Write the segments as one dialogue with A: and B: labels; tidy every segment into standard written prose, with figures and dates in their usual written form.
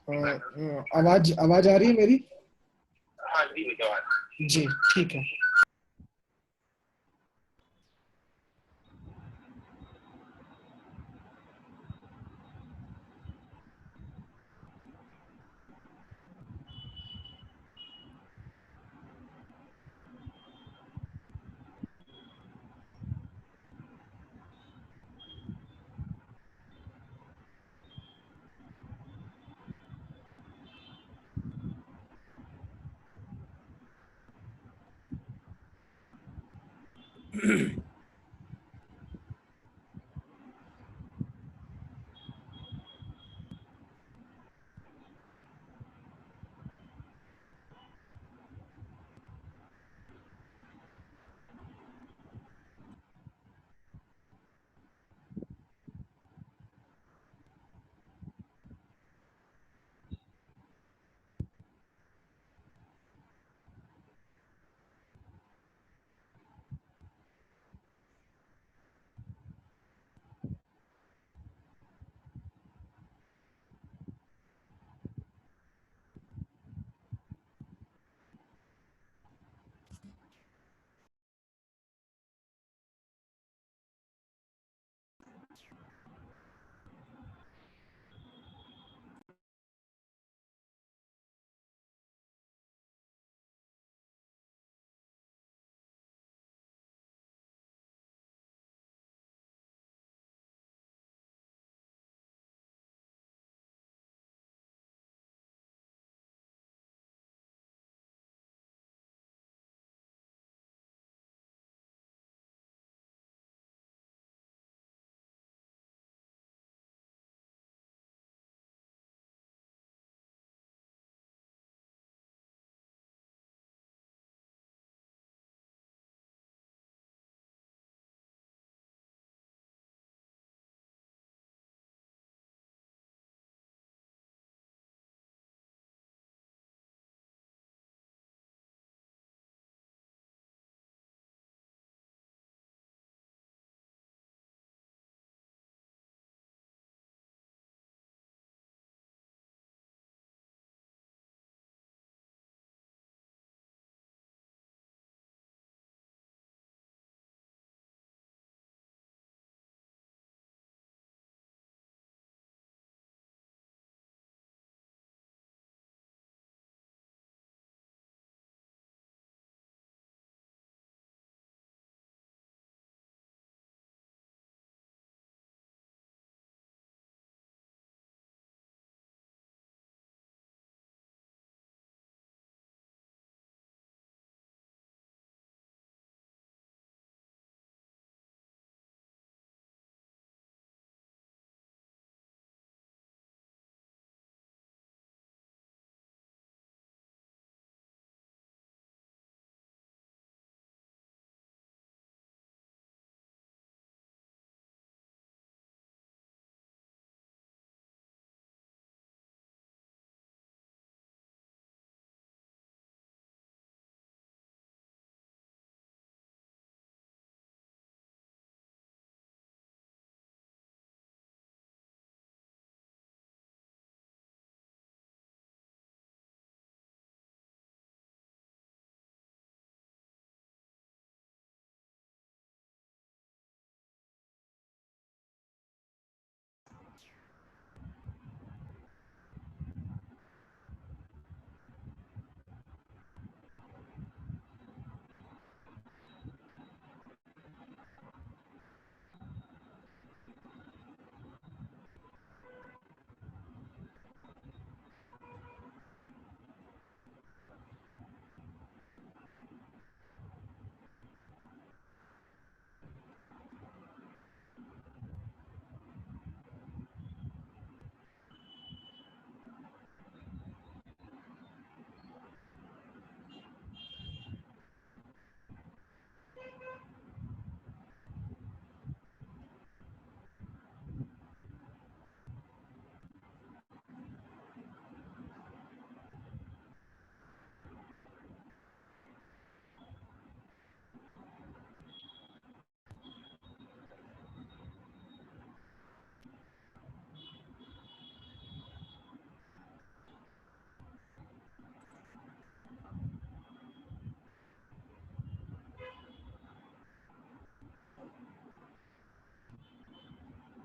A: आवाज आवाज आ रही है मेरी?
B: हाँ जी भैया।
A: जी ठीक है।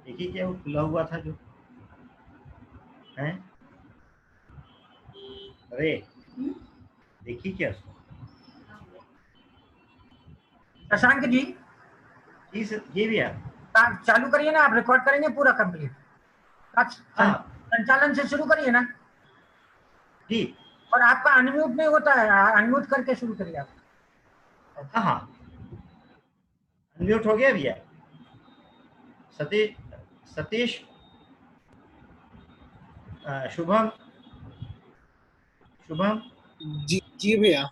C: देखिए क्या वो खुला हुआ था जो है। अरे देखिए क्या उसको।
D: शशांक जी
C: जी सर, जी भैया।
D: चालू करिए ना, आप रिकॉर्ड करेंगे पूरा कंप्लीट। आप
C: हाँ
D: संचालन से शुरू करिए ना।
C: जी।
D: और आपका अनम्यूट नहीं होता है, अनम्यूट करके शुरू करिए आप।
C: हाँ हाँ अनम्यूट हो गया भैया। सतीश सतीश शुभम शुभम
A: जी जी भैया।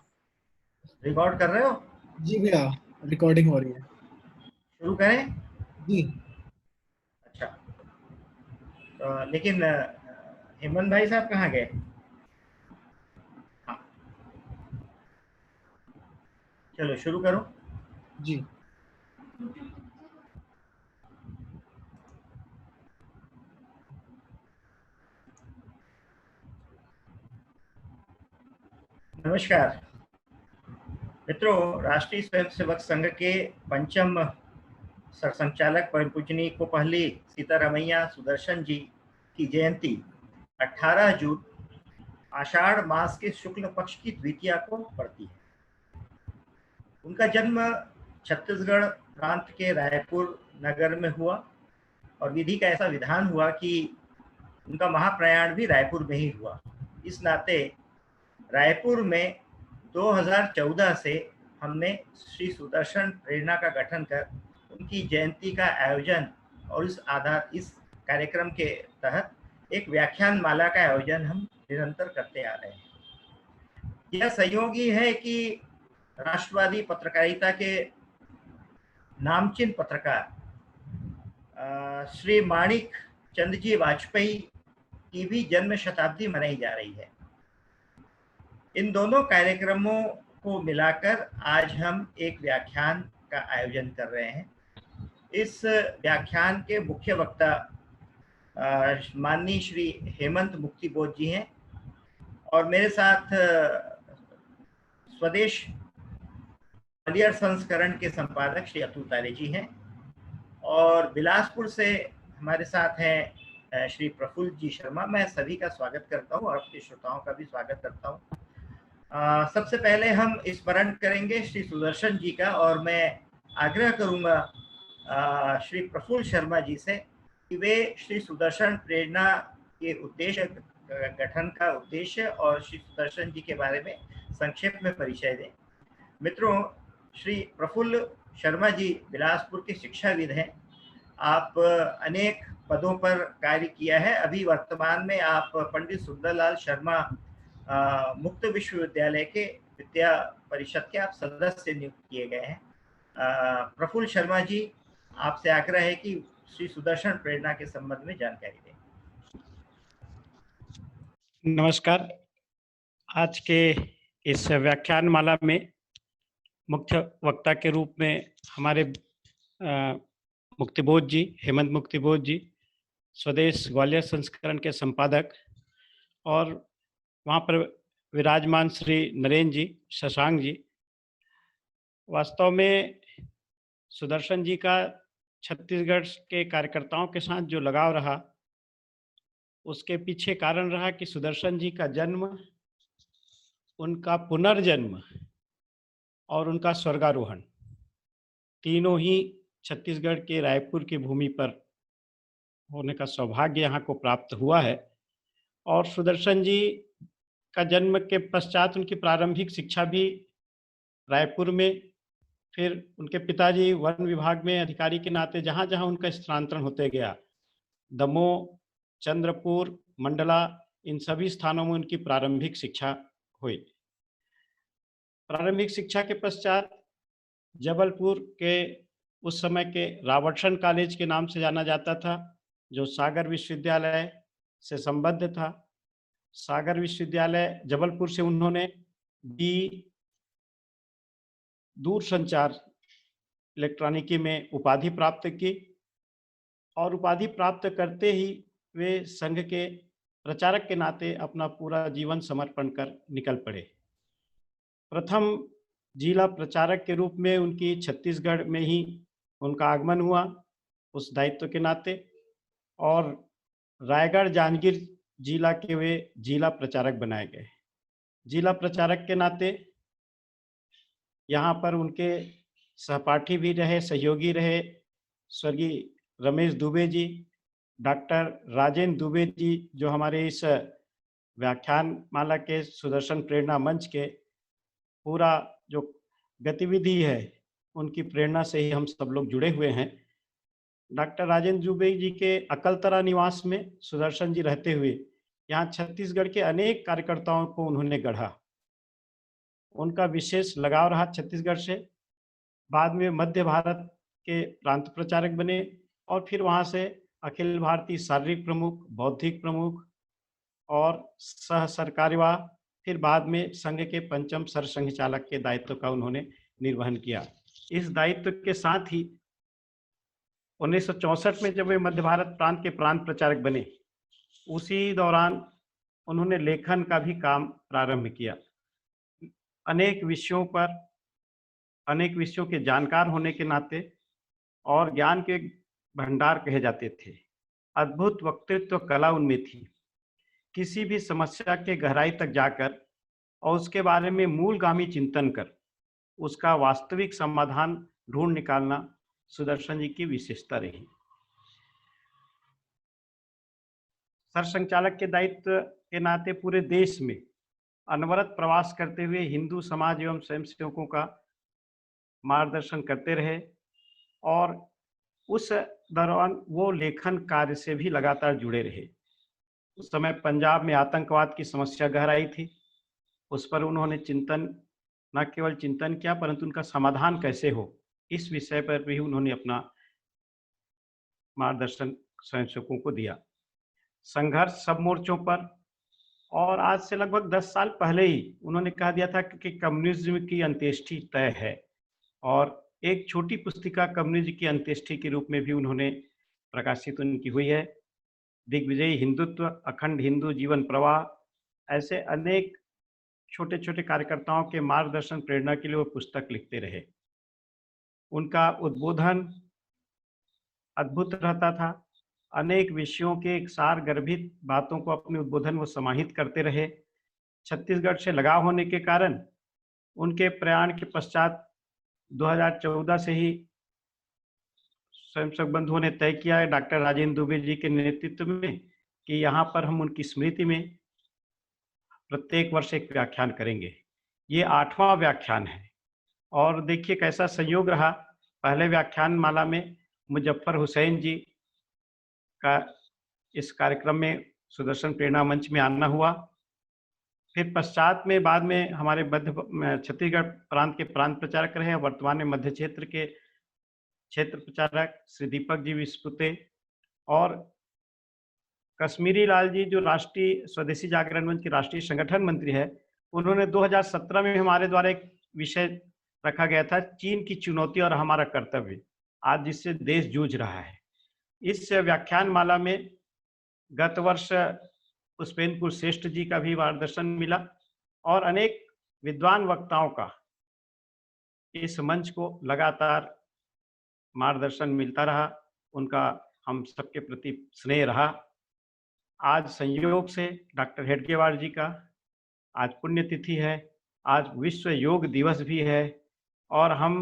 C: रिकॉर्ड कर रहे हो?
A: जी भैया, रिकॉर्डिंग हो रही है।
C: शुरू करें?
A: जी
C: अच्छा तो लेकिन हेमंत भाई साहब कहाँ गए? हाँ चलो शुरू करो।
A: जी।
C: नमस्कार मित्रों, राष्ट्रीय स्वयंसेवक संघ के पंचम सरसंचालक परम पूजनीय को पहली सीतारामैया सुदर्शन जी की जयंती 18 जून आषाढ़ मास के शुक्ल पक्ष की द्वितीया को पड़ती है। उनका जन्म छत्तीसगढ़ प्रांत के रायपुर नगर में हुआ और विधि का ऐसा विधान हुआ कि उनका महाप्रयाण भी रायपुर में ही हुआ। इस नाते रायपुर में 2014 से हमने श्री सुदर्शन प्रेरणा का गठन कर उनकी जयंती का आयोजन और इस कार्यक्रम के तहत एक व्याख्यान माला का आयोजन हम निरंतर करते आ रहे हैं। यह संयोग है कि राष्ट्रवादी पत्रकारिता के नामचीन पत्रकार श्री माणिक चंद जी वाजपेयी की भी जन्म शताब्दी मनाई जा रही है। इन दोनों कार्यक्रमों को मिलाकर आज हम एक व्याख्यान का आयोजन कर रहे हैं। इस व्याख्यान के मुख्य वक्ता माननीय श्री हेमंत मुक्तिबोध जी हैं और मेरे साथ स्वदेश ग्वालियर संस्करण के संपादक श्री अतुल तारे जी हैं और बिलासपुर से हमारे साथ हैं श्री प्रफुल्ल जी शर्मा। मैं सभी का स्वागत करता हूं और अपने श्रोताओं का भी स्वागत करता हूं। सबसे पहले हम स्मरण करेंगे श्री सुदर्शन जी का और मैं आग्रह करूंगा श्री प्रफुल्ल शर्मा जी से कि वे श्री सुदर्शन प्रेरणा के उद्देश्य गठन का उद्देश्य और श्री सुदर्शन जी के बारे में संक्षेप में परिचय दें। मित्रों, श्री प्रफुल्ल शर्मा जी बिलासपुर के शिक्षाविद हैं। आप अनेक पदों पर कार्य किया है। अभी वर्तमान में आप पंडित सुंदरलाल शर्मा मुक्त विश्वविद्यालय के विद्या परिषद के आप सदस्य नियुक्त किए गए हैं। प्रफुल्ल शर्मा जी, आपसे आग्रह है कि श्री सुदर्शन प्रेरणा के संबंध में जानकारी दें।
E: नमस्कार। आज के इस व्याख्यान माला में मुख्य वक्ता के रूप में हमारे मुक्तिबोध जी, हेमंत मुक्तिबोध जी, स्वदेश ग्वालियर संस्करण के संपादक, और वहाँ पर विराजमान श्री नरेंद्र जी, शशांक जी। वास्तव में सुदर्शन जी का छत्तीसगढ़ के कार्यकर्ताओं के साथ जो लगाव रहा, उसके पीछे कारण रहा कि सुदर्शन जी का जन्म, उनका पुनर्जन्म और उनका स्वर्गारोहण तीनों ही छत्तीसगढ़ के रायपुर की भूमि पर होने का सौभाग्य यहाँ को प्राप्त हुआ है। और सुदर्शन जी का जन्म के पश्चात उनकी प्रारंभिक शिक्षा भी रायपुर में, फिर उनके पिताजी वन विभाग में अधिकारी के नाते जहाँ जहाँ उनका स्थानांतरण होते गया, दमोह, चंद्रपुर, मंडला, इन सभी स्थानों में उनकी प्रारंभिक शिक्षा हुई। प्रारंभिक शिक्षा के पश्चात जबलपुर के उस समय के रॉबर्टसन कॉलेज के नाम से जाना जाता था, जो सागर विश्वविद्यालय से संबद्ध था। सागर विश्वविद्यालय जबलपुर से उन्होंने बी दूरसंचार इलेक्ट्रॉनिकी में उपाधि प्राप्त की और उपाधि प्राप्त करते ही वे संघ के प्रचारक के नाते अपना पूरा जीवन समर्पण कर निकल पड़े। प्रथम जिला प्रचारक के रूप में उनकी छत्तीसगढ़ में ही उनका आगमन हुआ उस दायित्व के नाते। और रायगढ़ जांजगीर जिला के वे जिला प्रचारक बनाए गए। जिला प्रचारक के नाते यहाँ पर उनके सहपाठी भी रहे, सहयोगी रहे स्वर्गीय रमेश दुबे जी, डॉक्टर राजेंद्र दुबे जी, जो हमारे इस व्याख्यान माला के सुदर्शन प्रेरणा मंच के पूरा जो गतिविधि है उनकी प्रेरणा से ही हम सब लोग जुड़े हुए हैं। डॉक्टर राजेंद्र दुबे जी के अकलतरा निवास में सुदर्शन जी रहते हुए यहाँ छत्तीसगढ़ के अनेक कार्यकर्ताओं को उन्होंने गढ़ा। उनका विशेष लगाव रहा छत्तीसगढ़ से। बाद में मध्य भारत के प्रांत प्रचारक बने और फिर वहाँ से अखिल भारतीय शारीरिक प्रमुख, बौद्धिक प्रमुख और सह सरकार्यवाह, फिर बाद में संघ के पंचम सरसंघ चालक के दायित्व का उन्होंने निर्वहन किया। इस दायित्व के साथ ही 1964 में जब वे मध्य भारत प्रांत के प्रांत प्रचारक बने, उसी दौरान उन्होंने लेखन का भी काम प्रारंभ किया। अनेक विषयों के जानकार होने के नाते और ज्ञान के भंडार कहे जाते थे। अद्भुत वक्तृत्व कला उनमें थी। किसी भी समस्या के गहराई तक जाकर और उसके बारे में मूलगामी चिंतन कर उसका वास्तविक समाधान ढूंढ निकालना सुदर्शन जी की विशेषता रही। सरसंघचालक के दायित्व के नाते पूरे देश में अनवरत प्रवास करते हुए हिंदू समाज एवं स्वयंसेवकों का मार्गदर्शन करते रहे और उस दौरान वो लेखन कार्य से भी लगातार जुड़े रहे। उस समय पंजाब में आतंकवाद की समस्या गहराई थी। उस पर उन्होंने न केवल चिंतन किया परंतु उनका समाधान कैसे हो, इस विषय पर भी उन्होंने अपना मार्गदर्शन स्वयंसेवकों को दिया। संघर्ष सब मोर्चों पर, और आज से लगभग 10 साल पहले ही उन्होंने कह दिया था कि कम्युनिज्म की अंत्येष्टि तय है, और एक छोटी पुस्तिका कम्युनिज्म की अंत्येष्टि के रूप में भी उन्होंने प्रकाशित उनकी हुई है। दिग्विजयी हिंदुत्व, अखंड हिंदू जीवन प्रवाह, ऐसे अनेक छोटे छोटे कार्यकर्ताओं के मार्गदर्शन प्रेरणा के लिए वो पुस्तक लिखते रहे। उनका उद्बोधन अद्भुत रहता था। अनेक विषयों के एक सार गर्भित बातों को अपने उद्बोधन वो समाहित करते रहे। छत्तीसगढ़ से लगाव होने के कारण उनके प्रयाण के पश्चात 2014 से ही स्वयंसेवक बंधुओं ने तय किया है डॉक्टर राजेंद्र दुबे जी के नेतृत्व में कि यहाँ पर हम उनकी स्मृति में प्रत्येक वर्ष एक व्याख्यान करेंगे। ये 8वां व्याख्यान है और देखिए कैसा संयोग रहा। पहले व्याख्यान माला में मुजफ्फर हुसैन जी का इस कार्यक्रम में सुदर्शन प्रेरणा मंच में आना हुआ। फिर पश्चात में बाद में हमारे छत्तीसगढ़ प्रांत के प्रांत प्रचारक रहे, वर्तमान में मध्य क्षेत्र के क्षेत्र प्रचारक श्री दीपक जी विस्पुते, और कश्मीरी लाल जी जो राष्ट्रीय स्वदेशी जागरण मंच के राष्ट्रीय संगठन मंत्री है, उन्होंने 2017 में हमारे द्वारा एक विषय रखा गया था, चीन की चुनौती और हमारा कर्तव्य, आज जिससे देश जूझ रहा है। इस व्याख्यान माला में गत वर्ष पुष्पेंद्र श्रेष्ठ जी का भी मार्गदर्शन मिला और अनेक विद्वान वक्ताओं का इस मंच को लगातार मार्गदर्शन मिलता रहा। उनका हम सबके प्रति स्नेह रहा। आज संयोग से डॉक्टर हेडगेवार जी का आज पुण्यतिथि है, आज विश्व योग दिवस भी है, और हम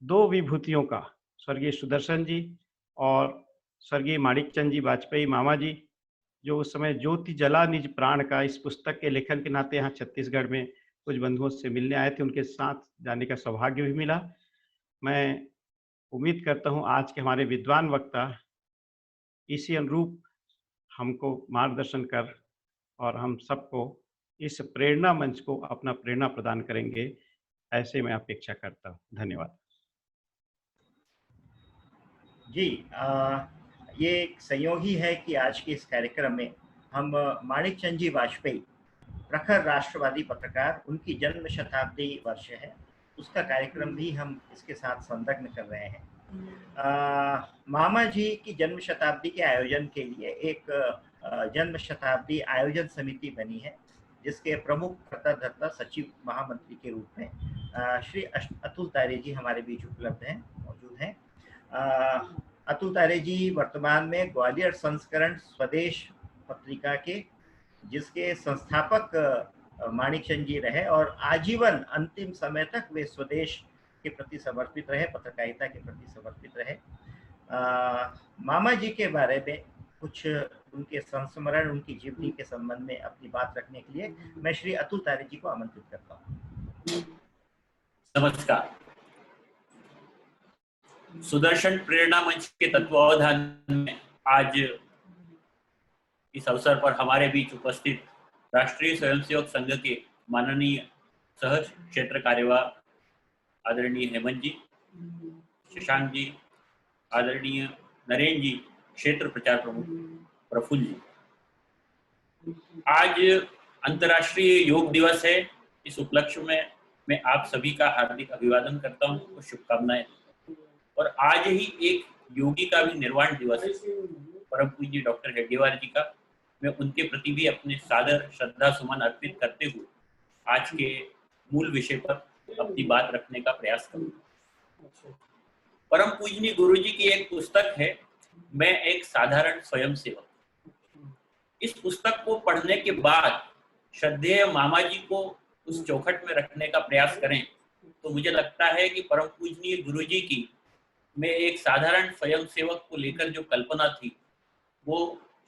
E: 2 विभूतियों का, स्वर्गीय सुदर्शन जी और स्वर्गीय माणिकचंद जी वाजपेयी मामा जी, जो उस समय ज्योति जला निज प्राण का इस पुस्तक के लेखन के नाते यहाँ छत्तीसगढ़ में कुछ बंधुओं से मिलने आए थे, उनके साथ जाने का सौभाग्य भी मिला। मैं उम्मीद करता हूँ आज के हमारे विद्वान वक्ता इसी अनुरूप हमको मार्गदर्शन कर और हम सबको इस प्रेरणा मंच को अपना प्रेरणा प्रदान करेंगे, ऐसे मैं अपेक्षा करता हूँ। धन्यवाद
C: जी। ये एक संयोग ही है कि आज के इस कार्यक्रम में हम माणिकचंद जी वाजपेयी, प्रखर राष्ट्रवादी पत्रकार, उनकी जन्म शताब्दी वर्ष है, उसका कार्यक्रम भी हम इसके साथ संलग्न कर रहे हैं। मामा जी की जन्म शताब्दी के आयोजन के लिए एक जन्म शताब्दी आयोजन समिति बनी है, जिसके प्रमुख कर्ता सचिव महामंत्री के रूप में श्री अतुल तारे जी हमारे बीच उपलब्ध हैं, मौजूद हैं। अतुल तारे जी वर्तमान में ग्वालियर संस्करण स्वदेश पत्रिका के, जिसके संस्थापक माणिकचंद जी रहे और आजीवन अंतिम समय तक वे स्वदेश के प्रति समर्पित रहे, पत्रकारिता के प्रति समर्पित रहे। मामा जी के बारे में कुछ उनके संस्मरण, उनकी जीवनी के संबंध में अपनी बात रखने के लिए मैं श्री अतुल तारे जी को आमंत्रित करता हूँ।
F: नमस्कार। सुदर्शन प्रेरणा मंच के तत्वावधान में आज इस अवसर पर हमारे बीच उपस्थित राष्ट्रीय स्वयंसेवक संघ के माननीय सह क्षेत्र कार्यवाह आदरणीय हेमंत जी, शशांक जी, आदरणीय नरेंद्र जी, क्षेत्र प्रचार प्रमुख प्रफुल्ल जी। आज अंतर्राष्ट्रीय योग दिवस है। इस उपलक्ष्य में मैं आप सभी का हार्दिक अभिवादन करता हूं और शुभकामनाएं। और आज ही एक योगी का भी निर्वाण दिवस है, परम पूज्य डॉक्टर हेडगेवार जी का। मैं उनके प्रति भी अपने सादर श्रद्धा सुमन अर्पित करते हुए आज के मूल विषय पर अपनी बात रखने का प्रयास करूंगा। परम पूजनीय गुरु जी की एक पुस्तक है, मैं एक साधारण स्वयंसेवक। इस पुस्तक को पढ़ने के बाद श्रद्धेय मामा जी को उस चौखट में रखने का प्रयास करें तो मुझे लगता है कि परम पूजनीय गुरु जी की मैं एक साधारण स्वयंसेवक को लेकर जो कल्पना थी वो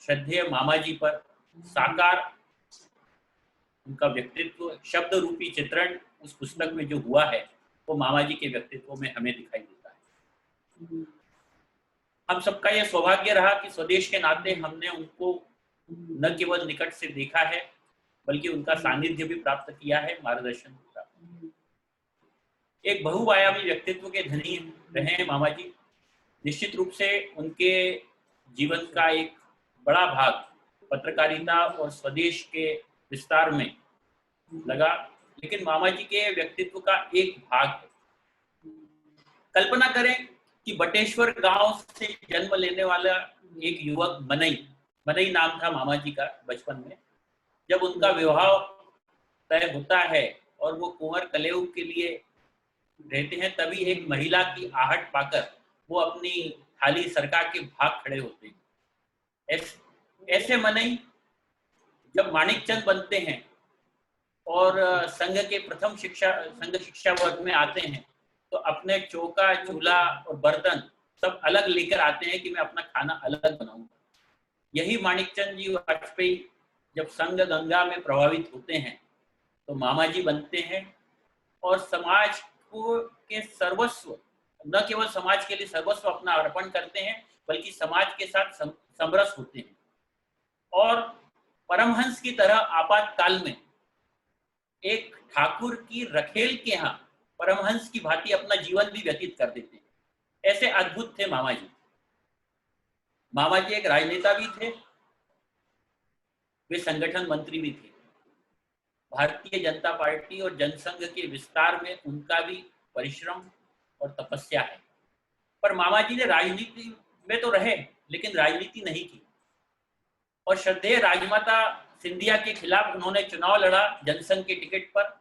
F: श्रद्धेय मामा जी पर साकार, उनका व्यक्तित्व, शब्द रूपी चित्रण उस पुस्तक में जो हुआ है वो मामा जी के व्यक्तित्व में हमें दिखाई देता है। हम सबका यह सौभाग्य रहा कि स्वदेश के नाते हमने उनको न केवल निकट से देखा है बल्कि उनका सानिध्य भी प्राप्त किया है, मार्गदर्शन भी प्राप्त। एक बहुआयामी व्यक्तित्व के धनी रहे हैं मामा जी। निश्चित रूप से उनके जीवन का एक बड़ा भाग पत्रकारिता और स्वदेश के विस्तार में लगा, लेकिन मामा जी के व्यक्तित्व का एक भाग है। कल्पना करें कि बटेश्वर गांव से जन्म लेने वाला एक युवक मनई नाम था मामा जी का बचपन में। जब उनका विवाह तय होता है और वो कुंवर कलेऊ के लिए रहते हैं, तभी एक महिला की आहट पाकर वो अपनी थाली सरका के भाग खड़े होते हैं। ऐसे मनई जब माणिकचंद बनते हैं और संघ के प्रथम संघ शिक्षा वर्ग में आते हैं तो अपने चौका, चूल्हा और बर्तन सब अलग लेकर आते हैं कि मैं अपना खाना अलग बनाऊंगा। यही माणिकचंद जी वाजपेयी जब संघ गंगा में प्रभावित होते हैं तो मामा जी बनते हैं और समाज को के सर्वस्व, न केवल समाज के लिए सर्वस्व अपना अर्पण करते हैं बल्कि समाज के साथ समरस होते हैं और परमहंस की तरह आपातकाल में एक ठाकुर की रखेल के यहाँ परमहंस की भांति अपना जीवन भी व्यतीत कर देते हैं। ऐसे अद्भुत थे मामा जी। मामा जी एक राजनेता भी थे, वे संगठन मंत्री भी थे। भारतीय जनता पार्टी और जनसंघ के विस्तार में उनका भी परिश्रम और तपस्या है। पर मामा जी ने राजनीति में तो रहे लेकिन राजनीति नहीं की और श्रद्धेय राजमाता सिंधिया के खिलाफ उन्होंने चुनाव लड़ा जनसंघ के टिकट पर।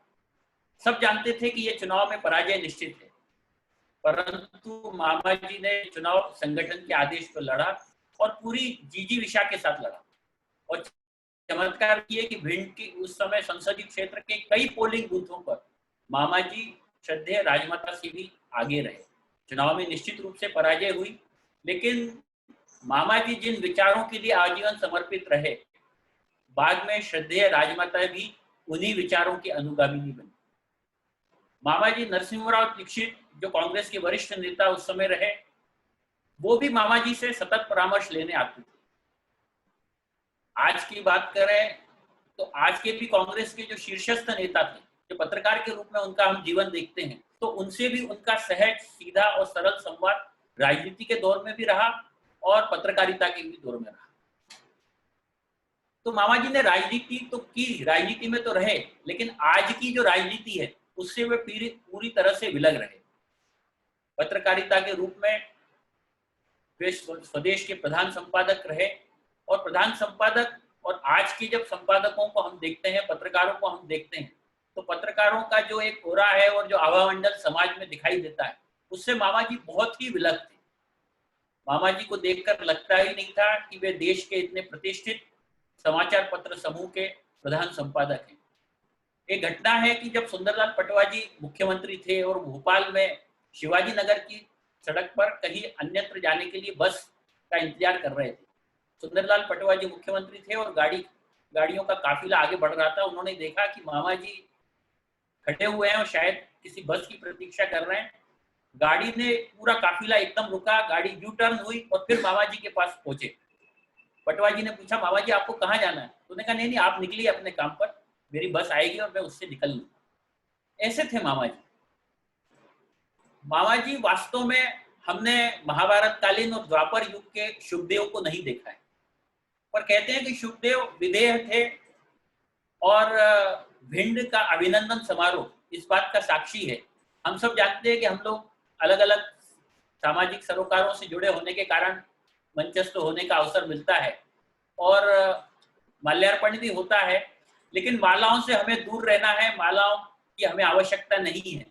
F: सब जानते थे कि ये चुनाव में पराजय निश्चित है, परंतु मामा जी ने चुनाव संगठन के आदेश पर लड़ा और पूरी जीजी विशा के साथ लड़ा। और चमत्कार ये कि भिंड की उस समय संसदीय क्षेत्र के कई पोलिंग बूथों पर मामा जी श्रद्धेय राजमाता से भी आगे रहे। चुनाव में निश्चित रूप से पराजय हुई, लेकिन मामा जी जिन विचारों के लिए आजीवन समर्पित रहे, बाद में श्रद्धेय राजमाता भी उन्हीं विचारों के अनुगामिनी बनी। मामा जी नरसिंहराव दीक्षित जो कांग्रेस के वरिष्ठ नेता उस समय रहे, वो भी मामा जी से सतत परामर्श लेने आते थे। आज की बात करें तो आज के भी कांग्रेस के जो शीर्षस्थ नेता थे, जो पत्रकार के रूप में उनका हम जीवन देखते हैं, तो उनसे भी उनका सहज, सीधा और सरल संवाद राजनीति के दौर में भी रहा और पत्रकारिता के भी दौर में रहा। तो मामा जी ने राजनीति तो की, राजनीति में तो रहे, लेकिन आज की जो राजनीति है उससे वे पूरी तरह से विलग रहे। पत्रकारिता के रूप में वे स्वदेश के प्रधान संपादक रहे और प्रधान संपादक और आज के जब संपादकों को हम देखते हैं, पत्रकारों को हम देखते हैं, तो पत्रकारों का जो एक ओरा है और जो आवामंडल समाज में दिखाई देता है, उससे मामा जी बहुत ही विलग थे। मामा जी को देखकर लगता ही नहीं था कि वे देश के इतने प्रतिष्ठित समाचार पत्र समूह के प्रधान संपादक हैं। एक घटना है कि जब सुंदरलाल पटवा जी मुख्यमंत्री थे और भोपाल में शिवाजी नगर की सड़क पर कहीं अन्यत्र जाने के लिए बस का इंतजार कर रहे थे। सुंदरलाल पटवा जी मुख्यमंत्री थे और गाड़ियों का काफिला आगे बढ़ रहा था। उन्होंने देखा कि मामा जी खड़े हुए हैं और शायद किसी बस की प्रतीक्षा कर रहे हैं। गाड़ी ने पूरा काफिला एकदम रुका, गाड़ी यू टर्न हुई और फिर मामा जी के पास पहुंचे। पटवा जी ने पूछा, मामा जी आपको कहाँ जाना है? उन्होंने कहा नहीं आप निकलिए अपने काम पर, मेरी बस आएगी और मैं उससे निकल लूंगा। ऐसे थे मामा जी। मामा जी वास्तव में हमने महाभारत कालीन और द्वापर युग के शुभदेव को नहीं देखा है, पर कहते हैं कि शुभदेव विदेह थे और भिंड का अभिनंदन समारोह इस बात का साक्षी है। हम सब जानते हैं कि हम लोग अलग अलग सामाजिक सरोकारों से जुड़े होने के कारण मंचस्थ होने का अवसर मिलता है और माल्यार्पण भी होता है, लेकिन मालाओं से हमें दूर रहना है, मालाओं की हमें आवश्यकता नहीं है।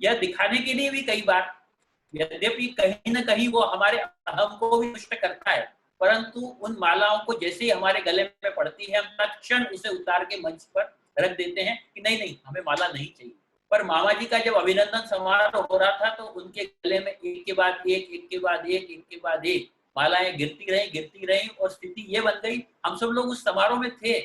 F: यह दिखाने के लिए भी कई बार, यद्यपि कहीं न कहीं वो हमारे अहम को भी पुष्ट करता है, परंतु उन मालाओं को जैसे ही हमारे गले में पड़ती है हम तत्क्षण उसे उतार के मंच पर रख देते हैं कि नहीं नहीं हमें माला नहीं चाहिए। पर मामा जी का जब अभिनंदन समारोह हो रहा था तो उनके गले में एक के बाद एक मालाएं गिरती रही और स्थिति ये बन गई, हम सब लोग उस समारोह में थे,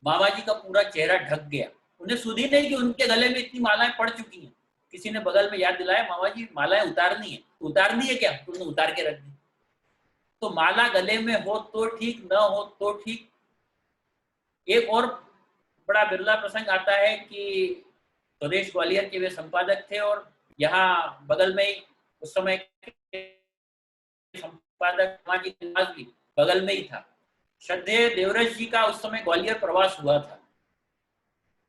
F: मामा जी का पूरा चेहरा ढक गया। उन्हें सुध ही नहीं कि उनके गले में इतनी मालाएं पड़ चुकी हैं। किसी ने बगल में याद दिलाया, मामा जी मालाएं उतारनी है। उतारनी है क्या? तुमने उतार के रख दी। तो माला गले में हो तो ठीक, न हो तो ठीक। एक और बड़ा बिरला प्रसंग आता है कि स्वदेश ग्वालियर के वे संपादक थे और यहाँ बगल में ही उस समय संपादक मामा जी निवास भी बगल में ही था। श्रद्धेय देवरस जी का उस समय ग्वालियर प्रवास हुआ था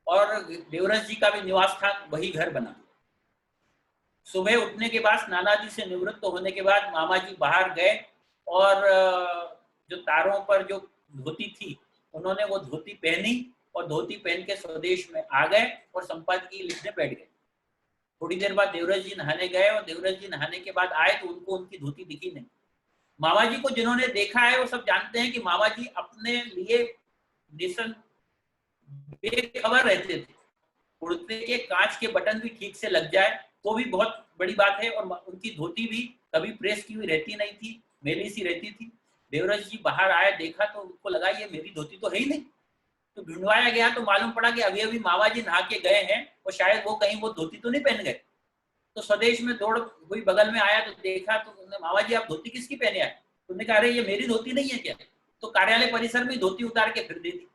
F: और देवरस जी का भी निवास स्थान वही घर बना। सुबह उठने के बाद नाना जी से निवृत्त होने के बाद मामा जी बाहर गए और जो तारों पर जो धोती थी उन्होंने वो धोती पहनी और धोती पहन के स्वदेश में आ गए और संपादकीय लिखने बैठ गए। थोड़ी देर बाद देवरस जी नहाने गए और देवरस जी नहाने के बाद आए तो उनको उनकी धोती दिखी नहीं। मामा जी को जिन्होंने देखा है वो सब जानते हैं कि मामा जी अपने लिए बेखबर रहते थे। कुर्ते के कांच के बटन भी ठीक से लग जाए तो भी बहुत बड़ी बात है और उनकी धोती भी कभी प्रेस की हुई रहती नहीं थी, मेली सी रहती थी। देवरस जी बाहर आए, देखा तो उनको लगा ये मेरी धोती तो है ही नहीं। तो ढूंढवाया गया तो मालूम पड़ा कि अभी अभी मामा जी नहा के गए हैं और शायद वो कहीं वो धोती तो नहीं पहन गए। तो स्वदेश में दौड़ हुई, बगल में आया तो देखा तो मामा जी आप धोती किसकी पहने आए? तुमने कहा अरे ये मेरी धोती नहीं है क्या? तो कार्यालय परिसर में धोती उतार के फिर दे दी।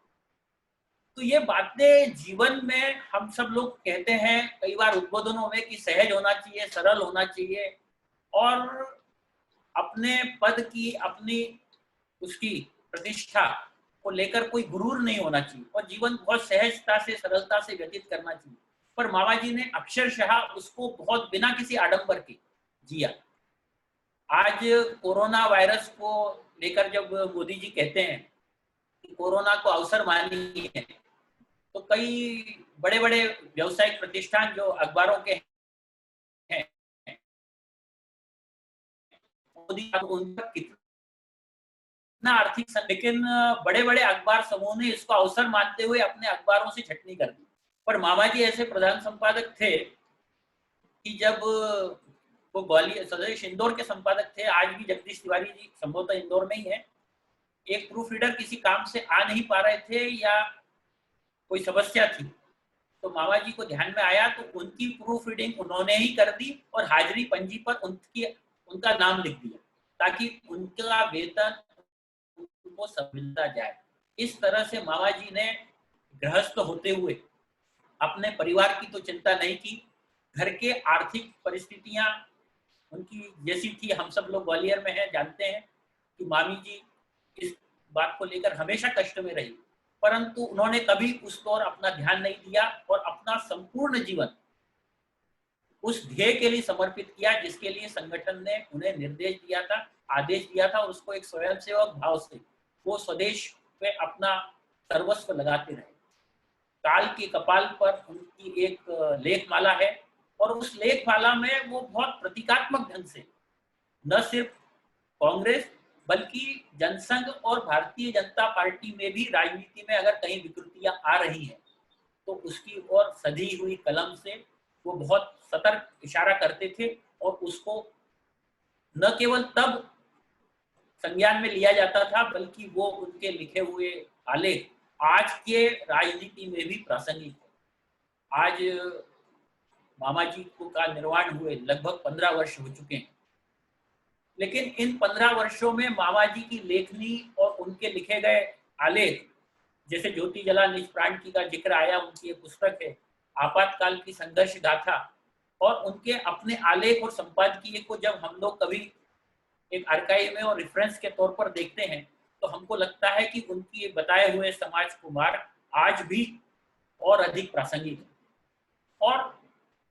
F: तो ये बातें जीवन में हम सब लोग कहते हैं कई बार उद्बोधनों में कि सहज होना चाहिए, सरल होना चाहिए और अपने पद की, अपनी उसकी प्रतिष्ठा को लेकर कोई गुरूर नहीं होना चाहिए और जीवन बहुत सहजता से, सरलता से व्यतीत करना चाहिए। पर मामा जी ने अक्षरशः उसको बहुत बिना किसी आडंबर के जिया। आज कोरोना वायरस को लेकर जब मोदी जी कहते हैं कि कोरोना को अवसर मानिए, तो कई बड़े बड़े व्यावसायिक प्रतिष्ठान जो अखबारों के हैं, मोदी उनका कितना आर्थिक, लेकिन बड़े बड़े अखबार समूह ने इसको अवसर मानते हुए अपने अखबारों से छटनी कर दी। पर मामा जी ऐसे प्रधान संपादक थे कि जब वो ग्वालियर स्वदेश इंदौर के संपादक थे, आज भी जगदीश तिवारी जी संभवतः इंदौर में ही है, एक प्रूफ रीडर किसी काम से आ नहीं पा रहे थे या कोई समस्या थी, तो मामा जी को ध्यान में आया तो उनकी प्रूफ रीडिंग उन्होंने ही कर दी और हाजिरी पंजी पर उनका नाम लिख दिया ताकि उनका वेतन उनको समझता जाए। इस तरह से मामा जी ने गृहस्थ होते हुए अपने परिवार की तो चिंता नहीं की, घर के आर्थिक परिस्थितियां उनकी जैसी थी, हम सब लोग ग्वालियर में हैं, जानते हैं कि मामी जी इस बात को लेकर हमेशा कष्ट में रही, परंतु उन्होंने कभी उस पर अपना ध्यान नहीं दिया और अपना संपूर्ण जीवन उस ध्येय के लिए समर्पित किया जिसके लिए संगठन ने उन्हें निर्देश दिया था, आदेश दिया था, और उसको एक स्वयंसेवक भाव से वो स्वदेश पे अपना सर्वस्व लगाते रहे। काल के कपाल पर उनकी एक लेखमाला है और उस लेखमाला में वो बहुत प्रतीकात्मक ढंग से न सिर्फ कांग्रेस बल्कि जनसंघ और भारतीय जनता पार्टी में भी राजनीति में अगर कहीं विकृतियां आ रही हैं तो उसकी ओर सधी हुई कलम से वो बहुत सतर्क इशारा करते थे और उसको न केवल तब संज्ञान में लिया जाता था बल्कि वो उनके लिखे हुए आलेख आज के राजनीति में भी प्रासंगिक है। आज मामा जी को का निर्वाण हुए लगभग 15 वर्ष हो चुके हैं, लेकिन इन 15 वर्षों में मामा जी की लेखनी और उनके लिखे गए आलेख, जैसे ज्योति जला निज प्राण की का जिक्र आया, उनकी एक पुस्तक है आपातकाल की संघर्ष गाथा, और उनके अपने आलेख और संपादकीय को जब हम लोग कभी एक आर्काइव में और रेफरेंस के तौर पर देखते हैं तो हमको लगता है कि उनकी बताए हुए समाज कुमार आज भी और अधिक प्रासंगिक है। और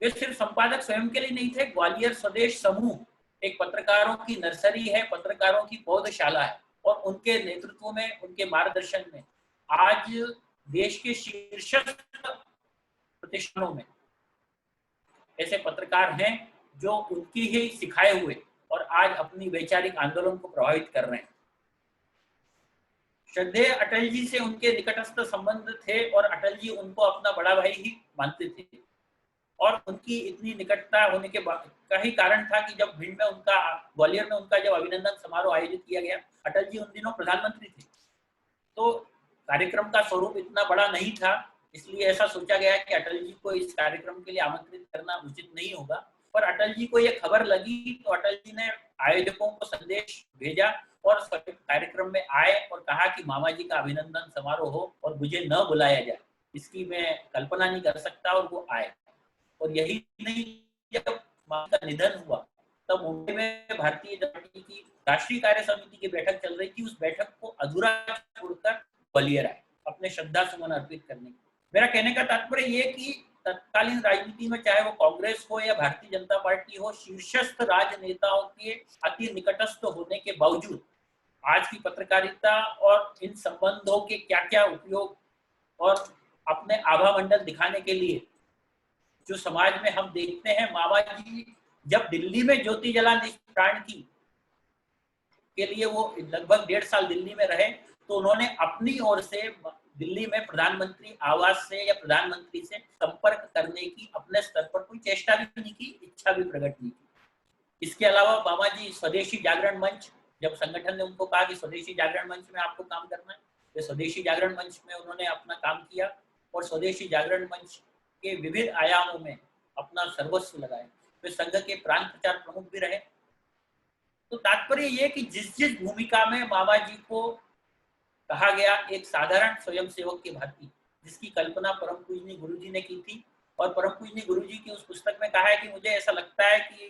F: वे सिर्फ संपादक स्वयं के लिए नहीं थे, ग्वालियर स्वदेश समूह एक पत्रकारों की नर्सरी है, पत्रकारों की पौधशाला है, और उनके नेतृत्व में, उनके मार्गदर्शन में आज देश के शीर्षस्थ प्रतिष्ठानों में ऐसे पत्रकार हैं जो उनकी ही सिखाए हुए और आज अपनी वैचारिक आंदोलन को प्रभावित कर रहे हैं। श्रद्धेय अटल जी से उनके निकटस्थ संबंध थे और अटल जी उनको अपना बड़ा भाई ही मानते थे, और उनकी इतनी निकटता होने के का ही कारण था कि जब भिंड में उनका, ग्वालियर में उनका जब अभिनंदन समारोह आयोजित किया गया, अटल जी उन दिनों प्रधानमंत्री थे, तो कार्यक्रम का स्वरूप इतना बड़ा नहीं था, इसलिए ऐसा सोचा गया कि अटल जी को इस कार्यक्रम के लिए आमंत्रित करना उचित नहीं होगा। पर अटल जी को ये खबर लगी तो अटल जी ने आयोजकों को संदेश भेजा और कार्यक्रम में आए और कहा कि मामा जी का अभिनंदन समारोह हो और मुझे न बुलाया जाए, इसकी मैं कल्पना नहीं कर सकता, और वो आए। और यही नहीं, जब मामा का निधन हुआ तब मुंबई में भारतीय जनता पार्टी की राष्ट्रीय कार्य समिति की बैठक चल रही थी, उस बैठक को अधूरा छोड़कर ग्वालियर आए अपने श्रद्धा सुमन अर्पित करने के। मेरा कहने का तात्पर्य ये कि तत्कालीन राजनीति में चाहे वो कांग्रेस हो या भारतीय जनता पार्टी हो, शीर्षस्थ राजनेताओं के अति निकटस्थ होने के बावजूद आज की पत्रकारिता और इन संबंधों के क्या क्या उपयोग और अपने आभा मंडल दिखाने के लिए जो समाज में हम देखते हैं, मामा जी जब दिल्ली में ज्योति जला निज प्राण की के लिए वो लगभग 1.5 साल दिल्ली में रहे, तो उन्होंने अपनी ओर से दिल्ली में प्रधानमंत्री आवास से या प्रधानमंत्री से संपर्क करने की अपने स्तर पर कोई चेष्टा भी नहीं की, इच्छा भी प्रकट नहीं की। इसके अलावा मामा जी स्वदेशी जागरण मंच, जब संगठन ने उनको कहा कि स्वदेशी जागरण मंच में आपको काम करना है, तो स्वदेशी जागरण मंच में उन्होंने अपना काम किया और स्वदेशी जागरण मंच के विविध आयामों में अपना सर्वस्व लगाया। वे संघ के प्रांत प्रचार प्रमुख भी रहे। तो तात्पर्य ये कि जिस जिस भूमिका में मामा जी को कहा गया एक साधारण स्वयंसेवक के भांति, जिसकी कल्पना परम पूजनीय गुरुजी ने की थी, और परम पूजनीय गुरुजी की उस पुस्तक में कहा है कि मुझे ऐसा लगता है कि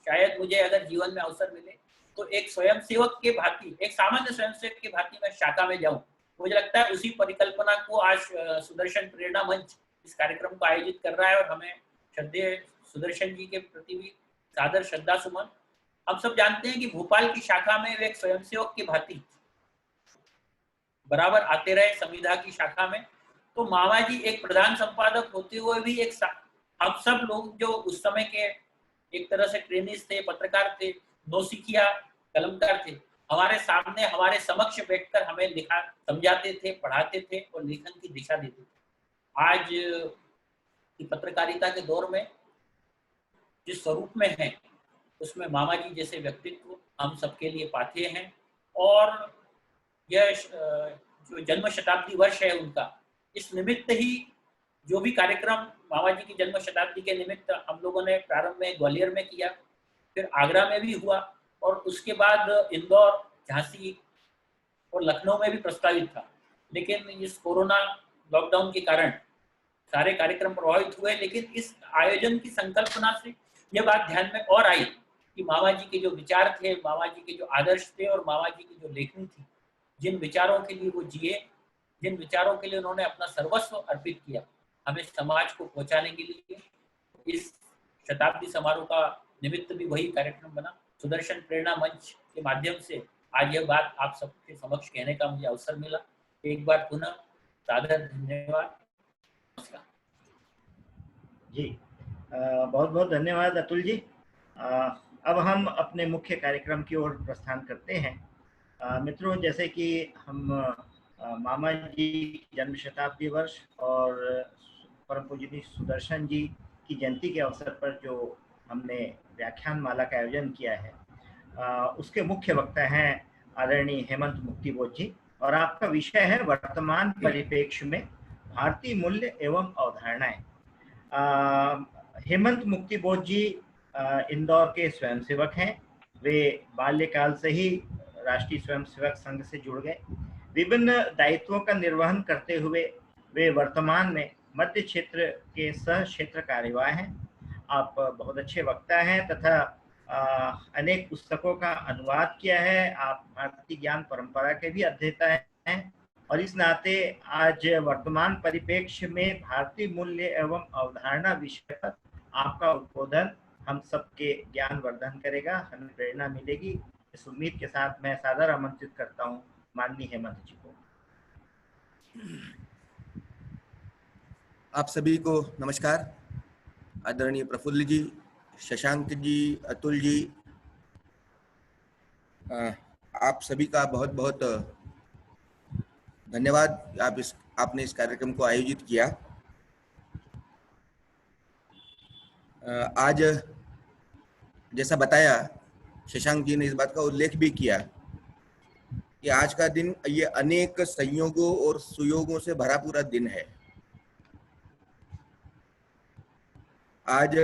F: शायद मुझे अगर जीवन में अवसर मिले तो एक स्वयंसेवक के भांति, एक सामान्य स्वयंसेवक के भांति मैं शाखा में जाऊं। मुझे लगता है उसी परिकल्पना को आज सुदर्शन प्रेरणा मंच इस कार्यक्रम को आयोजित कर रहा है, और हमें श्रद्धेय सुदर्शन जी के प्रति भी सादर श्रद्धा सुमन। हम सब जानते हैं कि भोपाल की शाखा में वे एक स्वयंसेवक के भांति बराबर आते रहे संविधा की शाखा में। तो मामा जी एक प्रधान संपादक होते हुए भी एक हम सब लोग जो उस समय के एक तरह से ट्रेनिज थे, पत्रकार थे, नौसिखिया कलमकार थे, हमारे सामने हमारे समक्ष बैठकर हमें लिखा समझाते थे, पढ़ाते थे और लेखन की दिशा देते थे। आज की पत्रकारिता के दौर में जिस स्वरूप में है उसमें मामा जी जैसे व्यक्तित्व हम सबके लिए पाथेय हैं, और यह जो जन्म शताब्दी वर्ष है उनका, इस निमित्त ही जो भी कार्यक्रम मामा जी की जन्म शताब्दी के निमित्त हम लोगों ने प्रारंभ में ग्वालियर में किया, फिर आगरा में भी हुआ, और उसके बाद इंदौर, झांसी और लखनऊ में भी प्रस्तावित था। लेकिन इस कोरोना लॉकडाउन के कारण सारे कार्यक्रम प्रभावित हुए। लेकिन इस आयोजन की संकल्पना से यह बात ध्यान में और आई कि मामा जी के जो विचार थे, मामा जी के जो आदर्श थे और मामा जी की जो लेखनी थी, जिन विचारों के लिए वो जिए, जिन विचारों के लिए उन्होंने अपना सर्वस्व अर्पित किया, हमें समाज को पहुंचाने के लिए इस शताब्दी समारोह का निमित्त भी वही कार्यक्रम बना। सुदर्शन प्रेरणा मंच के माध्यम से आज यह बात आप सबके समक्ष कहने का मुझे अवसर मिला। एक बार पुनः सादर धन्यवाद। नमस्कार
C: जी, बहुत बहुत धन्यवाद अतुल जी। अब हम अपने मुख्य कार्यक्रम की ओर प्रस्थान करते हैं। मित्रों, जैसे कि हम मामा जी जन्म शताब्दी वर्ष और परम पूजनीय सुदर्शन जी की जयंती के अवसर पर जो हमने व्याख्यान माला का आयोजन किया है, उसके मुख्य वक्ता हैं आदरणीय हेमंत मुक्तिबोध जी, और आपका विषय है वर्तमान परिप्रेक्ष्य में भारतीय मूल्य एवं अवधारणाएं। हेमंत मुक्तिबोध जी इंदौर के स्वयंसेवक हैं। वे बाल्यकाल से ही राष्ट्रीय स्वयंसेवक संघ से जुड़ गए। विभिन्न दायित्वों का निर्वहन करते हुए वे वर्तमान में मध्य क्षेत्र के सह क्षेत्र कार्यवाह हैं। आप बहुत अच्छे वक्ता हैं तथा अनेक पुस्तकों का अनुवाद किया है। आप भारतीय ज्ञान परंपरा के भी अध्येता हैं और इस नाते आज वर्तमान परिप्रेक्ष्य में भारतीय मूल्य एवं अवधारणा विषय पर आपका उद्बोधन हम सबके ज्ञान वर्धन करेगा, हमें प्रेरणा मिलेगी। इस उम्मीद के साथ मैं सादर आमंत्रित करता हूं माननीय हेमंत जी को।
G: आप सभी को नमस्कार। आदरणीय प्रफुल्ल जी, शशांक जी, अतुल जी, आप सभी का बहुत बहुत धन्यवाद। आपने इस कार्यक्रम को आयोजित किया। आज जैसा बताया, शशांक जी ने इस बात का उल्लेख भी किया कि आज का दिन ये अनेक संयोगों और सुयोगों से भरा पूरा दिन है। आज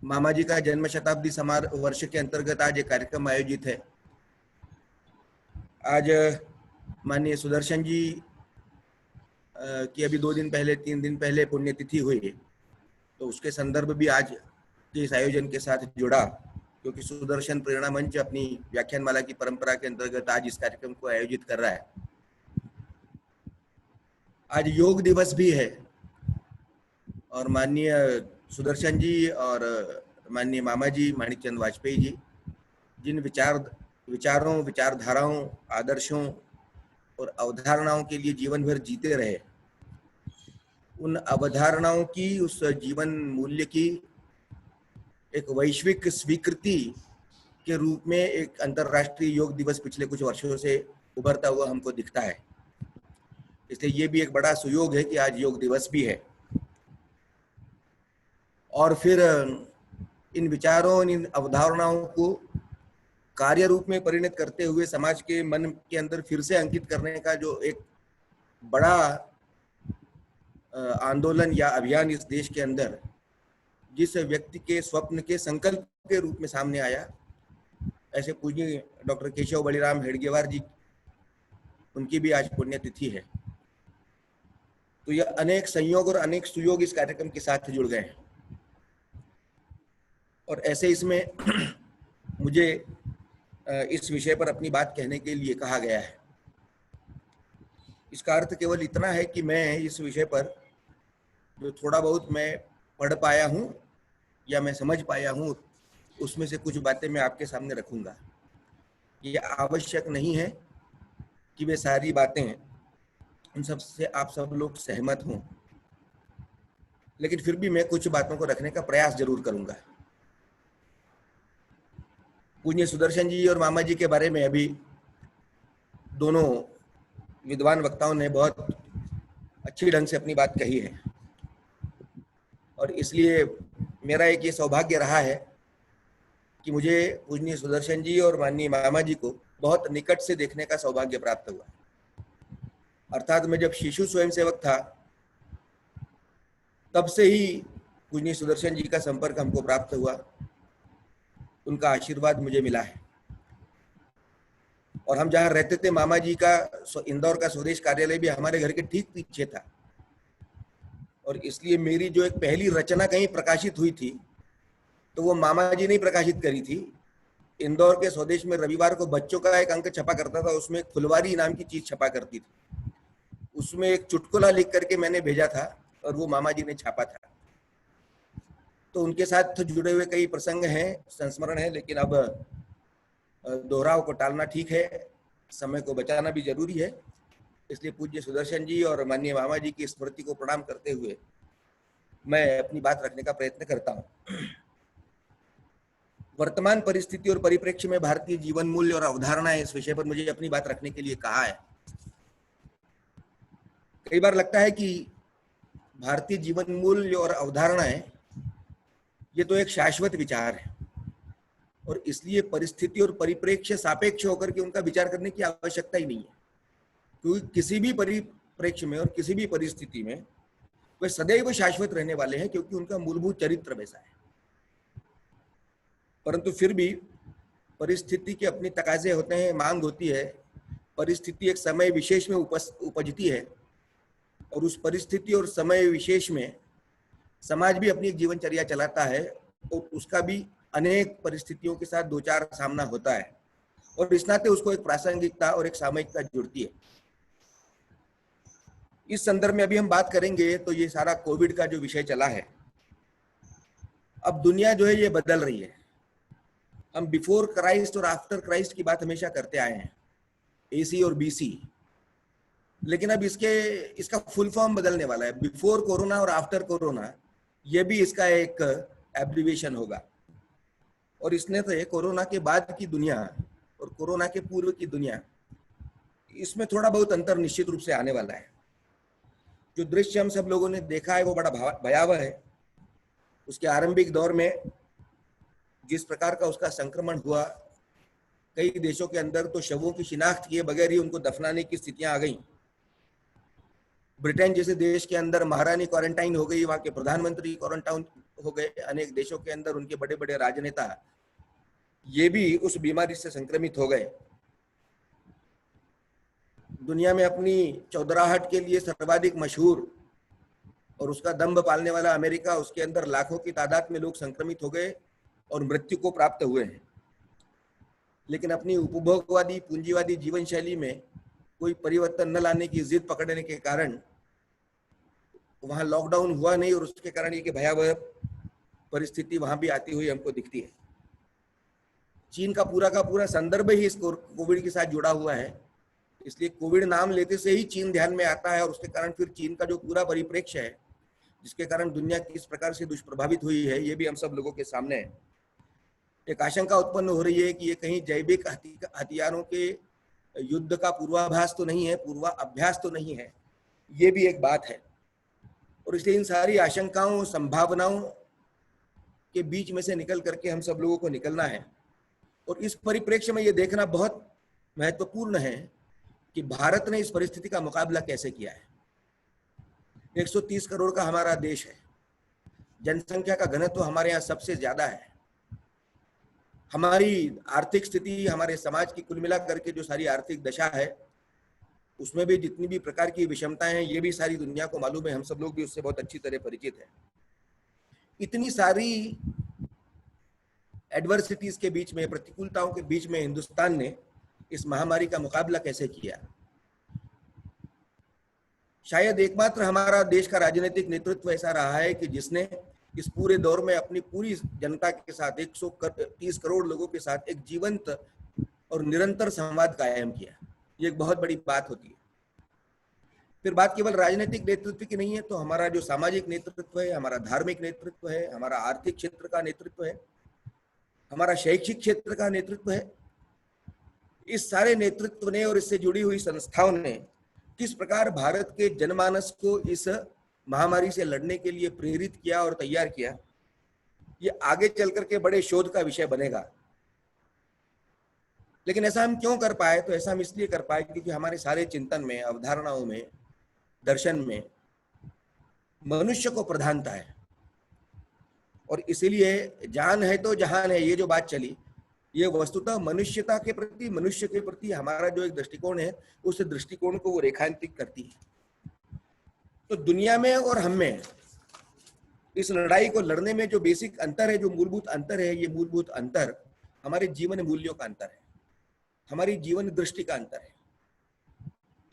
G: मामा जी का जन्म शताब्दी समारोह वर्ष के अंतर्गत आज एक कार्यक्रम आयोजित है। आज माननीय सुदर्शन जी की अभी 2 दिन पहले 3 दिन पहले पुण्यतिथि हुई, तो उसके संदर्भ भी आज के इस आयोजन के साथ जुड़ा, क्योंकि सुदर्शन प्रेरणा मंच अपनी व्याख्यानमाला की परंपरा के अंतर्गत आज इस कार्यक्रम को आयोजित कर रहा है। आज योग दिवस भी है और माननीय सुदर्शन जी और माननीय मामा जी माणिकचंद वाजपेयी जी जिन विचारों, विचारधाराओं, आदर्शों और अवधारणाओं के लिए जीवन भर जीते रहे, उन अवधारणाओं की, उस जीवन मूल्य की एक वैश्विक स्वीकृति के रूप में एक अंतर्राष्ट्रीय योग दिवस पिछले कुछ वर्षों से उभरता हुआ हमको दिखता है। इसलिए ये भी एक बड़ा सुयोग है कि आज योग दिवस भी है। और फिर इन विचारों, इन अवधारणाओं को कार्य रूप में परिणत करते हुए समाज के मन के अंदर फिर से अंकित करने का जो एक बड़ा आंदोलन या अभियान इस देश के अंदर जिस व्यक्ति के स्वप्न के संकल्प के रूप में सामने आया, ऐसे पूज्य डॉक्टर केशव बलिराम हेडगेवार जी, उनकी भी आज पुण्यतिथि है। तो यह अनेक संयोग और अनेक सुयोग इस कार्यक्रम के साथ जुड़ गए हैं। और ऐसे इसमें मुझे इस विषय पर अपनी बात कहने के लिए कहा गया है। इसका अर्थ केवल इतना है कि मैं इस विषय पर जो थोड़ा बहुत मैं पढ़ पाया हूँ या मैं समझ पाया हूँ, उसमें से कुछ बातें मैं आपके सामने रखूँगा। ये आवश्यक नहीं है कि वे सारी बातें उन सब से आप सब लोग सहमत हों, लेकिन फिर भी मैं कुछ बातों को रखने का प्रयास जरूर करूँगा। पूज्य सुदर्शन जी और मामा जी के बारे में अभी दोनों विद्वान वक्ताओं ने बहुत अच्छी ढंग से अपनी बात कही है, और इसलिए मेरा एक ये सौभाग्य रहा है कि मुझे पूजनीय सुदर्शन जी और माननीय मामा जी को बहुत निकट से देखने का सौभाग्य प्राप्त हुआ। अर्थात मैं जब शिशु स्वयंसेवक था तब से ही पूजनीय सुदर्शन जी का संपर्क हमको प्राप्त हुआ, उनका आशीर्वाद मुझे मिला है। और हम जहाँ रहते थे, मामा जी का इंदौर का स्वदेश कार्यालय भी हमारे घर के ठीक पीछे था, और इसलिए मेरी जो एक पहली रचना कहीं प्रकाशित हुई थी तो वो मामा जी ने प्रकाशित करी थी। इंदौर के स्वदेश में रविवार को बच्चों का एक अंक छपा करता था, उसमें फुलवारी नाम की चीज छपा करती थी। उसमें एक चुटकुला लिख करके मैंने भेजा था और वो मामा जी ने छापा था। तो उनके साथ जुड़े हुए कई प्रसंग हैं, संस्मरण है, लेकिन अब दोहराव को टालना ठीक है, समय को बचाना भी जरूरी है। इसलिए पूज्य सुदर्शन जी और माननीय मामा जी की स्मृति को प्रणाम करते हुए मैं अपनी बात रखने का प्रयत्न करता हूं। वर्तमान परिस्थिति और परिप्रेक्ष्य में भारतीय जीवन मूल्य और अवधारणाएं, इस विषय पर मुझे अपनी बात रखने के लिए कहा है। कई बार लगता है कि भारतीय जीवन मूल्य और अवधारणाएं ये तो एक शाश्वत विचार है और इसलिए परिस्थिति और परिप्रेक्ष्य सापेक्ष होकर के उनका विचार करने की आवश्यकता ही नहीं है, क्योंकि किसी भी परिप्रेक्ष्य में और किसी भी परिस्थिति में वे सदैव शाश्वत रहने वाले हैं, क्योंकि उनका मूलभूत चरित्र वैसा है। परंतु फिर भी परिस्थिति के अपनी तकाजे होते हैं, मांग होती है। परिस्थिति एक समय विशेष में उपजती है और उस परिस्थिति और समय विशेष में समाज भी अपनी एक जीवनचर्या चलाता है और उसका भी अनेक परिस्थितियों के साथ दो चार सामना होता है और इस नाते उसको एक प्रासंगिकता और एक सामयिकता जुड़ती है। इस संदर्भ में अभी हम बात करेंगे तो ये सारा कोविड का जो विषय चला है, अब दुनिया जो है ये बदल रही है। हम बिफोर क्राइस्ट और आफ्टर क्राइस्ट की बात हमेशा करते आए हैं, एसी और बीसी, लेकिन अब इसका फुल फॉर्म बदलने वाला है। बिफोर कोरोना और आफ्टर कोरोना, ये भी इसका एक एब्रिविएशन होगा और इसने तो कोरोना के बाद की दुनिया और कोरोना के पूर्व की दुनिया, इसमें थोड़ा बहुत अंतर निश्चित रूप से आने वाला है। जो दृश्य हम सब लोगों ने देखा है वो बड़ा भयावह है। उसके आरंभिक दौर में जिस प्रकार का उसका संक्रमण हुआ, कई देशों के अंदर तो शवों की शिनाख्त किए बगैर ही उनको दफनाने की स्थितियां आ गई। ब्रिटेन जैसे देश के अंदर महारानी क्वारंटाइन हो गई, वहां के प्रधानमंत्री क्वारंटाइन हो गए, अनेक देशों के अंदर उनके बड़े बड़े राजनेता ये भी उस बीमारी से संक्रमित हो गए। दुनिया में अपनी चौधराहट के लिए सर्वाधिक मशहूर और उसका दंभ पालने वाला अमेरिका, उसके अंदर लाखों की तादाद में लोग संक्रमित हो गए और मृत्यु को प्राप्त हुए हैं। लेकिन अपनी उपभोगवादी पूंजीवादी जीवन शैली में कोई परिवर्तन न लाने की जिद पकड़ने के कारण वहां लॉकडाउन हुआ नहीं और उसके कारण ये भयावह परिस्थिति वहां भी आती हुई हमको दिखती है। चीन का पूरा संदर्भ ही इस कोविड के साथ जुड़ा हुआ है, इसलिए कोविड नाम लेते से ही चीन ध्यान में आता है और उसके कारण फिर चीन का जो पूरा परिप्रेक्ष्य है, जिसके कारण दुनिया किस प्रकार से दुष्प्रभावित हुई है, ये भी हम सब लोगों के सामने है। एक आशंका उत्पन्न हो रही है कि ये कहीं जैविक हथियारों के युद्ध का पूर्वाभास तो नहीं है, पूर्वाभ्यास तो नहीं है, ये भी एक बात है। और इसलिए इन सारी आशंकाओं संभावनाओं के बीच में से निकल करके हम सब लोगों को निकलना है और इस परिप्रेक्ष्य में ये देखना बहुत महत्वपूर्ण है कि भारत ने इस परिस्थिति का मुकाबला कैसे किया है। 130 करोड़ का हमारा देश है, जनसंख्या का घनत्व हमारे यहाँ सबसे ज्यादा है, हमारी आर्थिक स्थिति, हमारे समाज की कुल मिला करके जो सारी आर्थिक दशा है, उसमें भी जितनी भी प्रकार की विषमताएं हैं, ये भी सारी दुनिया को मालूम है, हम सब लोग भी उससे बहुत अच्छी तरह परिचित हैं। इतनी सारी एडवर्सिटीज के बीच में, प्रतिकूलताओं के बीच में हिंदुस्तान ने इस महामारी का मुकाबला कैसे किया। शायद एकमात्र हमारा देश का राजनीतिक नेतृत्व ऐसा रहा है कि जिसने इस पूरे दौर में अपनी पूरी जनता के साथ, 130 करोड़ लोगों के साथ एक जीवंत और निरंतर संवाद कायम किया। ये एक बहुत बड़ी बात होती है। फिर बात केवल राजनीतिक नेतृत्व की नहीं है, तो हमारा जो सामाजिक नेतृत्व है, हमारा धार्मिक नेतृत्व है, हमारा आर्थिक क्षेत्र का नेतृत्व है, हमारा शैक्षिक क्षेत्र का नेतृत्व है, इस सारे नेतृत्व ने और इससे जुड़ी हुई संस्थाओं ने किस प्रकार भारत के जनमानस को इस महामारी से लड़ने के लिए प्रेरित किया और तैयार किया, ये आगे चल करके बड़े शोध का विषय बनेगा। लेकिन ऐसा हम क्यों कर पाए? तो ऐसा हम इसलिए कर पाए क्योंकि हमारे सारे चिंतन में, अवधारणाओं में, दर्शन में मनुष्य को प्रधानता है और इसीलिए जान है तो जहान है, ये जो बात चली, ये वस्तुतः मनुष्यता के प्रति, मनुष्य के प्रति हमारा जो एक दृष्टिकोण है, उस दृष्टिकोण को वो रेखांकित करती है। तो दुनिया में और हम में इस लड़ाई को लड़ने में जो बेसिक अंतर है, जो मूलभूत अंतर है, ये मूलभूत अंतर हमारे जीवन मूल्यों का अंतर है, हमारी जीवन दृष्टि का अंतर है,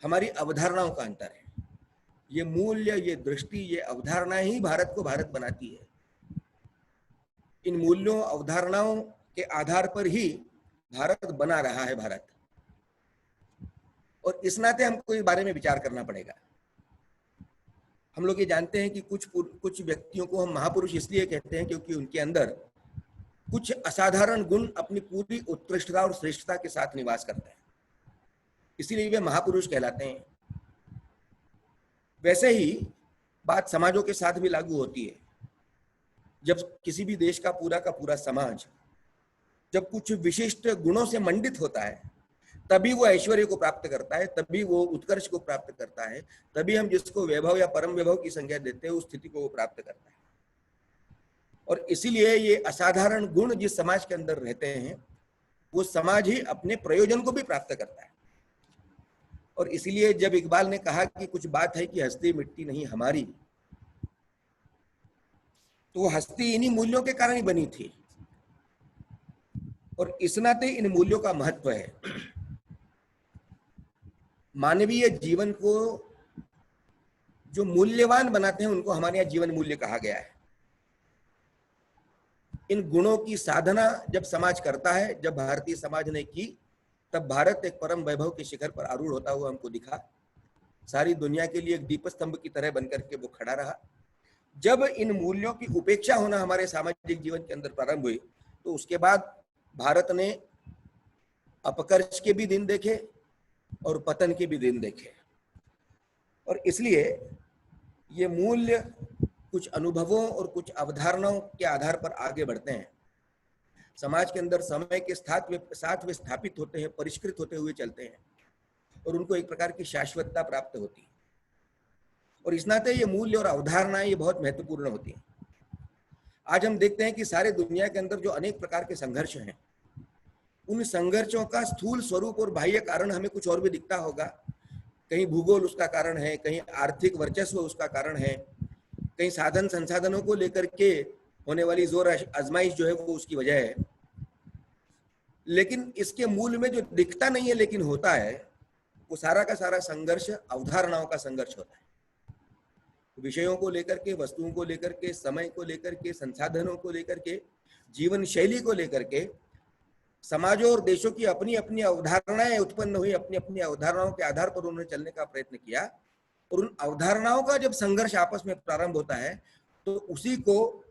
G: हमारी अवधारणाओं का अंतर है। ये मूल्य, ये दृष्टि, ये अवधारणाएं ही भारत को भारत बनाती है। इन मूल्यों, अवधारणाओं के आधार पर ही भारत बना रहा है भारत, और इस नाते हमको इस बारे में विचार करना पड़ेगा। हम लोग ये जानते हैं कि कुछ व्यक्तियों को हम महापुरुष इसलिए कहते हैं क्योंकि उनके अंदर कुछ असाधारण गुण अपनी पूरी उत्कृष्टता और श्रेष्ठता के साथ निवास करते हैं, इसीलिए वे महापुरुष कहलाते हैं। वैसे ही बात समाजों के साथ भी लागू होती है। जब किसी भी देश का पूरा समाज जब कुछ विशिष्ट गुणों से मंडित होता है, तभी वो ऐश्वर्य को प्राप्त करता है, तभी वो उत्कर्ष को प्राप्त करता है, तभी हम जिसको वैभव या परम वैभव की संज्ञा देते हैं उस स्थिति को वो प्राप्त करता है। और इसीलिए ये असाधारण गुण जिस समाज के अंदर रहते हैं वो समाज ही अपने प्रयोजन को भी प्राप्त करता है। और इसीलिए जब इकबाल ने कहा कि कुछ बात है कि हस्ती मिट्टी नहीं हमारी, तो वो हस्ती इन्हीं मूल्यों के कारण ही बनी थी। और इस नाते इन मूल्यों का महत्व है। मानवीय जीवन को जो मूल्यवान बनाते हैं उनको हमारे यहाँ जीवन मूल्य कहा गया है। इन गुणों की साधना जब समाज करता है, जब भारतीय समाज ने की, तब भारत एक परम वैभव के शिखर पर आरूढ़ होता हुआ हमको दिखा। सारी दुनिया के लिए एक दीपस्तंभ की तरह बनकर के वो खड़ा रहा। जब इन मूल्यों की उपेक्षा होना हमारे सामाजिक जीवन के अंदर प्रारंभ हुई, तो उसके बाद भारत ने अपकर्ष के भी दिन देखे और पतन के भी दिन देखे। और इसलिए ये मूल्य कुछ अनुभवों और कुछ अवधारणाओं के आधार पर आगे बढ़ते हैं। समाज के अंदर समय के साथ वे स्थापित होते हैं, परिष्कृत होते हुए चलते हैं और उनको एक प्रकार की शाश्वतता प्राप्त होती है। और इस नाते ये मूल्य और अवधारणाएं ये बहुत महत्वपूर्ण होती हैं। आज हम देखते हैं कि सारे दुनिया के अंदर जो अनेक प्रकार के संघर्ष हैं, उन संघर्षों का स्थूल स्वरूप और बाह्य कारण हमें कुछ और भी दिखता होगा। कहीं भूगोल उसका कारण है, कहीं आर्थिक वर्चस्व उसका कारण है, कहीं साधन संसाधनों को लेकर के होने वाली जोर आजमाइश जो है वो उसकी वजह है। लेकिन इसके मूल में जो दिखता नहीं है लेकिन होता है, वो सारा का सारा संघर्ष अवधारणाओं का संघर्ष होता है। विषयों को लेकर के, वस्तुओं को लेकर के, समय को लेकर के, संसाधनों को लेकर के, जीवन शैली को लेकर के समाजों और देशों की अपनी अपनी अवधारणाएं उत्पन्न हुई। अपनी अपनी अवधारणाओं के आधार पर उन्होंने चलने का प्रयत्न किया और उन अवधारणाओं का जब संघर्ष आपस में प्रारंभ होता है तो उसी को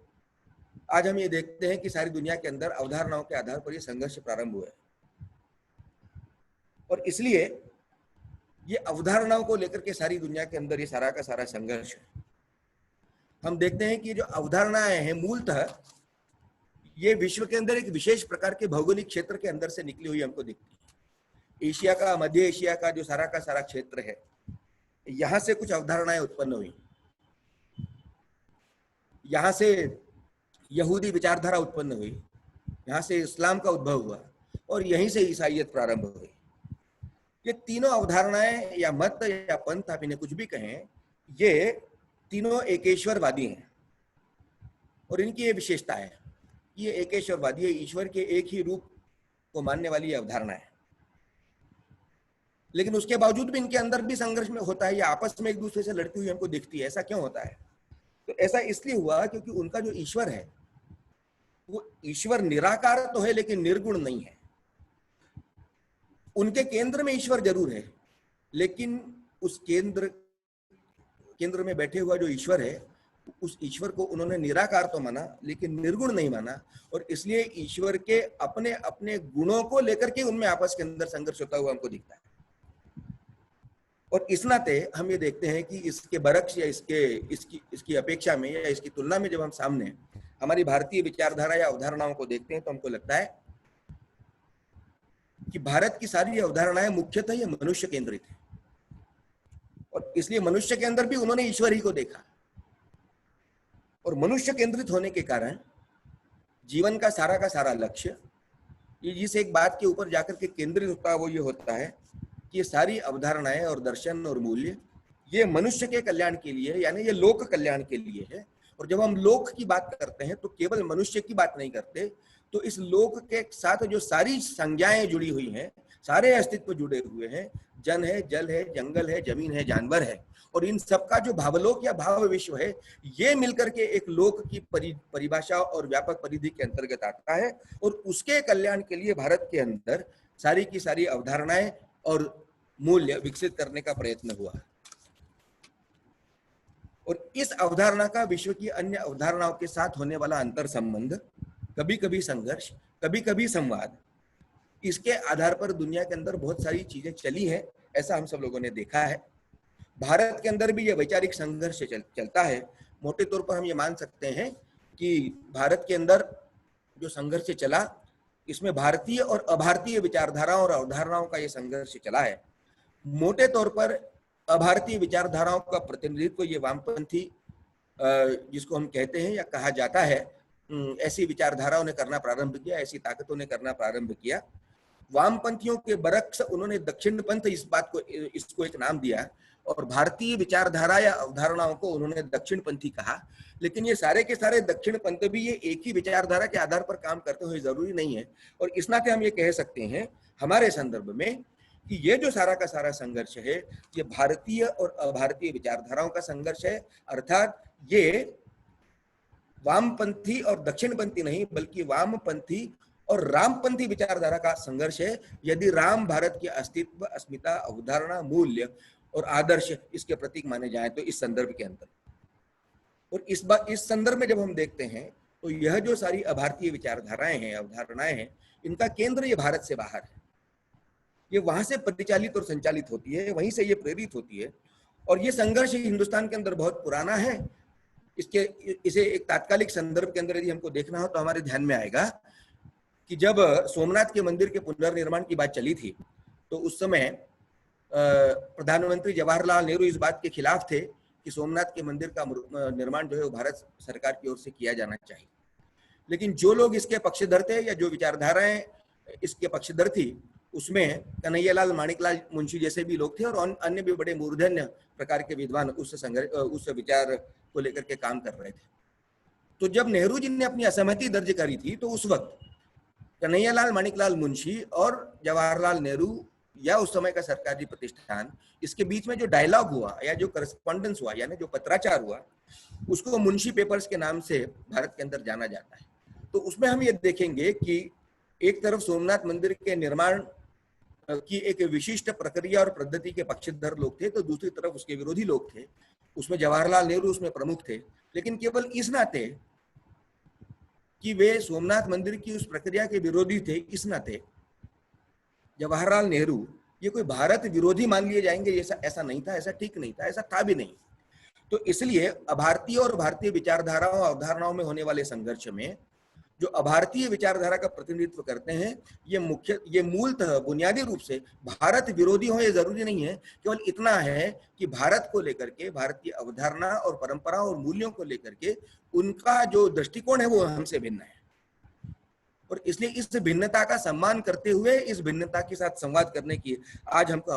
G: आज हम ये देखते हैं कि सारी दुनिया के अंदर अवधारणाओं के आधार पर ये संघर्ष प्रारंभ हुआ है। और इसलिए ये अवधारणाओं को लेकर के सारी दुनिया के अंदर ये सारा का सारा संघर्ष है। हम देखते हैं कि जो अवधारणाएं हैं मूलतः ये विश्व के अंदर एक विशेष प्रकार के भौगोलिक क्षेत्र के अंदर से निकली हुई हमको दिखती है। एशिया का, मध्य एशिया का जो सारा का सारा क्षेत्र है, यहां से कुछ अवधारणाएं उत्पन्न हुई। यहां से यहूदी विचारधारा उत्पन्न हुई, यहां से इस्लाम का उद्भव हुआ और यहीं से ईसाईयत प्रारंभ हुई। ये तीनों अवधारणाएं या मत या पंथ, आप इन्हें कुछ भी कहें, ये तीनों एकेश्वरवादी हैं और इनकी ये विशेषता है, ये एकेश्वरवादी है, ईश्वर के एक ही रूप को मानने वाली अवधारणा है। लेकिन उसके बावजूद भी इनके अंदर भी संघर्ष में होता है, या आपस में एक दूसरे से लड़ती हुई हमको दिखती है। ऐसा क्यों होता है? तो ऐसा इसलिए हुआ क्योंकि उनका जो ईश्वर है वो ईश्वर निराकार तो है लेकिन निर्गुण नहीं है। उनके केंद्र में ईश्वर जरूर है, लेकिन उस केंद्र में बैठे हुआ जो ईश्वर है, उस ईश्वर को उन्होंने निराकार तो माना लेकिन निर्गुण नहीं माना। और इसलिए ईश्वर के अपने अपने गुणों को लेकर के उनमें आपस के अंदर संघर्ष होता हुआ हमको दिखता है। और इस नाते हम ये देखते हैं कि इसके बरक्स या इसकी अपेक्षा में या इसकी तुलना में जब हम सामने हमारी भारतीय विचारधारा या अवधारणाओं को देखते हैं तो हमको लगता है कि भारत की सारी अवधारणाएं मुख्यतः ये मनुष्य केंद्रित है। और इसलिए मनुष्य के अंदर भी उन्होंने ईश्वर ही को देखा। और मनुष्य केंद्रित होने के कारण जीवन का सारा लक्ष्य ये जिस एक बात के ऊपर जाकर के केंद्रित होता है वो ये होता है कि ये सारी अवधारणाएं और दर्शन और मूल्य ये मनुष्य के कल्याण के लिए, यानी ये लोक कल्याण के लिए है। और जब हम लोक की बात करते हैं तो केवल मनुष्य की बात नहीं करते, तो इस लोक के साथ जो सारी संज्ञाएं जुड़ी हुई हैं, सारे अस्तित्व जुड़े हुए हैं, जन है, जल है, जंगल है, जमीन है, जानवर है, और इन सबका जो भावलोक या भाव विश्व है, ये मिलकर के एक लोक की परिभाषा और व्यापक परिधि के अंतर्गत आता है। और उसके कल्याण के लिए भारत के अंदर सारी की सारी अवधारणाएं और मूल्य विकसित करने का प्रयत्न हुआ। और इस अवधारणा का विश्व की अन्य अवधारणाओं के साथ होने वाला अंतर संबंध, कभी कभी संघर्ष, कभी कभी संवाद, इसके आधार पर दुनिया के अंदर बहुत सारी चीजें चली है, ऐसा हम सब लोगों ने देखा है। भारत के अंदर भी यह वैचारिक संघर्ष चलता है। मोटे तौर पर हम ये मान सकते हैं कि भारत के अंदर जो संघर्ष चला, इसमें भारतीय और अभारतीय विचारधाराओं और अवधारणाओं का यह संघर्ष चला है। मोटे तौर पर अभारतीय विचारधाराओं का प्रतिनिधित्व ये वामपंथी, जिसको हम कहते हैं या कहा जाता है, ऐसी विचारधाराओं ने करना प्रारंभ किया, ऐसी ताकतों ने करना प्रारंभ किया। वामपंथियों के बरक्स उन्होंने दक्षिण पंथ इसको एक नाम दिया, और भारतीय विचारधारा या अवधारणाओं को उन्होंने दक्षिण पंथी कहा। लेकिन ये सारे के सारे दक्षिण पंथ भी ये एक ही विचारधारा के आधार पर काम करते हुए जरूरी नहीं है। और इस नाते हम ये कह सकते हैं हमारे संदर्भ में कि ये जो सारा का सारा संघर्ष है, ये भारतीय और अभारतीय विचारधाराओं का संघर्ष है। अर्थात ये वामपंथी और दक्षिणपंथी नहीं, बल्कि वामपंथी और रामपंथी विचारधारा का संघर्ष है। यदि राम भारत के अस्तित्व, अस्मिता, अवधारणा, मूल्य और आदर्श इसके प्रतीक माने जाएं तो इस संदर्भ के अंदर, और इस संदर्भ में जब हम देखते हैं तो यह जो सारी अभारतीय विचारधाराएं हैं, अवधारणाएं हैं, इनका केंद्र ये भारत से बाहर है। ये वहां से परिचालित और संचालित होती है, वहीं से ये प्रेरित होती है। और ये संघर्ष हिंदुस्तान के अंदर बहुत पुराना है। इसे एक तात्कालिक संदर्भ के अंदर यदि हमको देखना हो तो हमारे ध्यान में आएगा कि जब सोमनाथ के मंदिर के पुनर्निर्माण की बात चली थी, तो उस समय प्रधानमंत्री जवाहरलाल नेहरू इस बात के खिलाफ थे कि सोमनाथ के मंदिर का निर्माण जो है वो भारत सरकार की ओर से किया जाना चाहिए। लेकिन जो लोग इसके पक्षधर थे या जो विचारधाराएं इसके पक्षधर थी, उसमें कन्हैयालाल माणिकलाल मुंशी जैसे भी लोग थे और अन्य भी बड़े मूर्धन्य प्रकार के विद्वान उस विचार को लेकर के काम कर रहे थे। तो जब नेहरू जी ने अपनी असहमति दर्ज करी थी, तो उस वक्त कन्हैयालाल माणिकलाल मुंशी और जवाहरलाल नेहरू या उस समय का सरकारी प्रतिष्ठान, इसके बीच में जो डायलॉग हुआ या जो करस्पॉन्डेंस हुआ, यानी जो पत्राचार हुआ, उसको मुंशी पेपर्स के नाम से भारत के अंदर जाना जाता है। तो उसमें हम ये देखेंगे कि एक तरफ सोमनाथ मंदिर के निर्माण की एक विशिष्ट प्रक्रिया और पद्धति के पक्षधर लोग थे, तो दूसरी तरफ उसके विरोधी लोग थे। उसमें जवाहरलाल नेहरू उसमें प्रमुख थे, लेकिन केवल इस नाते कि वे सोमनाथ मंदिर की उस प्रक्रिया के विरोधी थे, इस नाते जवाहरलाल नेहरू ये कोई भारत विरोधी मान लिए जाएंगे, ऐसा नहीं था, ऐसा ठीक नहीं था, ऐसा था भी नहीं। तो इसलिए अभारतीय और भारतीय विचारधाराओं अवधारणाओं में होने वाले संघर्ष में जो अभारतीय विचारधारा का प्रतिनिधित्व करते हैं, ये मूलतः बुनियादी रूप से भारत विरोधी हो, ये जरूरी नहीं है। केवल इतना है कि भारत को लेकर के, भारतीय अवधारणा और परंपरा और मूल्यों को लेकर के उनका जो दृष्टिकोण है वो हमसे भिन्न है, और इसलिए इस भिन्नता का सम्मान करते हुए इस भिन्नता के साथ संवाद करने की आज हमको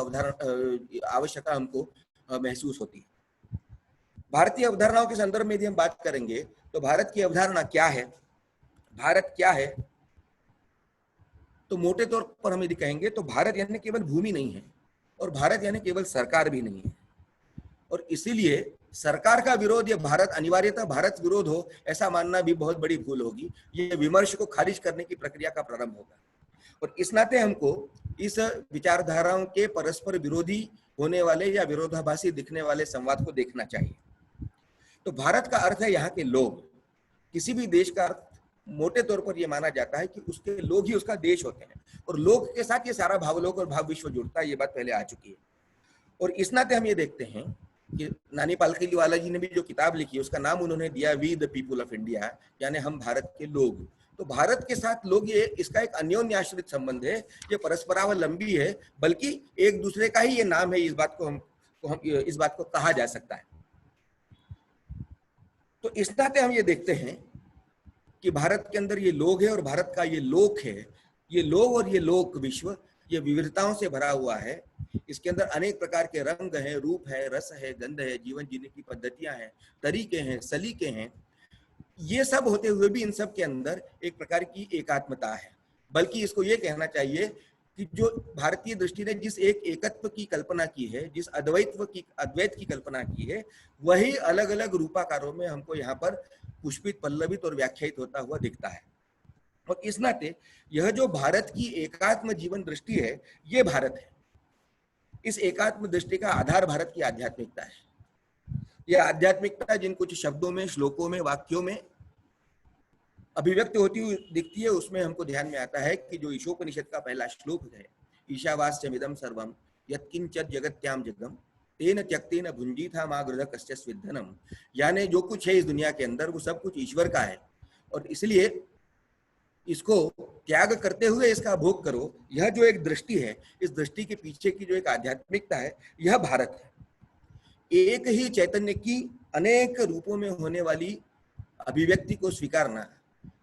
G: आवश्यकता हमको महसूस होती है। भारतीय अवधारणाओं के संदर्भ में यदि हम बात करेंगे तो भारत की अवधारणा क्या है, भारत क्या है, तो मोटे तौर पर हम यदि कहेंगे तो भारत यानी केवल भूमि नहीं है, और भारत यानी केवल सरकार भी नहीं है। और इसीलिए सरकार का विरोध या भारत अनिवार्यतः भारत विरोध हो, ऐसा मानना भी बहुत बड़ी भूल होगी। ये विमर्श को खारिज करने की प्रक्रिया का प्रारंभ होगा। और इस नाते हमको इस विचारधाराओं के परस्पर विरोधी होने वाले या विरोधाभासी दिखने वाले संवाद को देखना चाहिए। तो भारत का अर्थ है यहाँ के लोग। किसी भी देश का अर्थ मोटे तौर पर यह माना जाता है कि उसके लोग ही उसका देश होते हैं, और लोग के साथ ये सारा भावलोक और भाव विश्व जुड़ता है। ये बात पहले आ चुकी है। और इस नाते हम ये देखते हैं कि नानी पालकीवाला जी ने भी जो किताब लिखी उसका नाम उन्होंने दिया we the people of India, यानी हम भारत के लोग। तो भारत के साथ लोग, ये इसका एक अन्योन्य आश्रित संबंध है, ये परस्परावलंबी है, बल्कि एक दूसरे का ही ये नाम है। इस बात को कहा जा सकता है। तो इस नाते हम ये देखते हैं कि भारत के अंदर ये लोग है और भारत का ये लोक है। ये लोग और ये लोक विश्व ये विविधताओं से भरा हुआ है। इसके अंदर अनेक प्रकार के रंग हैं, रूप है, रस है, गंध है, जीवन जीने की पद्धतियां हैं, तरीके हैं, सलीके हैं। ये सब होते हुए भी इन सब के अंदर एक प्रकार की एकात्मता है। बल्कि इसको ये कहना चाहिए कि जो भारतीय दृष्टि ने जिस एक एकत्व की कल्पना की है, जिस अद्वैत की कल्पना की है, वही अलग अलग रूपाकारों में हमको यहाँ पर पुष्पित, पल्लवित और व्याख्यायित होता हुआ दिखता है। और इस नाते यह जो भारत की एकात्म जीवन दृष्टि है, ये भारत है। इस एकात्म दृष्टि का आधार भारत की आध्यात्मिकता है। यह आध्यात्मिकता जिन कुछ शब्दों में, श्लोकों में, वाक्यों में अभिव्यक्त होती हुई दिखती है, उसमें हमको ध्यान में आता है कि जो ईशोपनिषद का पहला श्लोक है, ईशावास्यमिदं सर्वं यत्किंचित् जगत्याम जगम तेन त्यक्तेन भुंजीथा मा गृह कस्य स्विद्धनम, यानी जो कुछ है इस दुनिया के अंदर वो सब कुछ ईश्वर का है और इसलिए इसको त्याग करते हुए इसका भोग करो। यह जो एक दृष्टि है, इस दृष्टि के पीछे की जो एक आध्यात्मिकता है, यह भारत है। एक ही चैतन्य की अनेक रूपों में होने वाली अभिव्यक्ति को स्वीकारना,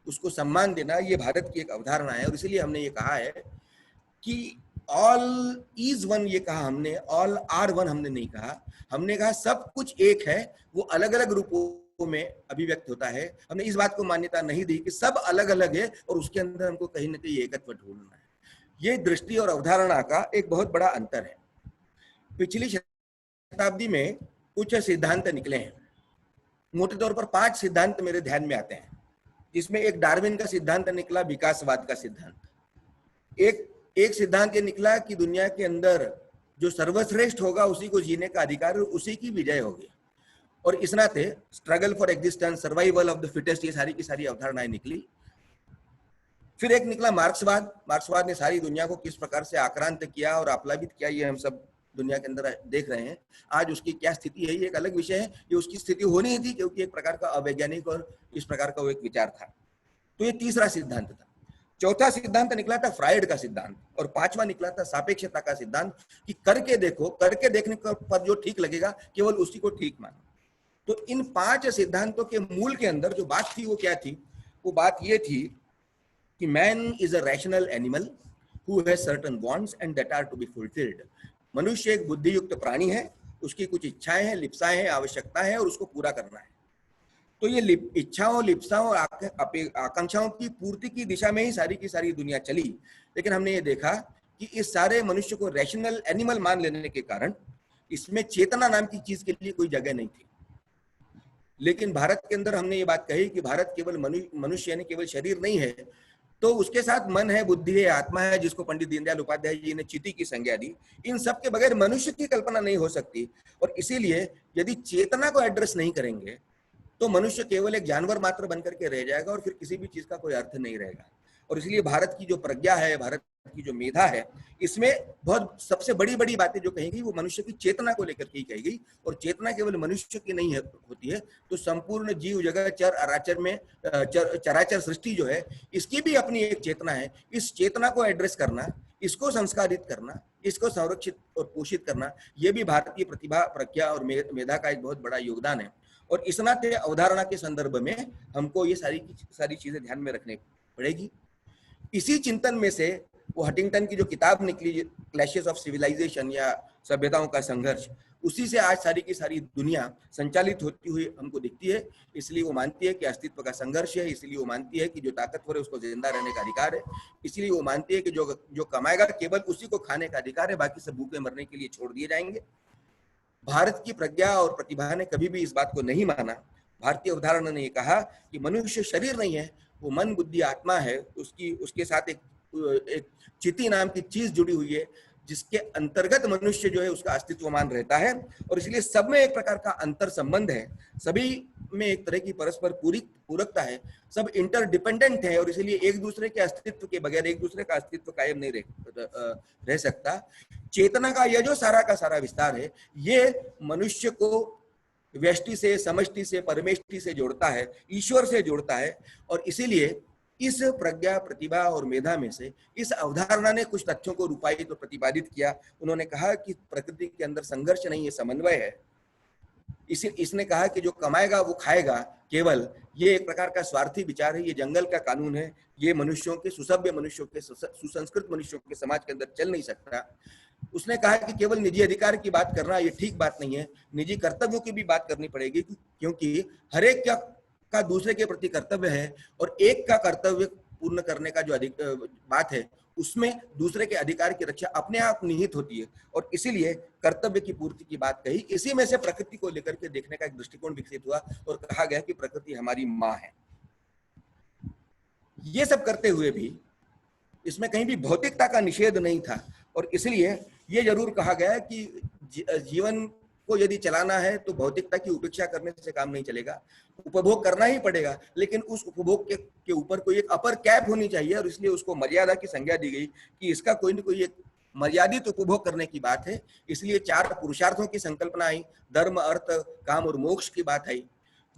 G: उसको सम्मान देना, ये भारत की एक अवधारणा है। और इसीलिए हमने ये कहा है कि ऑल इज वन, ये कहा हमने, ऑल आर वन हमने नहीं कहा। हमने कहा सब कुछ एक है, वो अलग अलग रूपों में अभिव्यक्त होता है। हमने इस बात को मान्यता नहीं दी कि सब अलग अलग है और उसके अंदर हमको कहीं ना कहीं एकत्व ढूंढना है। ये दृष्टि और अवधारणा का एक बहुत बड़ा अंतर है। पिछली शताब्दी में कुछ सिद्धांत निकले हैं, मोटे तौर पर 5 सिद्धांत मेरे ध्यान में आते हैं, जिसमें एक डार्विन का सिद्धांत निकला, विकासवाद का सिद्धांत। एक सिद्धांत ये निकला कि दुनिया के अंदर जो सर्वश्रेष्ठ होगा उसी को जीने का अधिकार, उसी की विजय होगी। और इस नाते struggle for existence, survival of the fittest, ये सारी की सारी अवधारणाएं निकली। फिर एक निकला मार्क्सवाद। मार्क्सवाद ने सारी दुनिया को किस प्रकार से आक्रांत किया और आप्लावित किया, ये हम सब दुनिया के अंदर देख रहे हैं। आज उसकी क्या स्थिति है ये एक अलग विषय है। ये उसकी स्थिति होनी ही थी, क्योंकि एक प्रकार का अवैज्ञानिक और इस प्रकार का वो एक विचार था। तो ये तीसरा सिद्धांत था। चौथा सिद्धांत निकला था फ्राइड का सिद्धांत, और 5वां निकला था सापेक्षता का सिद्धांत, कि करके देखो, करके देखने पर जो ठीक लगेगा केवल उसी को ठीक मानो। तो इन 5 सिद्धांतों के मूल के अंदर जो बात थी वो क्या थी? वो बात ये थी कि man is a rational animal who has certain wants and that are to be fulfilled. मनुष्य एक बुद्धियुक्त प्राणी है, उसकी कुछ इच्छाएं हैं, लिप्साएं हैं, आवश्यकता है और उसको पूरा करना है। तो ये इच्छाओं, लिप्साओं और आकांक्षाओं की पूर्ति की दिशा में ही सारी की सारी दुनिया चली। लेकिन हमने ये देखा कि इस सारे मनुष्य को रैशनल एनिमल मान लेने के कारण इसमें चेतना नाम की चीज के लिए कोई जगह नहीं थी। लेकिन भारत के अंदर हमने ये बात कही कि भारत केवल मनुष्य यानी केवल शरीर नहीं है, तो उसके साथ मन है, बुद्धि है, आत्मा है, जिसको पंडित दीनदयाल उपाध्याय जी ने चिति की संज्ञा दी। इन सब के बगैर मनुष्य की कल्पना नहीं हो सकती। और इसीलिए यदि चेतना को एड्रेस नहीं करेंगे तो मनुष्य केवल एक जानवर मात्र बनकर के रह जाएगा और फिर किसी भी चीज का कोई अर्थ नहीं रहेगा। और इसलिए भारत की जो प्रज्ञा है, भारत की जो मेधा है, इसमें बहुत सबसे बड़ी बड़ी बातें जो कही गई वो मनुष्य की चेतना को लेकर के ही कही गई। और चेतना केवल मनुष्य की नहीं होती है, तो संपूर्ण जीव जगत, चर अराचर में चराचर सृष्टि जो है, इसकी भी अपनी एक चेतना है। इस चेतना को एड्रेस करना, इसको संस्कारित करना, इसको संरक्षित और पोषित करना, ये भी भारतीय प्रतिभा, प्रज्ञा और मेधा का एक बहुत बड़ा योगदान है। और इस नाते अवधारणा के संदर्भ में हमको ये सारी चीजें ध्यान में रखनी पड़ेगी। इसी चिंतन में से वो हटिंगटन की जो किताब निकली, क्लैशेस ऑफ सिविलाइजेशन या सभ्यताओं का संघर्ष, उसी से आज सारी की सारी दुनिया संचालित होती हुई हमको दिखती है। इसलिए वो मानती है कि अस्तित्व का संघर्ष है, इसलिए वो मानती है कि जो ताकतवर है उसको जिंदा रहने का अधिकार है, इसलिए वो मानती है कि जो कमाएगा केवल उसी को खाने का अधिकार है, बाकी सब भूखे मरने के लिए छोड़ दिए जाएंगे। भारत की प्रज्ञा और प्रतिभा ने कभी भी इस बात को नहीं माना। भारतीय अवधारणा ने कहा कि मनुष्य शरीर नहीं है, वो मन, बुद्धि, आत्मा है। उसके साथ एक चिति नाम की चीज जुड़ी हुई है, जिसके अंतर्गत मनुष्य जो है उसका अस्तित्वमान रहता है। और इसलिए सब में एक प्रकार का अंतर संबंध है, सभी में एक तरह की परस्पर पूरकता है, सब इंटरडिपेंडेंट है। और इसलिए एक दूसरे के अस्तित्व के बगैर एक दूसरे का अस्तित्व कायम नहीं रह सकता। चेतना का यह जो सारा का सारा विस्तार है, ये मनुष्य को व्यष्टि से, समष्टि से, परमेष्टि से जोड़ता है, ईश्वर से जोड़ता है। और इसीलिए इस प्रज्ञा, प्रतिभा और मेधा में से इस अवधारणा ने कुछ तथ्यों को रूपायित और प्रतिपादित किया। उन्होंने कहा कि प्रकृति के अंदर संघर्ष नहीं है, समन्वय है। इसने कहा कि जो कमाएगा वो खाएगा, केवल ये एक प्रकार का स्वार्थी विचार है, ये जंगल का कानून है, ये मनुष्यों के, सुसभ्य मनुष्यों के, सुसंस्कृत मनुष्यों के समाज के अंदर चल नहीं सकता। उसने कहा कि केवल निजी अधिकार की बात करना ये ठीक बात नहीं है, निजी कर्तव्यों की भी बात करनी पड़ेगी, क्योंकि हर एक का दूसरे के प्रति कर्तव्य है। और एक का कर्तव्य पूर्ण करने का जो बात है, उसमें दूसरे के अधिकार की रक्षा अपने आप निहित होती है। और इसीलिए कर्तव्य की पूर्ति की बात कही। इसी में से प्रकृति को लेकर के देखने का एक दृष्टिकोण विकसित हुआ और कहा गया कि प्रकृति हमारी माँ है। ये सब करते हुए भी इसमें कहीं भी भौतिकता का निषेध नहीं था। और इसलिए ये जरूर कहा गया कि जीवन को यदि चलाना है तो भौतिकता की उपेक्षा करने से काम नहीं चलेगा, उपभोग करना ही पड़ेगा, लेकिन उस उपभोग के ऊपर कोई एक अपर कैप होनी चाहिए और इसलिए उसको मर्यादा की संज्ञा दी गई कि इसका कोई न कोई एक मर्यादित उपभोग करने की बात है। इसलिए 4 पुरुषार्थों की संकल्पना आई, धर्म, अर्थ, काम और मोक्ष की बात आई।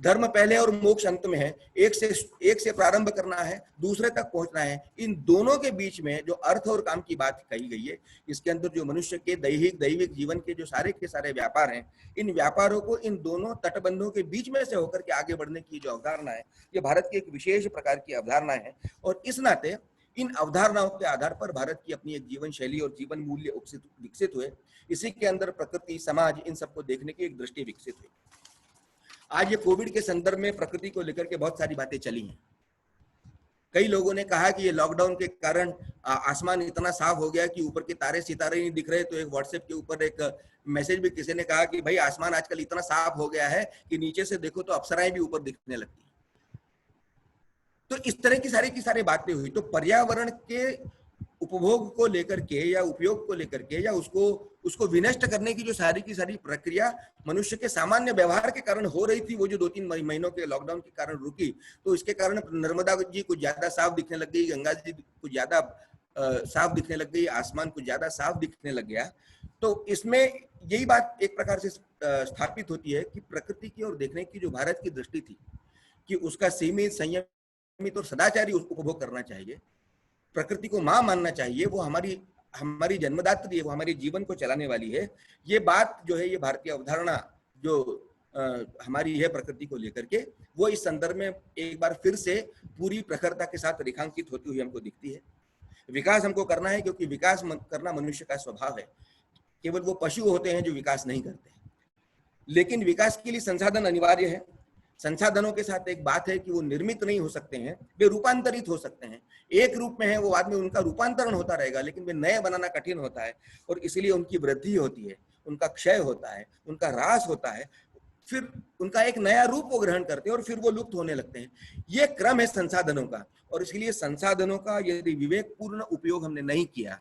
G: धर्म पहले और मोक्ष अंत में है, एक से प्रारंभ करना है, दूसरे तक पहुंचना है। इन दोनों के बीच में जो अर्थ और काम की बात कही गई है, इसके अंदर जो मनुष्य के दैविक जीवन के जो सारे के सारे व्यापार हैं, इन व्यापारों को इन दोनों तटबंधों के बीच में से होकर के आगे बढ़ने की जो अवधारणा है, ये भारत की एक विशेष प्रकार की अवधारणा है। और इस नाते इन अवधारणाओं के आधार पर भारत की अपनी एक जीवन शैली और जीवन मूल्य विकसित हुए। इसी के अंदर प्रकृति, समाज, इन सबको देखने की एक दृष्टि विकसित हुई। आज ये कोविड के संदर्भ में प्रकृति को लेकर के बहुत सारी बातें चली हैं। कई लोगों ने कहा कि ये लॉकडाउन के कारण आसमान इतना साफ हो गया कि ऊपर के तारे सितारे नहीं दिख रहे, तो एक व्हाट्सएप के ऊपर एक मैसेज भी किसी ने कहा कि भाई आसमान आजकल इतना साफ हो गया है कि नीचे से देखो तो अप्सराएं भी ऊपर दिखने लगती हैं। तो इस तरह की सारी बातें हुई। तो पर्यावरण के उपभोग को लेकर के या उपयोग को लेकर के या उसको विनष्ट करने की जो सारी की सारी प्रक्रिया मनुष्य के सामान्य व्यवहार के कारण हो रही थी, वो जो 2-3 महीनों के लॉकडाउन के कारण रुकी, तो इसके कारण नर्मदा जी कुछ ज्यादा साफ दिखने लग गई, गंगा जी कुछ ज्यादा साफ दिखने लग गई, आसमान कुछ ज्यादा साफ दिखने लग गया। तो इसमें यही बात एक प्रकार से स्थापित होती है कि प्रकृति की ओर देखने की जो भारत की दृष्टि थी कि उसका सीमित, संयमित और सदाचारी उपभोग करना चाहिए, प्रकृति को मां मानना चाहिए, वो हमारी जन्मदात्री है, वो हमारे जीवन को चलाने वाली है। ये बात जो है, ये भारतीय अवधारणा जो हमारी है प्रकृति को लेकर के, वो इस संदर्भ में एक बार फिर से पूरी प्रखरता के साथ रेखांकित होती हुई हमको दिखती है। विकास हमको करना है क्योंकि विकास करना मनुष्य का स्वभाव है। केवल वो पशु होते हैं जो विकास नहीं करते, लेकिन विकास के लिए संसाधन अनिवार्य है। संसाधनों के साथ एक बात है कि वो निर्मित नहीं हो सकते हैं, वे रूपांतरित हो सकते हैं। एक रूप में है वो, बाद में उनका रूपांतरण होता रहेगा, लेकिन वे नए बनाना कठिन होता है और इसलिए उनकी वृद्धि होती है, उनका क्षय होता है, उनका ह्रास होता है, फिर उनका एक नया रूप वो ग्रहण करते हैं और फिर वो लुप्त होने लगते हैं। ये क्रम है संसाधनों का, और इसलिए संसाधनों का यदि विवेकपूर्ण उपयोग हमने नहीं किया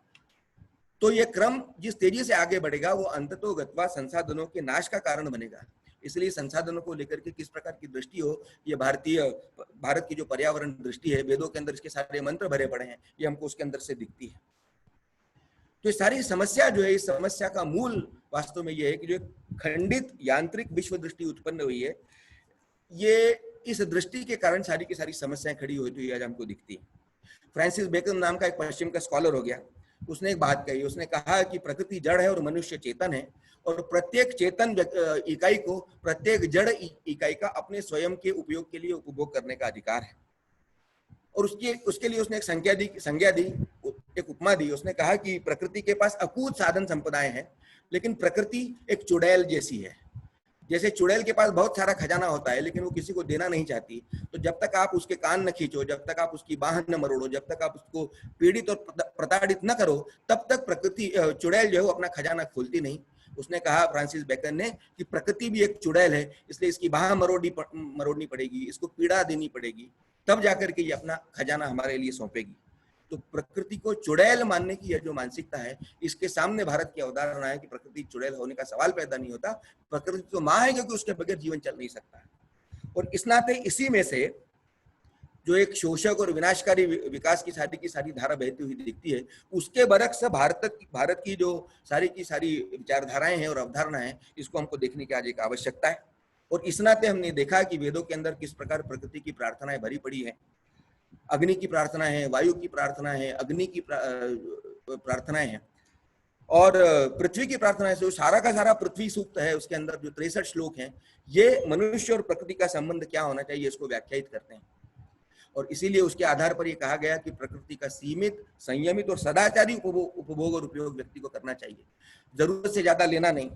G: तो ये क्रम जिस तेजी से आगे बढ़ेगा वो अंततोगत्वा संसाधनों के नाश का कारण बनेगा। इसलिए संसाधनों को लेकर के किस प्रकार की दृष्टि हो, ये भारत की जो पर्यावरण दृष्टि है, वेदों के अंदर इसके सारे मंत्र भरे पड़े हैं, ये हमको उसके अंदर से दिखती है। तो ये सारी समस्या जो है, इस समस्या का मूल वास्तव में ये है कि जो खंडित यांत्रिक विश्व दृष्टि उत्पन्न हुई है, ये इस दृष्टि के कारण सारी की सारी समस्याएं खड़ी होती हुई आज हमको दिखती है। फ्रांसिस बेकन नाम का एक पश्चिम का स्कॉलर हो गया, उसने एक बात कही, उसने कहा कि प्रकृति जड़ है और मनुष्य चेतन है, और प्रत्येक चेतन इकाई को प्रत्येक जड़ इकाई का अपने स्वयं के उपयोग के लिए उपभोग करने का अधिकार है। और उसके लिए उसने एक संज्ञा दी, एक उपमा दी। उसने कहा कि प्रकृति के पास अकूत साधन संपदाएं हैं, लेकिन प्रकृति एक चुड़ैल जैसी है। जैसे चुड़ैल के पास बहुत सारा खजाना होता है, लेकिन वो किसी को देना नहीं चाहती, तो जब तक आप उसके कान न खींचो, जब तक आप उसकी बाह न मरोड़ो, जब तक आप उसको पीड़ित और प्रताड़ित न करो, तब तक प्रकृति चुड़ैल जो है वो अपना खजाना खोलती नहीं। उसने कहा, फ्रांसिस बेकन ने, कि प्रकृति भी एक चुड़ैल है, इसलिए इसकी बाह मरोड़नी पड़ेगी, इसको पीड़ा देनी पड़ेगी, तब जाकर के ये अपना खजाना हमारे लिए सौंपेगी। तो प्रकृति को चुड़ैल मानने की यह जो मानसिकता है, इसके सामने भारत की अवधारणा है कि प्रकृति चुड़ैल होने का सवाल पैदा नहीं होता, प्रकृति तो मां है क्योंकि उसके बगैर जीवन चल नहीं सकता। और इस नाते इसी में से जो एक शोषक और विनाशकारी विकास की सारी धारा बहती हुई दिखती है, उसके बरक्स भारत की जो सारी की सारी विचारधाराएं हैं और अवधारणाएं हैं, इसको हमको देखने की आज एक आवश्यकता है। और इस नाते हमने देखा कि वेदों के अंदर किस प्रकार प्रकृति की प्रार्थनाएं भरी पड़ी है। अग्नि की प्रार्थना है, वायु की प्रार्थना है, अग्नि की प्रार्थनाएं हैं, और पृथ्वी की प्रार्थना है। जो सारा का सारा पृथ्वी सूक्त है, उसके अंदर जो 63 श्लोक हैं, ये मनुष्य और प्रकृति का संबंध क्या होना चाहिए इसको व्याख्यायित करते हैं। और इसीलिए उसके आधार पर यह कहा गया कि प्रकृति का सीमित, संयमित और सदाचारी उपभोग और उपयोग व्यक्ति को करना चाहिए। जरूरत से ज्यादा लेना नहीं,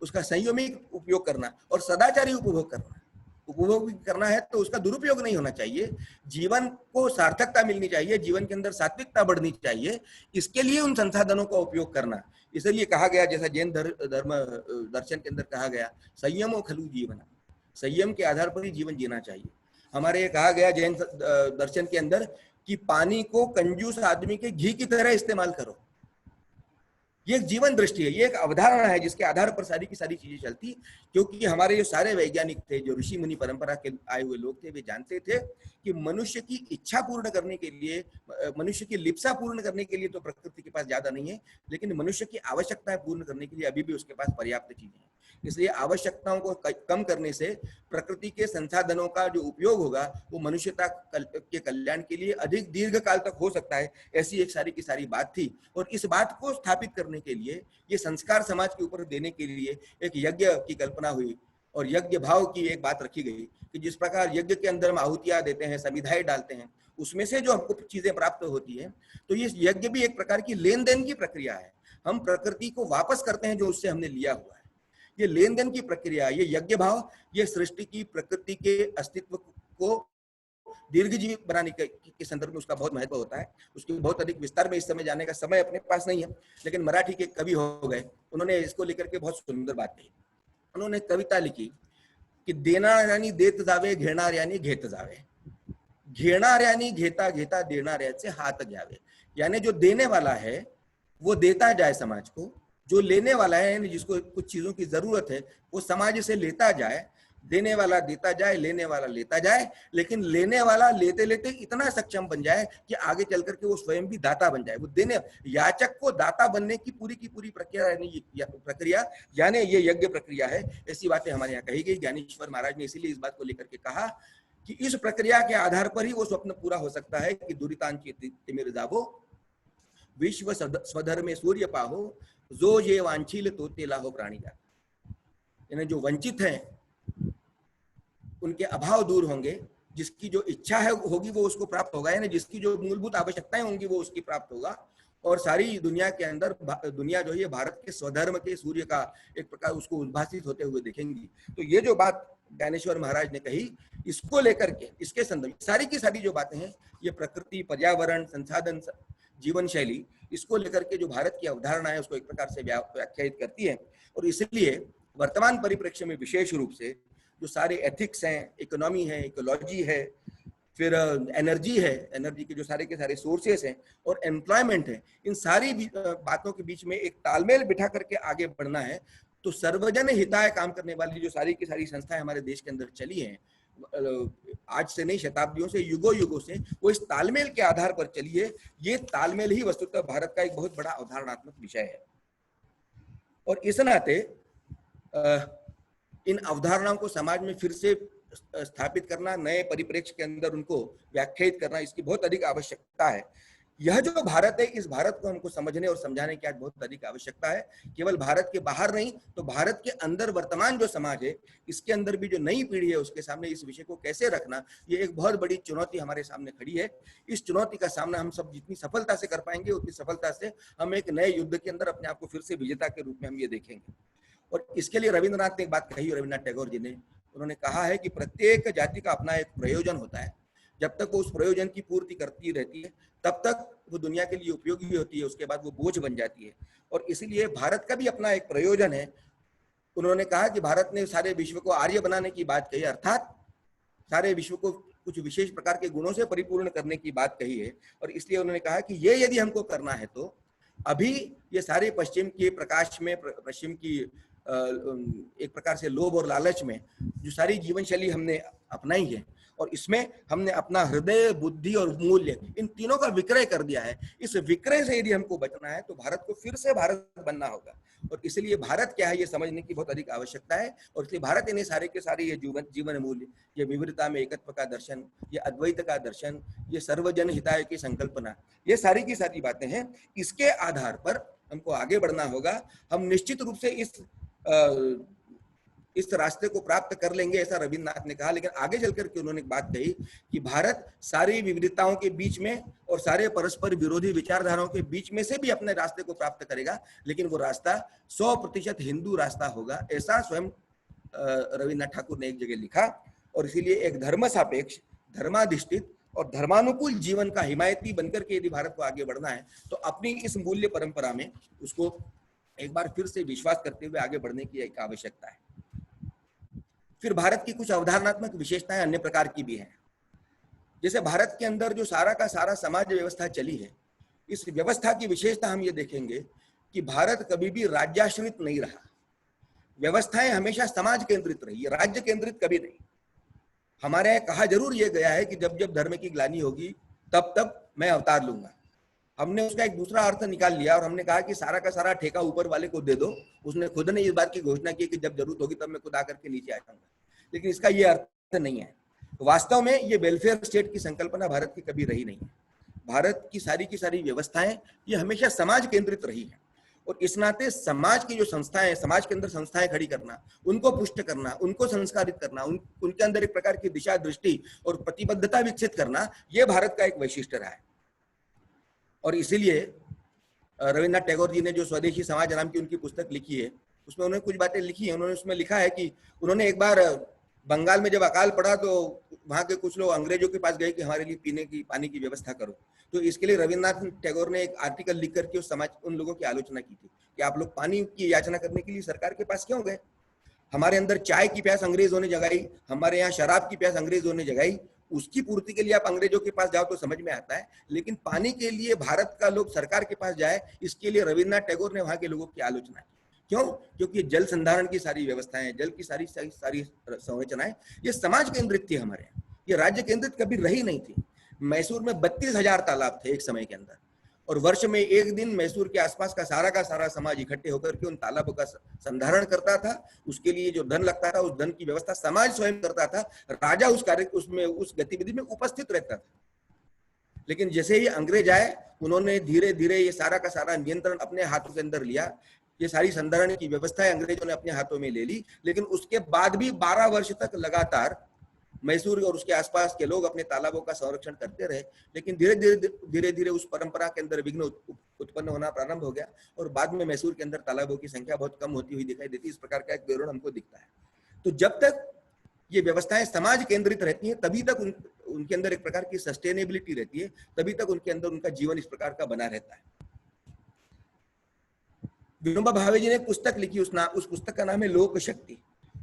G: उसका संयमित उपयोग करना और सदाचारी उपभोग करना। उपभोग करना है तो उसका दुरुपयोग नहीं होना चाहिए, जीवन को सार्थकता मिलनी चाहिए, जीवन के अंदर सात्विकता बढ़नी चाहिए, इसके लिए उन संसाधनों का उपयोग करना। इसलिए कहा गया, जैसा जैन धर्म दर्शन के अंदर कहा गया, संयमो खलु जीवन, संयम के आधार पर ही जीवन जीना चाहिए। हमारे ये कहा गया जैन दर्शन के अंदर कि पानी को कंजूस आदमी के घी की तरह इस्तेमाल करो। ये एक जीवन दृष्टि है, ये एक अवधारणा है जिसके आधार पर सारी की सारी चीजें चलती। क्योंकि हमारे जो सारे वैज्ञानिक थे, जो ऋषि मुनि परंपरा के आए हुए लोग थे, वे जानते थे कि मनुष्य की इच्छा पूर्ण करने के लिए, मनुष्य की लिप्सा पूर्ण करने के लिए तो प्रकृति के पास ज्यादा नहीं है, लेकिन मनुष्य की आवश्यकताएं पूर्ण करने के लिए अभी भी उसके पास पर्याप्त चीजें हैं। इसलिए आवश्यकताओं को कम करने से प्रकृति के संसाधनों का जो उपयोग होगा वो मनुष्यता के कल्याण के लिए अधिक दीर्घ काल तक हो सकता है, ऐसी एक सारी की सारी बात थी। और इस बात को स्थापित करने के लिए, ये संस्कार समाज के ऊपर देने के लिए एक यज्ञ की कल्पना हुई और यज्ञ भाव की एक बात रखी गई कि जिस प्रकार यज्ञ के अंदर हम आहुतियां देते हैं, समिधाएं डालते हैं, उसमें से जो हमको चीजें प्राप्त होती है, तो ये यज्ञ भी एक प्रकार की लेन देन की प्रक्रिया है। हम प्रकृति को वापस करते हैं जो उससे हमने लिया हुआ है। ये लेन देन की प्रक्रिया, ये यज्ञ भाव, ये सृष्टि की, प्रकृति के अस्तित्व को दीर्घजीवी बनाने के संदर्भ में उसका बहुत महत्व होता है। उसके बहुत अधिक विस्तार में इस समय जाने का समय अपने पास नहीं है, लेकिन मराठी के कवि हो गए, उन्होंने इसको लेकर के बहुत सुंदर बात कही। उन्होंने कविता लिखी की देणाऱ्यानी देत जावे, घेणाऱ्यानी घेत जावे, घेणाऱ्यानी घेता घेता देणाऱ्याचे हात घ्यावे। यानी जो देने वाला है वो देता जाए समाज को, जो लेने वाला है, जिसको कुछ चीजों की जरूरत है, वो समाज से लेता जाए। देने वाला देता जाए, लेने वाला लेता जाए, लेकिन लेने वाला लेते लेते इतना सक्षम बन जाए कि आगे चल करके वो स्वयं भी दाता बन जाए। वो देने याचक को दाता बनने की पूरी प्रक्रिया यानी ये यज्ञ प्रक्रिया है। ऐसी बातें हमारे यहाँ कही गई। ज्ञानेश्वर महाराज ने इसीलिए इस बात को लेकर के कहा कि इस प्रक्रिया के आधार पर ही वो स्वप्न पूरा हो सकता है कि दुरितांची तिमिर जावो, विश्व स्वधर्मे सूर्य पाहो, जो ये वांछिल तो तेला हो प्राणी जाता। यानी जो वंचित हैं उनके अभाव दूर होंगे, जिसकी जो इच्छा है होगी वो उसको प्राप्त होगा, यानी जिसकी जो मूलभूत आवश्यकताएं होंगी वो उसकी प्राप्त होगा। और सारी दुनिया के अंदर दुनिया जो है भारत के स्वधर्म के सूर्य का एक प्रकार उसको उद्भासित होते हुए देखेंगी। तो ये जो बात ज्ञानेश्वर महाराज ने कही, इसको लेकर के, इसके संदर्भ सारी की सारी जो बातें हैं, ये प्रकृति, पर्यावरण, संसाधन, जीवन शैली, इसको लेकर के जो भारत की अवधारणा है उसको एक प्रकार से व्याख्यायित करती है। और इसलिए वर्तमान परिप्रेक्ष्य में विशेष रूप से जो सारे एथिक्स हैं, इकोनॉमी है, इकोलॉजी है, फिर एनर्जी है, एनर्जी के जो सारे के सारे सोर्सेस हैं, और एम्प्लॉयमेंट है, इन सारी बातों के बीच में एक तालमेल बिठा करके आगे बढ़ना है। तो सर्वजन हिताय काम करने वाली जो सारी की सारी संस्थाएं हमारे देश के अंदर चली हैं, आज से नहीं, शताब्दियों से, युगों युगों से, वो इस तालमेल के आधार पर चली है। ये तालमेल ही वस्तुतः भारत का एक बहुत बड़ा अवधारणात्मक विषय है। और इस नाते इन अवधारणाओं को समाज में फिर से स्थापित करना, नए परिप्रेक्ष्य के अंदर उनको व्याख्यायित करना, इसकी बहुत अधिक आवश्यकता है। यह जो भारत है, इस भारत को हमको समझने और समझाने की आज बहुत अधिक आवश्यकता है। केवल भारत के बाहर नहीं, तो भारत के अंदर वर्तमान जो समाज है, इसके अंदर भी जो नई पीढ़ी है, उसके सामने इस विषय को कैसे रखना, ये एक बहुत बड़ी चुनौती हमारे सामने खड़ी है। इस चुनौती का सामना हम सब जितनी सफलता से कर पाएंगे, उतनी सफलता से हम एक नए युद्ध के अंदर अपने आप को फिर से विजेता के रूप में हम ये देखेंगे। और इसके लिए रविंद्रनाथ ने एक बात कही, रविन्द्रनाथ टैगोर जी ने, उन्होंने कहा है कि प्रत्येक जाति का अपना एक प्रयोजन होता है। जब तक वो उस प्रयोजन की पूर्ति करती रहती है, तब तक वो दुनिया के लिए उपयोगी होती है, उसके बाद वो बोझ बन जाती है। और इसलिए भारत का भी अपना एक प्रयोजन है। उन्होंने कहा कि भारत ने सारे विश्व को आर्य बनाने की बात कही, अर्थात सारे विश्व को कुछ विशेष प्रकार के गुणों से परिपूर्ण करने की बात कही है। और इसलिए उन्होंने कहा कि ये यदि हमको करना है, तो अभी ये सारे पश्चिम के प्रकाश में, पश्चिम की एक प्रकार से लोभ और लालच में जो सारी जीवन शैली हमने अपनाई है, और इसमें हमने अपना हृदय, बुद्धि और मूल्य, इन तीनों का विक्रय कर दिया है। इस विक्रय से यदि हमको बचना है, तो भारत को फिर से भारत बनना होगा। और इसलिए भारत क्या है, ये समझने की बहुत अधिक आवश्यकता है। और इसलिए भारत इन्हें सारे के सारे ये जीवन मूल्य, ये विविधता में एकत्व का दर्शन, ये अद्वैत का दर्शन, ये सर्वजन हिताय की संकल्पना, ये सारी की सारी बातें हैं। इसके आधार पर हमको आगे बढ़ना होगा। हम निश्चित रूप से इस रास्ते को प्राप्त कर लेंगे, ऐसा रविन्द्रनाथ ने कहा। लेकिन आगे चलकर के उन्होंने एक बात कही कि भारत सारी विविधताओं के बीच में और सारे परस्पर विरोधी विचारधाराओं के बीच में से भी अपने रास्ते को प्राप्त करेगा, लेकिन वो रास्ता 100% हिंदू रास्ता होगा, ऐसा स्वयं रविन्द्रनाथ ठाकुर ने एक जगह लिखा। और इसीलिए एक धर्म सापेक्ष, धर्माधिष्ठित और धर्मानुकूल जीवन का हिमायती बनकर के यदि भारत को आगे बढ़ना है, तो अपनी इस मूल्य परंपरा में उसको एक बार फिर से विश्वास करते हुए आगे बढ़ने की एक आवश्यकता है। फिर भारत की कुछ अवधारणात्मक विशेषताएं अन्य प्रकार की भी हैं। जैसे भारत के अंदर जो सारा का सारा समाज व्यवस्था चली है, इस व्यवस्था की विशेषता हम ये देखेंगे कि भारत कभी भी राज्याश्रित नहीं रहा। व्यवस्थाएं हमेशा समाज केंद्रित रही, राज्य केंद्रित कभी नहीं। हमारे यहाँ कहा जरूर ये गया है कि जब जब धर्म की ग्लानि होगी तब तब मैं अवतार लूंगा। हमने उसका एक दूसरा अर्थ निकाल लिया और हमने कहा कि सारा का सारा ठेका ऊपर वाले को दे दो। उसने खुद ने इस बात की घोषणा की कि जब जरूरत होगी तब मैं खुद आकर के नीचे आ जाऊंगा, लेकिन इसका ये अर्थ नहीं है। वास्तव में ये वेलफेयर स्टेट की संकल्पना भारत की कभी रही नहीं है। भारत की सारी व्यवस्थाएं ये हमेशा समाज केंद्रित रही है, और इस नाते समाज की जो संस्थाएं, समाज के अंदर संस्थाएं खड़ी करना, उनको पुष्ट करना, उनको संस्कारित करना, उनके अंदर एक प्रकार की दिशा दृष्टि और प्रतिबद्धता विकसित करना, ये भारत का एक वैशिष्ट्य रहा है। और इसीलिए रविन्द्रनाथ टैगोर जी ने जो स्वदेशी समाज नाम की उनकी पुस्तक लिखी है, उसमें उन्होंने कुछ बातें लिखी है। उन्होंने उसमें लिखा है कि उन्होंने एक बार बंगाल में जब अकाल पड़ा तो वहां के कुछ लोग अंग्रेजों के पास गए कि हमारे लिए पीने की पानी की व्यवस्था करो। तो इसके लिए रविन्द्रनाथ टैगोर ने एक आर्टिकल लिख करके उन लोगों की आलोचना की थी कि आप लोग पानी की याचना करने के लिए सरकार के पास क्यों गए? हमारे अंदर चाय की प्यास अंग्रेजों ने जगाई, हमारे यहाँ शराब की प्यास अंग्रेजों ने जगाई, उसकी पूर्ति के लिए आप अंग्रेजों के पास जाओ तो समझ में आता है, लेकिन पानी के लिए भारत का लोग सरकार के पास जाए, इसके लिए रविन्द्रनाथ टैगोर ने वहां के लोगों की आलोचना की। क्यों? क्योंकि जल संधारण की सारी व्यवस्थाएं, जल की सारी संरचनाएं ये समाज केंद्रित थी हमारे यहाँ, ये राज्य केंद्रित कभी रही नहीं थी। मैसूर में 32,000 तालाब थे एक समय के अंदर, और वर्ष में एक दिन मैसूर के आसपास का सारा समाज इकट्ठे होकर के उन तालाबों का संधारण करता था। उसके लिए जो धन लगता था, उस धन की व्यवस्था समाज स्वयं करता था। राजा उस गतिविधि में उपस्थित रहता था। लेकिन जैसे ही अंग्रेज आए, उन्होंने धीरे धीरे ये सारा का सारा नियंत्रण अपने हाथों के अंदर लिया। ये सारी संधारण की व्यवस्थाएं अंग्रेजों ने अपने हाथों में ले ली, लेकिन उसके बाद भी 12 वर्ष तक लगातार मैसूर और उसके आसपास के लोग अपने तालाबों का संरक्षण करते रहे। लेकिन धीरे धीरे उस परंपरा के अंदर विघ्न उत्पन्न होना प्रारंभ हो गया, और बाद में मैसूर के अंदर तालाबों की संख्या बहुत कम होती हुई दिखाई देती। इस प्रकार का एक विवरण हमको दिखता है। तो जब तक ये व्यवस्थाएं समाज केंद्रित रहती हैं, तभी तक उनके अंदर एक प्रकार की सस्टेनेबिलिटी रहती है, तभी तक उनके अंदर उनका जीवन इस प्रकार का बना रहता है। विनोबा भावे जी ने पुस्तक लिखी, उस पुस्तक का नाम है लोक शक्ति।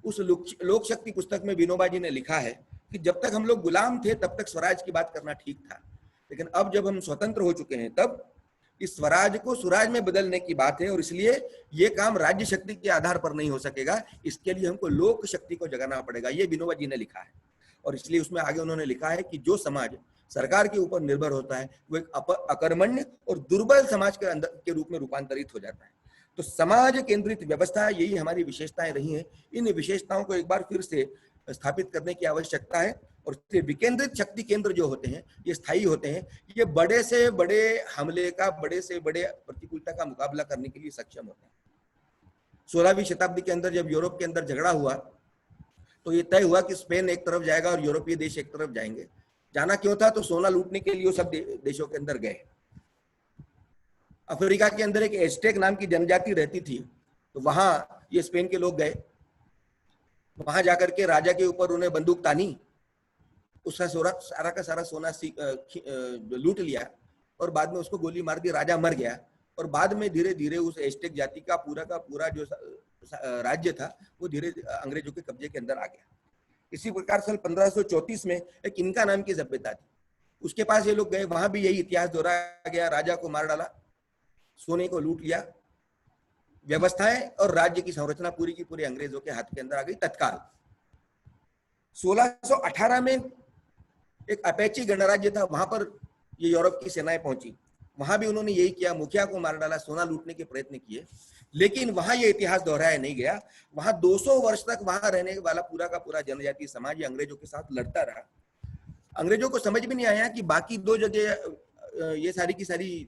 G: उस लोक शक्ति पुस्तक में विनोबा जी ने लिखा है कि जब तक हम लोग गुलाम थे तब तक स्वराज की बात करना ठीक था, लेकिन अब जब हम स्वतंत्र हो चुके हैं तब इस स्वराज को सुराज में बदलने की बात है, और इसलिए ये काम राज्य शक्ति के आधार पर नहीं हो सकेगा। इसके लिए हमको लोक शक्ति को जगाना पड़ेगा, ये विनोबा जी ने लिखा है। और इसलिए उसमें आगे उन्होंने लिखा है कि जो समाज सरकार के ऊपर निर्भर होता है वो एक अकर्मण्य और दुर्बल समाज के रूप में रूपांतरित हो जाता है। तो समाज केंद्रित व्यवस्था, यही हमारी विशेषताएं रही हैं। इन विशेषताओं को एक बार फिर से स्थापित करने की आवश्यकता है, और विकेंद्रित शक्ति केंद्र जो होते हैं ये स्थायी होते हैं। ये बड़े से बड़े हमले का, बड़े से बड़े प्रतिकूलता का मुकाबला करने के लिए सक्षम होते हैं। 16वीं शताब्दी के अंदर जब यूरोप के अंदर झगड़ा हुआ तो ये तय हुआ कि स्पेन एक तरफ जाएगा और यूरोपीय देश एक तरफ जाएंगे। जाना क्यों था? तो सोना लूटने के लिए वो सब देशों के अंदर गए। अफ्रीका के अंदर एक एस्टेक नाम की जनजाति रहती थी, तो वहां ये स्पेन के लोग गए। वहां जाकर के राजा के ऊपर उन्हें बंदूक तानी, उसका सारा का सारा सोना लूट लिया, और बाद में उसको गोली मार दी। राजा मर गया, और बाद में धीरे धीरे उस एस्टेक जाति का पूरा जो राज्य था वो धीरे अंग्रेजों के कब्जे के अंदर आ गया। इसी प्रकार साल 1534 में एक इनका नाम की सभ्यता थी, उसके पास ये लोग गए। वहां भी यही इतिहास दोहराया गया। राजा को मार डाला, सोने को लूट लिया, व्यवस्थाएं और राज्य की संरचना पूरी की पूरी अंग्रेजों के हाथ के अंदर आ गई तत्काल। 1618 में एक अपैची गणराज्य था, वहां पर ये यूरोप की सेनाएं पहुंची। वहां भी उन्होंने यही किया, मुखिया को मार डाला, सोना लूटने के प्रयत्न किए, लेकिन वहां ये इतिहास दोहराया नहीं गया। वहां 200 वर्ष तक वहां रहने वाला पूरा का पूरा जनजातीय समाज अंग्रेजों के साथ लड़ता रहा। अंग्रेजों को समझ भी नहीं आया कि बाकी 2 जगह ये सारी की सारी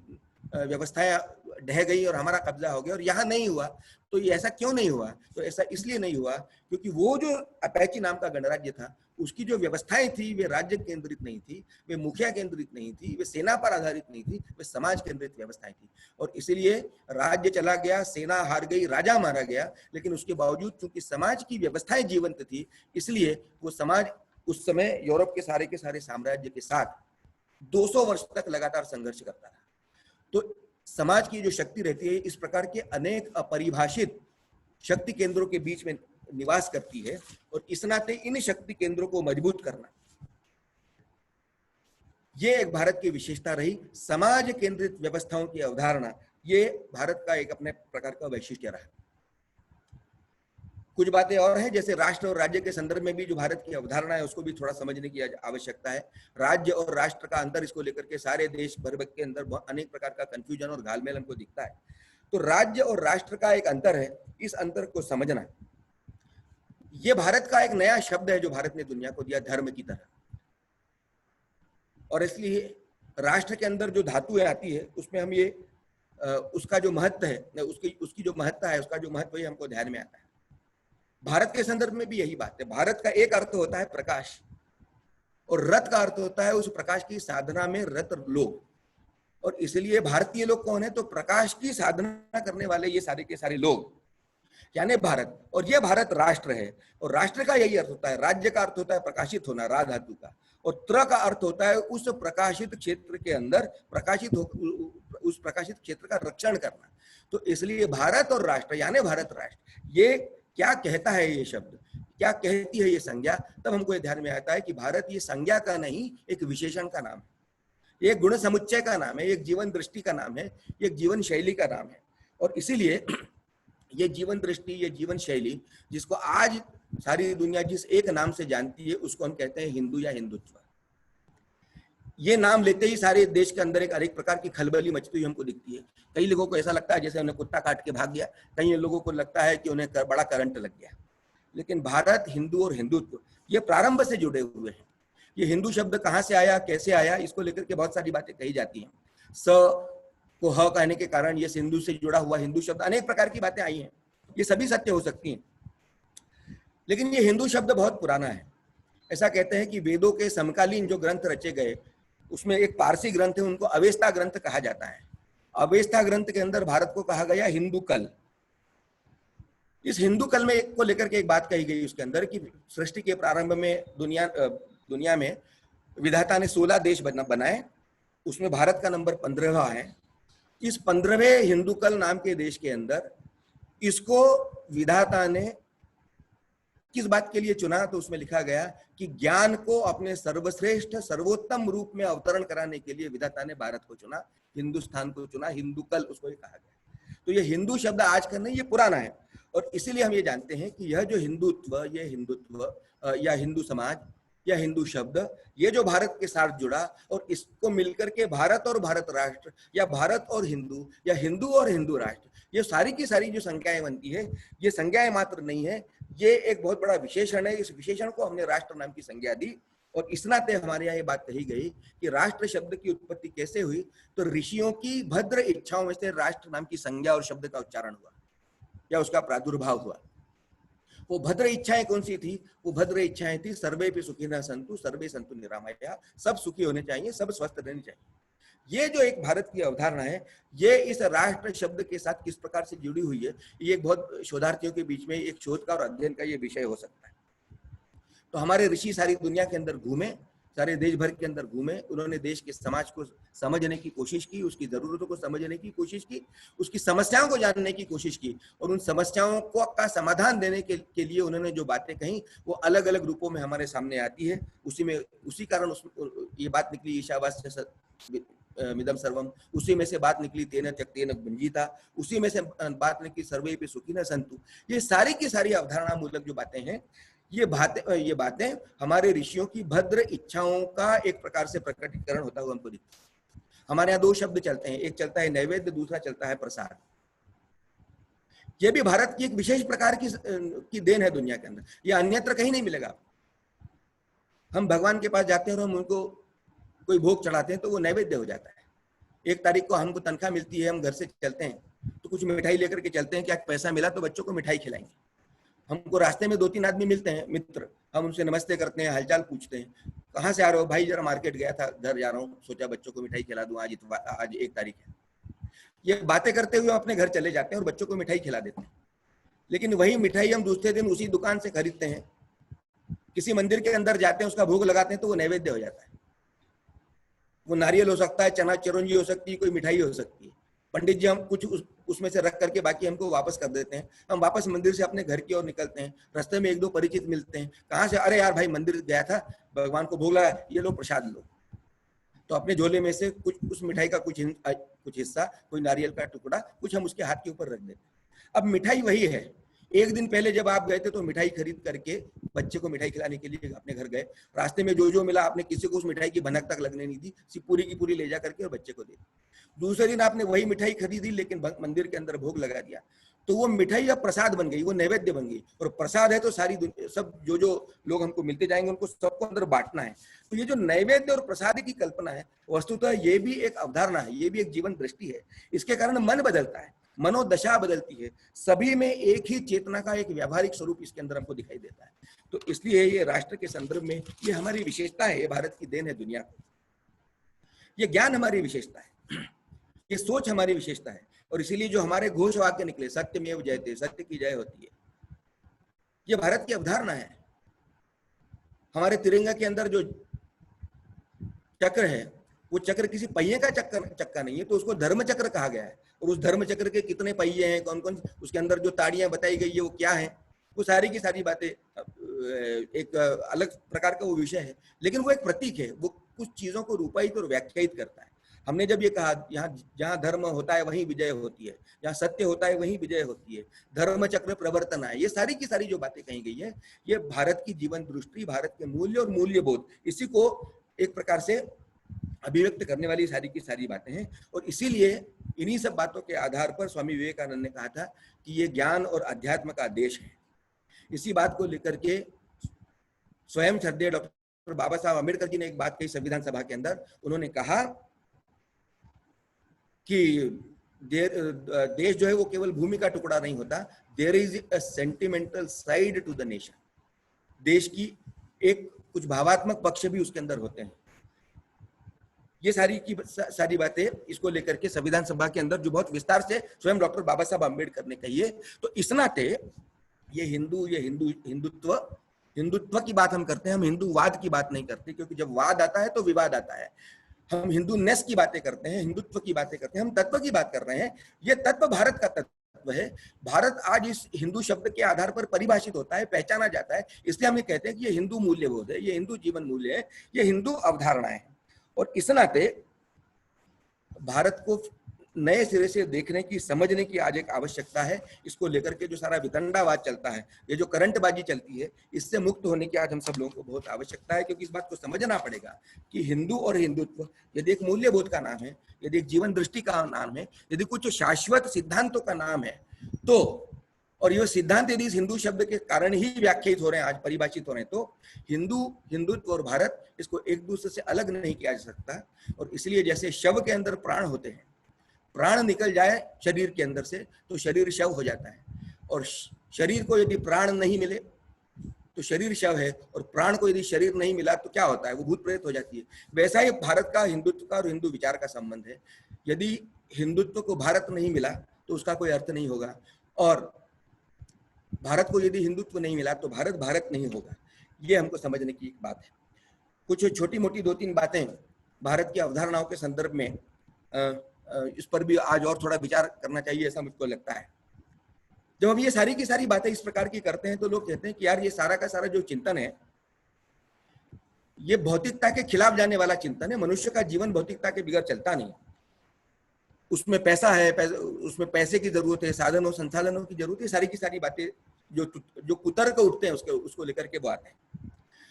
G: व्यवस्थाएं ढह गई और हमारा कब्जा हो गया, और यहाँ नहीं हुआ। तो ये ऐसा क्यों नहीं हुआ? तो ऐसा इसलिए नहीं हुआ क्योंकि वो जो अपैची नाम का गणराज्य था, उसकी जो व्यवस्थाएं थी वे राज्य केंद्रित नहीं थी, वे मुखिया केंद्रित नहीं थी, वे सेना पर आधारित नहीं थी, वे समाज केंद्रित व्यवस्थाएं थी। और इसीलिए राज्य चला गया, सेना हार गई, राजा मारा गया, लेकिन उसके बावजूद चूंकि समाज की व्यवस्थाएं जीवंत थी, इसलिए वो समाज उस समय यूरोप के सारे साम्राज्य के साथ 200 वर्ष तक लगातार संघर्ष करता रहा। तो समाज की जो शक्ति रहती है इस प्रकार के अनेक अपरिभाषित शक्ति केंद्रों के बीच में निवास करती है, और इस नाते इन शक्ति केंद्रों को मजबूत करना ये एक भारत की विशेषता रही। समाज केंद्रित व्यवस्थाओं की अवधारणा ये भारत का एक अपने प्रकार का वैशिष्ट्य रहा। कुछ बातें और हैं, जैसे राष्ट्र और राज्य के संदर्भ में भी जो भारत की अवधारणा है उसको भी थोड़ा समझने की आवश्यकता है। राज्य और राष्ट्र का अंतर, इसको लेकर के सारे देश भर के अंदर अनेक प्रकार का कंफ्यूजन और घालमेल हमको दिखता है। तो राज्य और राष्ट्र का एक अंतर है, इस अंतर को समझना। ये भारत का एक नया शब्द है जो भारत ने दुनिया को दिया, धर्म की तरह। और इसलिए राष्ट्र के अंदर जो धातुएं आती है उसमें हम ये उसका जो महत्व है, उसकी जो महत्ता है, उसका जो महत्व है हमको ध्यान में आता है। भारत के संदर्भ में भी यही बात है। भारत का एक अर्थ होता है प्रकाश, और रत का अर्थ होता है उस प्रकाश की साधना में रत लोग। और इसलिए भारतीय लोग कौन है? तो प्रकाश की साधना करने वाले ये सारे के सारे लोग, यानी भारत। और ये भारत राष्ट्र है, और राष्ट्र का यही अर्थ होता है। राज्य का अर्थ होता है प्रकाशित होना, रा धातु का, और त्र का अर्थ होता है उस प्रकाशित क्षेत्र के अंदर उस प्रकाशित क्षेत्र का रक्षण करना। तो इसलिए भारत और राष्ट्र यानी भारत राष्ट्र, ये क्या कहता है, ये शब्द क्या कहती है ये संज्ञा, तब हमको ये ध्यान में आता है कि भारत ये संज्ञा का नहीं, एक विशेषण का नाम है, एक गुण समुच्चय का नाम है, एक जीवन दृष्टि का नाम है, एक जीवन शैली का नाम है। और इसीलिए ये जीवन दृष्टि, ये जीवन शैली, जिसको आज सारी दुनिया जिस एक नाम से जानती है उसको हम कहते हैं हिंदू या हिंदुत्व। ये नाम लेते ही सारे देश के अंदर एक प्रकार की खलबली मचती हुई हमको दिखती है। कई लोगों को ऐसा लगता है जैसे उन्हें कुत्ता काट के भाग गया, कई लोगों को लगता है कि उन्हें बड़ा करंट लग गया। लेकिन भारत, हिंदू और हिंदुत्व ये प्रारंभ से जुड़े हुए हैं। ये हिंदू शब्द कहाँ से आया, कैसे आया, इसको लेकर के बहुत सारी बातें कही जाती हैं। स को ह कहने के कारण ये सिंधु से जुड़ा हुआ हिंदू शब्द, अनेक प्रकार की बातें आई हैं, ये सभी सत्य हो सकती हैं। लेकिन ये हिंदू शब्द बहुत पुराना है। ऐसा कहते हैं कि वेदों के समकालीन जो ग्रंथ रचे गए उसमें एक पारसी ग्रंथ है, उनको अवेस्ता ग्रंथ कहा जाता है। अवेस्ता ग्रंथ के अंदर भारत को कहा गया हिंदू कल। इस हिंदू कल में को लेकर के एक बात कही गई उसके अंदर कि सृष्टि के प्रारंभ में दुनिया में विधाता ने 16 देश बनाए, उसमें भारत का नंबर 15वां है। इस 15वें हिंदू कल नाम के देश के अंदर इसको विधाता ने किस बात के लिए चुना, तो उसमें लिखा गया कि ज्ञान को अपने सर्वश्रेष्ठ सर्वोत्तम रूप में अवतरण कराने के लिए विधाता ने भारत को चुना, हिंदुस्तान को चुना, हिंदू कल उसको कहा गया। तो ये हिंदू शब्द आज का नहीं, ये पुराना है। और इसीलिए हम ये जानते हैं कि यह जो हिंदुत्व, ये हिंदुत्व या हिंदू समाज या हिंदू शब्द, ये जो भारत के साथ जुड़ा और इसको मिलकर के भारत और भारत राष्ट्र या भारत और हिंदू या हिंदू और हिंदू राष्ट्र, ये सारी की सारी जो संज्ञाएं बनती है, ये संज्ञाएं मात्र नहीं है, ये एक बहुत बड़ा विशेषण है। इस विशेषण को हमने राष्ट्र नाम की संज्ञा दी। और इस नाते हमारे यहाँ ये बात कही गई कि राष्ट्र शब्द की उत्पत्ति कैसे हुई, तो ऋषियों की भद्र इच्छाओं में से राष्ट्र नाम की संज्ञा और शब्द का उच्चारण हुआ या उसका प्रादुर्भाव हुआ। वो भद्र इच्छाएं कौन सी थी? वो भद्र इच्छाएं थी सर्वे पे सुखिनः सन्तु, सर्वे सन्तु निरामया, सब सुखी होने चाहिए, सब स्वस्थ रहने चाहिए। ये जो एक भारत की अवधारणा है, ये इस राष्ट्र शब्द के साथ किस प्रकार से जुड़ी हुई है, ये एक बहुत शोधार्थियों के बीच में एक शोध का और अध्ययन का ये विषय हो सकता है। तो हमारे ऋषि सारी दुनिया के अंदर घूमे, सारे देश भर के अंदर घूमे, उन्होंने देश के समाज को समझने की कोशिश की, उसकी जरूरतों को समझने की कोशिश की, उसकी समस्याओं को जानने की कोशिश की, और उन समस्याओं को का समाधान देने के लिए उन्होंने जो बातें कही वो अलग अलग रूपों में हमारे सामने आती है। उसी कारण ये बात निकली ईशावास्य मिदम सर्वम, उसी में से बात निकली तेन त्यक्तेन भुंजीता, उसी में से बात निकली सर्वे पे सुखिनः सन्तु। ये सारी की सारी अवधारणा मूलक जो बातें हैं, ये बातें हमारे ऋषियों की भद्र इच्छाओं का एक प्रकार से प्रकटीकरण होता हुआ हमको दिखता है। हमारे यहाँ दो शब्द चलते हैं, एक चलता है नैवेद्य, दूसरा चलता है प्रसाद। ये भी भारत की एक विशेष प्रकार की देन है दुनिया के अंदर, ये अन्यत्र कहीं नहीं मिलेगा। हम भगवान के पास जाते हैं और हम उनको कोई भोग चढ़ाते हैं तो वो नैवेद्य हो जाता है। 1 तारीख को हमको तनख्वाह मिलती है, हम घर से चलते हैं तो कुछ मिठाई लेकर के चलते हैं, क्या पैसा मिला तो बच्चों को मिठाई खिलाएंगे। हमको रास्ते में 2-3 आदमी मिलते हैं मित्र, हम उनसे नमस्ते करते हैं, हालचाल पूछते हैं, कहाँ से आ रहे हो? भाई जरा मार्केट गया था, घर जा रहा हूँ, सोचा बच्चों को मिठाई खिला दूं, आज 1 तारीख है। ये बातें करते हुए अपने घर चले जाते हैं और बच्चों को मिठाई खिला देते हैं। लेकिन वही मिठाई हम दूसरे दिन उसी दुकान से खरीदते हैं, किसी मंदिर के अंदर जाते हैं, उसका भोग लगाते हैं तो वो नैवेद्य हो जाता है। वो नारियल हो सकता है, चना चिरौंजी हो सकती है, कोई मिठाई हो सकती है। पंडित जी हम कुछ उसमें से रख करके बाकी हमको वापस कर देते हैं। हम वापस मंदिर से अपने घर की ओर निकलते हैं, रास्ते में 1-2 परिचित मिलते हैं, कहाँ से? अरे यार भाई मंदिर गया था, भगवान को भोग लगा, ये लो प्रसाद लो। तो अपने झोले में से कुछ उस मिठाई का कुछ हिस्सा, कोई नारियल का टुकड़ा, कुछ हम उसके हाथ के ऊपर रख देते। अब मिठाई वही है। एक दिन पहले जब आप गए थे तो मिठाई खरीद करके बच्चे को मिठाई खिलाने के लिए अपने घर गए, रास्ते में जो जो मिला आपने किसी को उस मिठाई की भनक तक लगने नहीं दी, सिर्फ पूरी की पूरी ले जा करके और बच्चे को दे दी। दूसरे दिन आपने वही मिठाई खरीदी लेकिन मंदिर के अंदर भोग लगा दिया, तो वो मिठाई अब प्रसाद बन गई, वो नैवेद्य बन गई, और प्रसाद है तो सारी सब जो जो लोग हमको मिलते जाएंगे उनको सबको अंदर बांटना है। तो ये जो नैवेद्य और प्रसाद की कल्पना है, वस्तुतः ये भी एक अवधारणा है, ये भी एक जीवन दृष्टि है। इसके कारण मन बदलता है, मनोदशा बदलती है, सभी में एक ही चेतना का एक व्यावहारिक स्वरूप इसके अंदर हमको दिखाई देता है। तो इसलिए ये राष्ट्र के संदर्भ में ये हमारी विशेषता है, ये भारत की देन है दुनिया को। ये ज्ञान हमारी विशेषता है, ये सोच हमारी विशेषता है, और इसीलिए जो हमारे घोष वाक्य निकले, सत्यमेव जयते, सत्य की जय होती है, ये भारत की अवधारणा है। हमारे तिरंगा के अंदर जो चक्र है, वो चक्र किसी पहिए का चक्का नहीं है, तो उसको धर्म चक्र कहा गया है। और उस धर्म चक्र के कितने पहिए हैं, कौन कौन, उसके अंदर जो ताड़ियां बताई गई है वो क्या है, वो सारी की सारी बातें एक अलग प्रकार का वो विषय है, लेकिन वो एक प्रतीक है, वो कुछ चीजों को रूपायित और व्याख्यायित करता है। हमने जब ये कहा यहाँ जहाँ धर्म होता है वहीं विजय होती है, जहाँ सत्य होता है वहीं विजय होती है, धर्म चक्र प्रवर्तन है, ये सारी की सारी जो बातें कही गई है, ये भारत की जीवन दृष्टि, भारत के मूल्य और मूल्यबोध, इसी को एक प्रकार से अभिव्यक्त करने वाली सारी की सारी बातें हैं। और इसीलिए इन्हीं सब बातों के आधार पर स्वामी विवेकानंद ने कहा था कि ये ज्ञान और अध्यात्म का देश है। इसी बात को लेकर के स्वयं श्रद्धेय डॉक्टर बाबा साहब अम्बेडकर जी ने एक बात कही संविधान सभा के अंदर। उन्होंने कहा कि देश जो है वो केवल भूमि का टुकड़ा नहीं होता, there is a sentimental side to the nation. देश की एक कुछ भावात्मक पक्ष भी उसके अंदर होते हैं। ये सारी बातें इसको लेकर के संविधान सभा के अंदर जो बहुत विस्तार से स्वयं डॉक्टर बाबा साहब अम्बेडकर ने कही है। तो इस नाते ये हिंदुत्व की बात हम करते हैं, हम हिंदूवाद की बात नहीं करते, क्योंकि जब वाद आता है तो विवाद आता है। हम हिंदूनेस की बातें करते हैं, हिंदुत्व की बातें करते हैं, हम तत्व की बात कर रहे हैं। ये तत्व भारत का तत्व है। भारत आज इस हिंदू शब्द के आधार पर परिभाषित होता है, पहचाना जाता है, इसलिए हम ये कहते हैं कि ये हिंदू मूल्यबोध है, ये हिंदू जीवन मूल्य है, ये हिंदू अवधारणा है। और इस नाते भारत को नए सिरे से देखने की, समझने की आज एक आवश्यकता है। इसको लेकर के जो सारा वितंडावाद चलता है, ये जो करंटबाजी चलती है, इससे मुक्त होने की आज हम सब लोगों को बहुत आवश्यकता है। क्योंकि इस बात को समझना पड़ेगा कि हिंदू और हिंदुत्व यदि एक मूल्यबोध का नाम है, यदि एक जीवन दृष्टि का नाम है, यदि कुछ शाश्वत सिद्धांतों का नाम है, तो और ये सिद्धांत यदि इस हिंदू शब्द के कारण ही व्याख्यायित हो रहे हैं, आज परिभाषित हो रहे हैं, तो हिंदुत्व और भारत, इसको एक दूसरे से अलग नहीं किया जा सकता। और इसलिए जैसे शव के अंदर प्राण होते हैं, प्राण निकल जाए शरीर के अंदर से तो शरीर शव हो जाता है, और शरीर को यदि प्राण नहीं मिले तो शरीर शव है, और प्राण को यदि शरीर नहीं मिला तो क्या होता है, वो भूत प्रेत हो जाती है। वैसा ही भारत का हिंदुत्व का और हिंदू विचार का संबंध है। यदि हिंदुत्व को भारत नहीं मिला तो उसका कोई अर्थ नहीं होगा, और भारत को यदि हिंदुत्व नहीं मिला तो भारत भारत नहीं होगा। ये हमको समझने की एक बात है। कुछ छोटी मोटी 2-3 बातें भारत की अवधारणाओं के संदर्भ में इस पर भी आज और थोड़ा विचार करना चाहिए, ऐसा मुझको लगता है। जब हम ये सारी की सारी बातें इस प्रकार की करते हैं तो लोग कहते हैं कि यार ये सारा का सारा जो चिंतन है, ये भौतिकता के खिलाफ जाने वाला चिंतन है। मनुष्य का जीवन भौतिकता के बिगड़ चलता नहीं। उसमें पैसा है, उसमें पैसे की जरूरत है, साधनों संसाधनों की जरूरत है, सारी की सारी बातें जो कुतर्क उठते हैं उसको लेकर के वो आते हैं।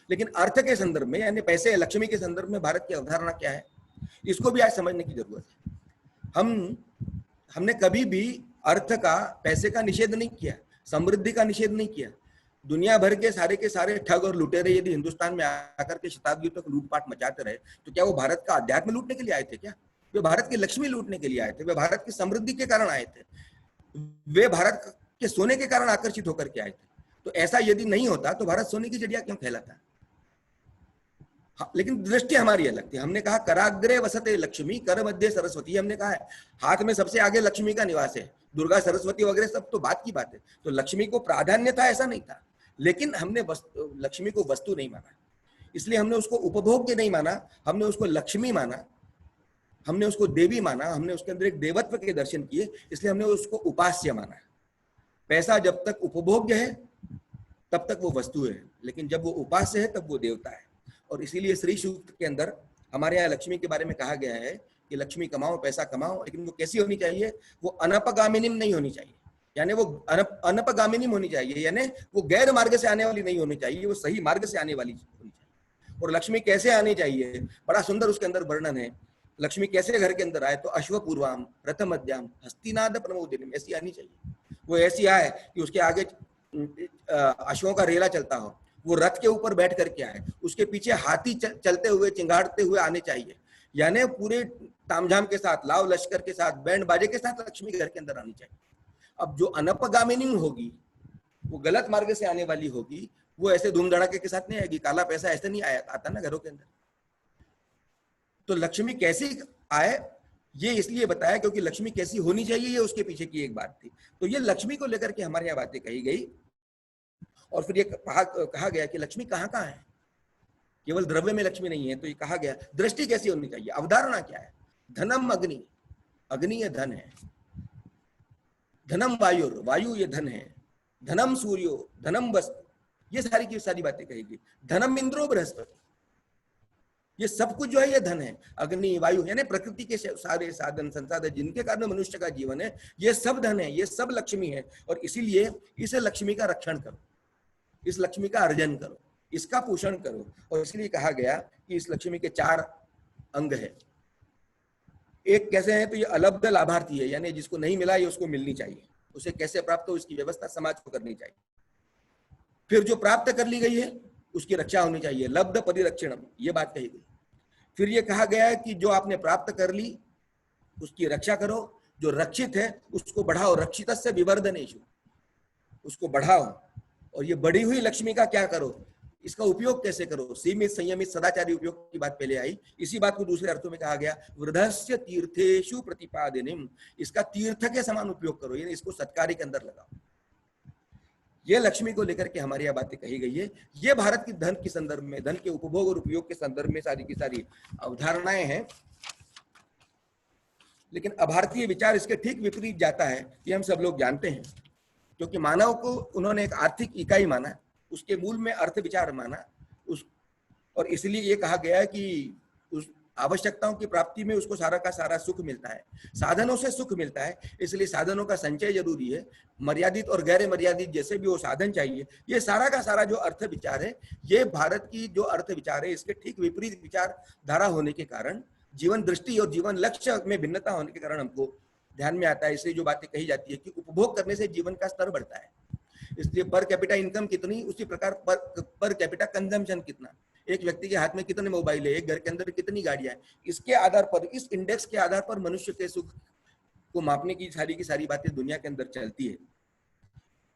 G: लेकिन अर्थ के संदर्भ में, यानी पैसे लक्ष्मी के संदर्भ में भारत की अवधारणा क्या है, इसको भी आज समझने की जरूरत है। हमने कभी भी अर्थ का, पैसे का निषेध नहीं किया, समृद्धि का निषेध नहीं किया। दुनिया भर के सारे ठग और लुटेरे यदि हिंदुस्तान में आकर के शताब्दियों तक लूटपाट मचाते रहे, तो क्या वो भारत का अध्यात्म लूटने के लिए आए थे? क्या वे भारत की लक्ष्मी लूटने के लिए आए थे? वे भारत की समृद्धि के कारण आए थे? वे भारत के सोने के कारण आकर्षित होकर के आए थे? तो ऐसा यदि नहीं होता तो भारत सोने की चिड़िया क्यों कहलाता? हाँ, लेकिन दृष्टि हमारी अलग थी। हमने कहा कराग्रे वसते लक्ष्मी, कर मध्य सरस्वती। हमने कहा है हाथ में सबसे आगे लक्ष्मी का निवास है। दुर्गा सरस्वती वगैरह सब तो बात की बात है। तो लक्ष्मी को प्राधान्य था ऐसा नहीं था, लेकिन हमने लक्ष्मी को वस्तु नहीं माना, इसलिए हमने उसको उपभोग्य नहीं माना, हमने उसको लक्ष्मी माना, हमने उसको देवी माना, हमने उसके अंदर एक देवत्व के दर्शन किए, इसलिए हमने उसको उपास्य माना। पैसा जब तक उपभोग्य है तब तक वो वस्तु है, लेकिन जब वो उपास्य है तब वो देवता है। और इसीलिए श्री सूक्त के अंदर हमारे यहाँ लक्ष्मी के बारे में कहा गया है कि लक्ष्मी कमाओ, पैसा कमाओ, लेकिन वो कैसी होनी चाहिए? वो अनपगामिनी नहीं होनी चाहिए, यानी वो अनपगामिनी होनी चाहिए, यानी वो गैर मार्ग से आने वाली नहीं होनी चाहिए, वो सही मार्ग से आने वाली होनी चाहिए। और लक्ष्मी कैसे आनी चाहिए, बड़ा सुंदर उसके अंदर वर्णन है। लक्ष्मी कैसे घर के अंदर आए? तो अश्वपूर्वाम रथमध्याम हस्तिनाद प्रमोदिनी, ऐसी आनी चाहिए। वो ऐसी आए कि उसके आगे अश्वों का रेला चलता हो, वो रथ के ऊपर बैठ करके आए, उसके पीछे हाथी चलते हुए चिंगाड़ते हुए आने चाहिए, यानी पूरे तामझाम के साथ, लाव लश्कर के साथ, बैंड बाजे के साथ लक्ष्मी घर के अंदर आनी चाहिए। अब जो अनपगामिनी होगी, वो गलत मार्ग से आने वाली होगी, वो ऐसे धूम धड़ाके के साथ नहीं आएगी। काला पैसा ऐसे नहीं आता ना घरों के अंदर। तो लक्ष्मी कैसी आए ये इसलिए बताया क्योंकि लक्ष्मी कैसी होनी चाहिए ये उसके पीछे की एक बात थी। तो ये लक्ष्मी को लेकर के हमारे यहाँ बातें कही गई। और फिर ये कहा गया कि लक्ष्मी कहाँ कहाँ है, केवल द्रव्य में लक्ष्मी नहीं है। तो ये कहा गया दृष्टि कैसी होनी चाहिए, अवधारणा क्या है? धनम अग्नि, अग्नि ये धन है। धनम वायुर, वायु ये धन है। धनम सूर्यो, धनम वस्तु, ये सारी की सारी बातें कहेगी। धनम इंद्रो बृहस्पति, ये सब कुछ जो है ये धन है। अग्नि वायु यानी प्रकृति के सारे साधन संसाधन जिनके कारण मनुष्य का जीवन है, ये सब धन है, ये सब लक्ष्मी है। और इसीलिए इस लक्ष्मी का रक्षण करो, इस लक्ष्मी का अर्जन करो, इसका पोषण करो। और इसलिए कहा गया कि इस लक्ष्मी के 4 अंग है। एक कैसे है? तो ये अलब्ध लाभार्थी है, यानी जिसको नहीं मिला ये उसको मिलनी चाहिए, उसे कैसे प्राप्त हो इसकी व्यवस्था समाज को करनी चाहिए। फिर जो प्राप्त कर ली गई है उसकी रक्षा होनी चाहिए, लब्ध परिरक्षणम, ये बात कही गई। फिर ये कहा गया है कि जो आपने प्राप्त कर ली उसकी रक्षा करो, जो रक्षित है उसको बढ़ाओ, रक्षितस्य विवर्धनेषु, उसको बढ़ाओ। और ये बढ़ी हुई लक्ष्मी का क्या करो, इसका उपयोग कैसे करो? सीमित संयमित सदाचारी उपयोग की बात पहले आई, इसी बात को दूसरे अर्थों में कहा गया वृद्धस्य तीर्थेषु प्रतिपादनीम, इसका तीर्थ के समान उपयोग करो, यानी इसको सत्कार्य के अंदर लगाओ। ये लक्ष्मी को लेकर के हमारी यह बातें कही गई है। ये भारत की धन के संदर्भ में, धन के उपभोग और उपयोग के संदर्भ में सारी की सारी अवधारणाएं हैं। लेकिन अभारतीय विचार इसके ठीक विपरीत जाता है, ये हम सब लोग जानते हैं। क्योंकि मानव को उन्होंने एक आर्थिक इकाई माना, उसके मूल में अर्थ विचार माना, और इसलिए ये कहा गया है कि उस आवश्यकताओं की प्राप्ति में उसको सारा का सारा सुख मिलता है, साधनों से सुख मिलता है, इसलिए साधनों का संचय जरूरी है। मर्यादित और गैर मर्यादित जैसे भी वो साधन चाहिए, ये सारा का सारा जो अर्थ विचार है, ये भारत की जो अर्थ विचार है इसके ठीक विपरीत विचारधारा होने के कारण, जीवन दृष्टि और जीवन लक्ष्य में भिन्नता होने के कारण हमको ध्यान में आता है। इसलिए जो बातें कही जाती है कि उपभोग करने से जीवन का स्तर बढ़ता है, इसलिए पर कैपिटा इनकम कितनी, उसी प्रकार पर कैपिटा कंजम्पशन कितना, एक व्यक्ति के हाथ में कितने मोबाइल है, एक घर के अंदर कितनी गाड़ियां हैं, इसके आधार पर, इस इंडेक्स के आधार पर मनुष्य के सुख को मापने की सारी बातें दुनिया के अंदर चलती है।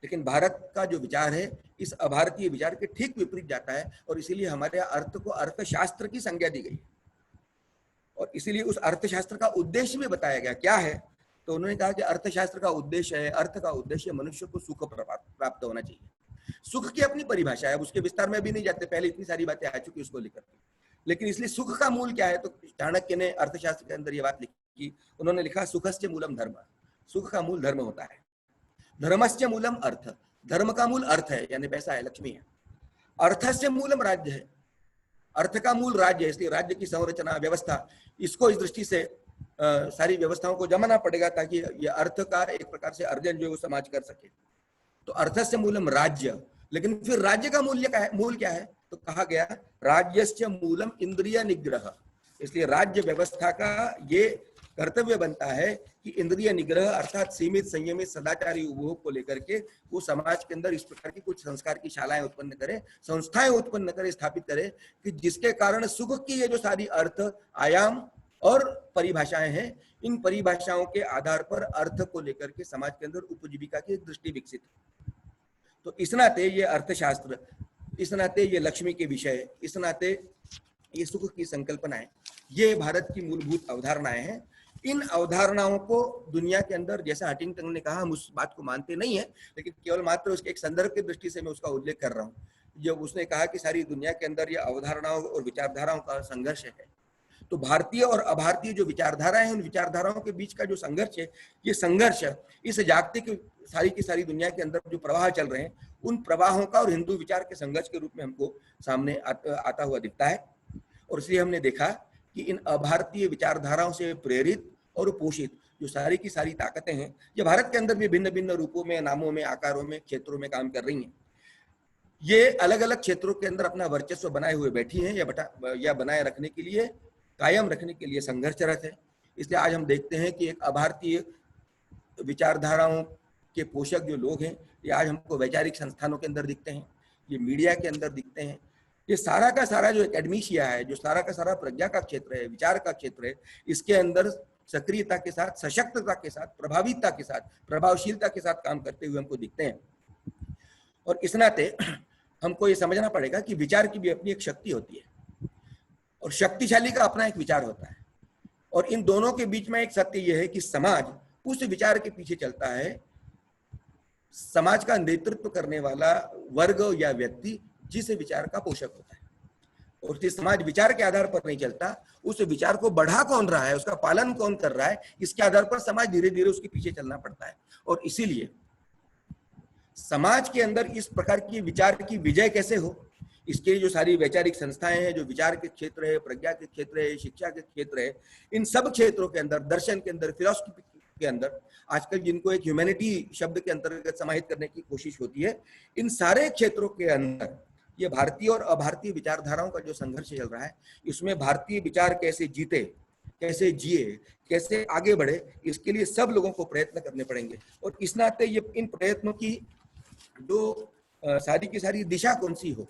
G: लेकिन भारत का जो विचार है इस अभारतीय विचार के ठीक विपरीत जाता है, और इसीलिए हमारे अर्थ को अर्थशास्त्र की संज्ञा दी गई। और इसीलिए उस अर्थशास्त्र का उद्देश्य भी बताया गया क्या है। तो उन्होंने कहा कि अर्थशास्त्र का उद्देश्य है, अर्थ का उद्देश्य मनुष्य को सुख प्राप्त होना चाहिए। सुख की अपनी परिभाषा है, अब उसके विस्तार में भी नहीं जाते, पहले इतनी सारी बातें आ चुकी उसको लेकर। लेकिन इसलिए सुख का मूल क्या है, तो चाणक्य ने अर्थशास्त्र के अंदर ये बात लिखी, उन्होंने लिखा सुखस्य मूलम धर्म, सुख का मूल धर्म होता है। धर्मस्य मूलम अर्थ, धर्म का मूल अर्थ है, यानी पैसा है, लक्ष्मी है। अर्थस्य मूलम राज्य है, अर्थ का मूल राज्य है, इसलिए राज्य की संरचना व्यवस्था, इसको इस दृष्टि से सारी व्यवस्थाओं को जमाना पड़ेगा ताकि ये अर्थ का एक प्रकार से अर्जन जो है वो समाज कर सके। तो अर्थस्य मूलम राज्य, लेकिन फिर राज्य का मूल्य क्या है, मूल क्या है, तो कहा गया राज्यस्य मूलम इंद्रिय निग्रह। इसलिए राज्य व्यवस्था का ये कर्तव्य बनता है कि इंद्रिय निग्रह अर्थात सीमित संयमित सदाचारी उपभोग को लेकर के वो समाज के अंदर इस प्रकार की कुछ संस्कार की शालाएं उत्पन्न करे, संस्थाएं उत्पन्न करे, स्थापित करे कि जिसके कारण सुख की ये जो सारी अर्थ आयाम और परिभाषाएं हैं, इन परिभाषाओं के आधार पर अर्थ को लेकर के समाज के अंदर उपजीविका की दृष्टि विकसित। तो इस नाते ये अर्थशास्त्र, इस नाते ये लक्ष्मी के विषय, इस नाते ये सुख की संकल्पनाएं, ये भारत की मूलभूत अवधारणाएं हैं। इन अवधारणाओं को दुनिया के अंदर, जैसा हंटिंगटन ने कहा, हम उस बात को मानते नहीं है, लेकिन केवल मात्र उसके एक संदर्भ की दृष्टि से मैं उसका उल्लेख कर रहा हूँ। जब उसने कहा कि सारी दुनिया के अंदर ये अवधारणाओं और विचारधाराओं का संघर्ष है, तो भारतीय और अभारतीय जो विचारधाराएं हैं, उन विचारधाराओं के बीच का जो संघर्ष है, ये संघर्ष इस जागतिक सारी की सारी दुनिया के अंदर जो प्रवाह चल रहे हैं, उन प्रवाहों का और हिंदू विचार के संघर्ष के रूप में हमको सामने आता हुआ दिखता है। और इसलिए हमने देखा कि इन अभारतीय विचारधाराओं से प्रेरित और पोषित जो सारी की सारी ताकतें हैं, ये भारत के अंदर भी भिन्न भिन्न रूपों में, नामों में, आकारों में, क्षेत्रों में काम कर रही हैं। ये अलग अलग क्षेत्रों के अंदर अपना वर्चस्व बनाए हुए बैठी हैं या बनाए रखने के लिए, कायम रखने के लिए संघर्षरत है। इसलिए आज हम देखते हैं कि एक अभारतीय विचारधाराओं के पोषक जो लोग हैं, ये आज हमको वैचारिक संस्थानों के अंदर दिखते हैं, ये मीडिया के अंदर दिखते हैं। ये सारा का सारा जो एकेडमीशिया है, जो सारा का सारा प्रज्ञा का क्षेत्र है, विचार का क्षेत्र है, इसके अंदर सक्रियता के साथ, सशक्तता के साथ, प्रभाविता के साथ, प्रभावशीलता के साथ काम करते हुए हमको दिखते हैं। और इस नाते हमको ये समझना पड़ेगा कि विचार की भी अपनी एक शक्ति होती है और शक्तिशाली का अपना एक विचार होता है। और इन दोनों के बीच में एक सत्य यह है कि समाज उस विचार के पीछे चलता है, समाज का नेतृत्व करने वाला वर्ग या व्यक्ति जिस विचार का पोषक होता है। और जिस समाज विचार के आधार पर नहीं चलता, उस विचार को बढ़ा कौन रहा है, उसका पालन कौन कर रहा है, इसके आधार पर समाज धीरे धीरे उसके पीछे चलना पड़ता है। और इसीलिए समाज के अंदर इस प्रकार की विचार की विजय कैसे हो, इसके लिए जो सारी वैचारिक संस्थाएं हैं, जो विचार के क्षेत्र है, प्रज्ञा के क्षेत्र है, शिक्षा के क्षेत्र है, इन सब क्षेत्रों के अंदर, दर्शन के अंदर, फिलॉसफी के अंदर, आजकल जिनको एक ह्यूमैनिटी शब्द के अंतर्गत समाहित करने की कोशिश होती है, इन सारे क्षेत्रों के अंदर ये भारतीय और अभारतीय विचारधाराओं का जो संघर्ष चल रहा है, इसमें भारतीय विचार कैसे जीते, कैसे जिए, कैसे आगे बढ़े, इसके लिए सब लोगों को प्रयत्न करने पड़ेंगे। और इस नाते ये इन प्रयत्नों की जो सारी की सारी दिशा कौन सी हो,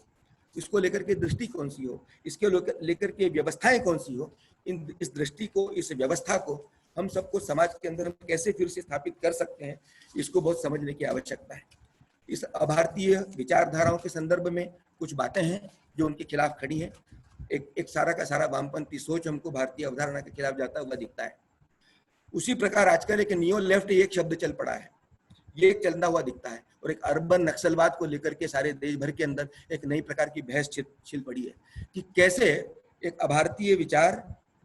G: इसको लेकर के दृष्टि कौन सी हो, इसके लेकर के व्यवस्थाएं कौन सी हो, इस दृष्टि को, इस व्यवस्था को हम सबको समाज के अंदर कैसे फिर से स्थापित कर सकते हैं, इसको बहुत समझने की आवश्यकता है। इस अभारतीय विचारधाराओं के संदर्भ में कुछ बातें हैं जो उनके खिलाफ खड़ी हैं। एक सारा का सारा वामपंथी सोच हमको भारतीय अवधारणा के खिलाफ जाता हुआ दिखता है। उसी प्रकार आजकल एक नियो लेफ्ट एक शब्द चल पड़ा है, ये एक चलता हुआ दिखता है। और एक अर्बन नक्सलवाद को लेकर के सारे देश भर के अंदर एक नई प्रकार की बहस छिल पड़ी है कि कैसे एक अभारतीय विचार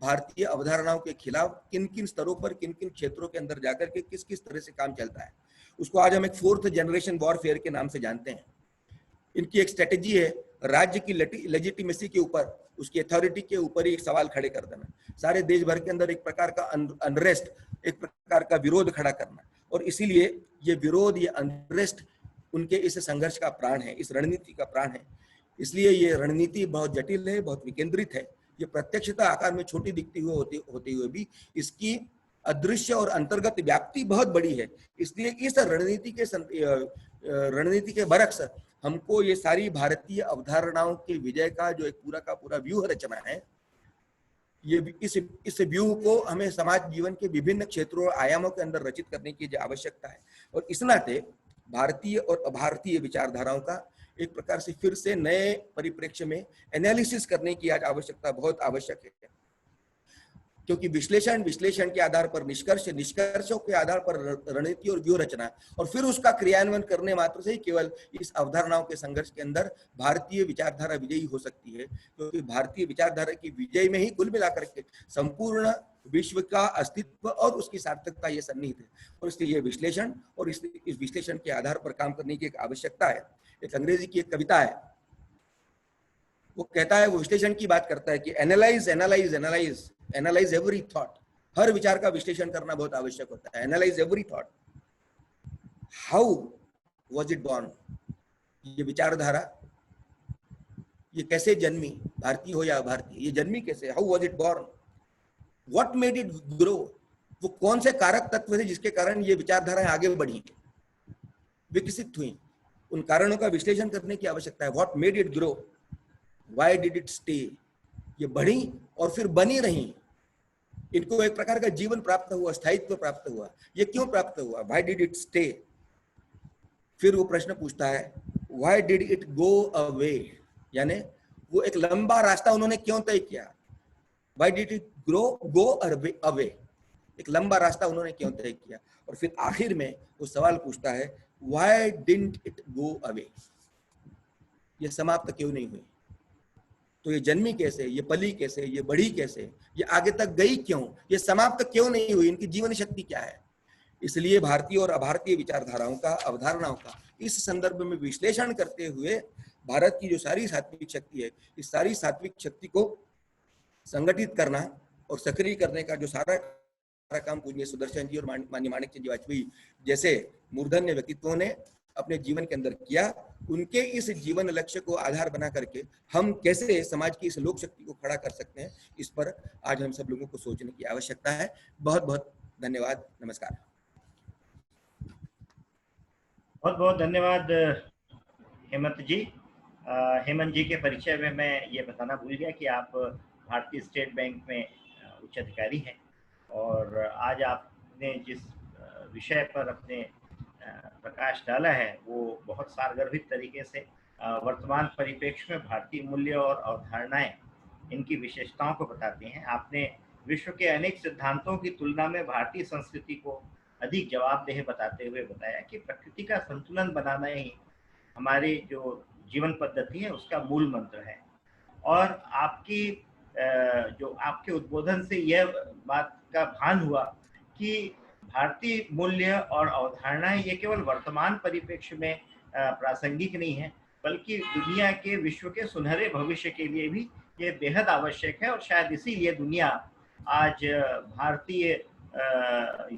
G: भारतीय अवधारणाओं के खिलाफ किन किन स्तरों पर, किन किन क्षेत्रों के अंदर जाकर के किस किस तरह से काम चलता है। उसको आज हम एक 4th जनरेशन वॉरफेयर के नाम से जानते हैं। इनकी एक स्ट्रेटेजी है राज्य की लेजिटिमेसी के ऊपर, उसकी अथॉरिटी के ऊपर ही एक सवाल खड़े कर देना, सारे देश भर के अंदर एक प्रकार का अनरेस्ट, एक प्रकार का विरोध खड़ा करना। और इसीलिए ये विरोध, ये अनरेस्ट उनके इस संघर्ष का प्राण है, इस रणनीति का प्राण है। इसलिए ये रणनीति बहुत जटिल है, बहुत विकेंद्रित है। ये प्रत्यक्षता आकार में छोटी दिखती हुई होते हुए भी इसकी अदृश्य और अंतर्गत व्याप्ति बहुत बड़ी है। इसलिए इस रणनीति के बरक्स हमको ये सारी भारतीय अवधारणाओं के विजय का जो एक पूरा का पूरा व्यूह रचना है, ये इस व्यूह को हमें समाज जीवन के विभिन्न क्षेत्रों और आयामों के अंदर रचित करने की आवश्यकता है। और इस नाते भारतीय और अभारतीय विचारधाराओं का एक प्रकार से फिर से नए परिप्रेक्ष्य में एनालिसिस करने की आज आवश्यकता बहुत आवश्यक है। क्योंकि विश्लेषण के आधार पर निष्कर्षों के आधार पर रणनीति और व्यूह रचना, और फिर उसका क्रियान्वयन करने मात्र से ही केवल इस अवधारणाओं के संघर्ष के अंदर भारतीय विचारधारा विजयी हो सकती है। क्योंकि भारतीय विचारधारा की विजय में ही कुल मिलाकर के संपूर्ण विश्व का अस्तित्व और उसकी सार्थकता ये सन्निहित है। और इसलिए ये विश्लेषण और इस विश्लेषण के आधार पर काम करने की एक आवश्यकता है। एक अंग्रेजी की एक कविता है, वो कहता है, वो विश्लेषण की बात करता है कि एनालाइज एवरी थॉट। हर विचार का विश्लेषण करना बहुत आवश्यक होता है। Analyse every thought, how was it born, ये विचारधारा ये कैसे जन्मी, भारतीय हो या अभारतीय, ये जन्मी कैसे, how was it born, what made it grow, वो कौन से कारक तत्व थे जिसके कारण ये विचारधाराएं आगे बढ़ी, विकसित हुई, उन कारणों का विश्लेषण करने की आवश्यकता है। What made it grow, why did it stay, ये बढ़ी और फिर बनी रही, इनको एक प्रकार का जीवन प्राप्त हुआ, स्थायित्व प्राप्त हुआ, ये क्यों प्राप्त हुआ, व्हाई डिड इट स्टे। फिर वो प्रश्न पूछता है, why did it go away, यानी वो एक लंबा रास्ता उन्होंने क्यों तय किया, why did it go away, एक लंबा रास्ता उन्होंने क्यों तय किया। और फिर आखिर में वो सवाल पूछता है, why didn't it go away, ये समाप्त क्यों नहीं हुई, तो ये जन्मी कैसे, ये पली कैसे, ये बढ़ी कैसे, ये आगे तक गई क्यों, ये समाप्त क्यों नहीं हुई, इनकी जीवन शक्ति क्या है। इसलिए भारतीय और अभारतीय विचारधाराओं का, अवधारणाओं का इस संदर्भ में विश्लेषण करते हुए भारत की जो सारी सात्विक शक्ति है, इस सारी सात्विक शक्ति को संगठित करना और सक्रिय करने का जो सारा काम पूजनीय सुदर्शन जी और माननीय माणिक चंद जी वाजपेयी जैसे मूर्धन्य व्यक्तित्वों ने अपने जीवन के अंदर किया, उनके इस जीवन लक्ष्य को आधार बना करके हम कैसे समाज की इस लोक शक्ति को खड़ा कर सकते हैं, इस पर आज हम सब लोगों को सोचने की आवश्यकता है। बहुत बहुत धन्यवाद। नमस्कार।
C: बहुत बहुत धन्यवाद हेमंत जी। हेमंत जी के परिचय में मैं ये बताना भूल गया कि आप भारतीय स्टेट बैंक में उच्च अधिकारी हैं और आज आपने जिस विषय पर अपने प्रकाश डाला है वो बहुत सारगर्भित तरीके से वर्तमान परिप्रेक्ष्य में भारतीय मूल्य और अवधारणाएं, इनकी विशेषताओं को बताते हैं। आपने विश्व के अनेक सिद्धांतों की तुलना में भारतीय संस्कृति को अधिक जवाबदेह बताते हुए बताया कि प्रकृति का संतुलन बनाना ही हमारी जो जीवन पद्धति है उसका मूल मंत्र है। और आपकी जो आपके उद्बोधन से यह बात का भान हुआ कि भारतीय मूल्य और अवधारणाएं ये केवल वर्तमान परिप्रेक्ष्य में प्रासंगिक नहीं है, बल्कि दुनिया के विश्व के सुनहरे भविष्य के लिए भी ये बेहद आवश्यक है। और शायद इसीलिए दुनिया आज भारतीय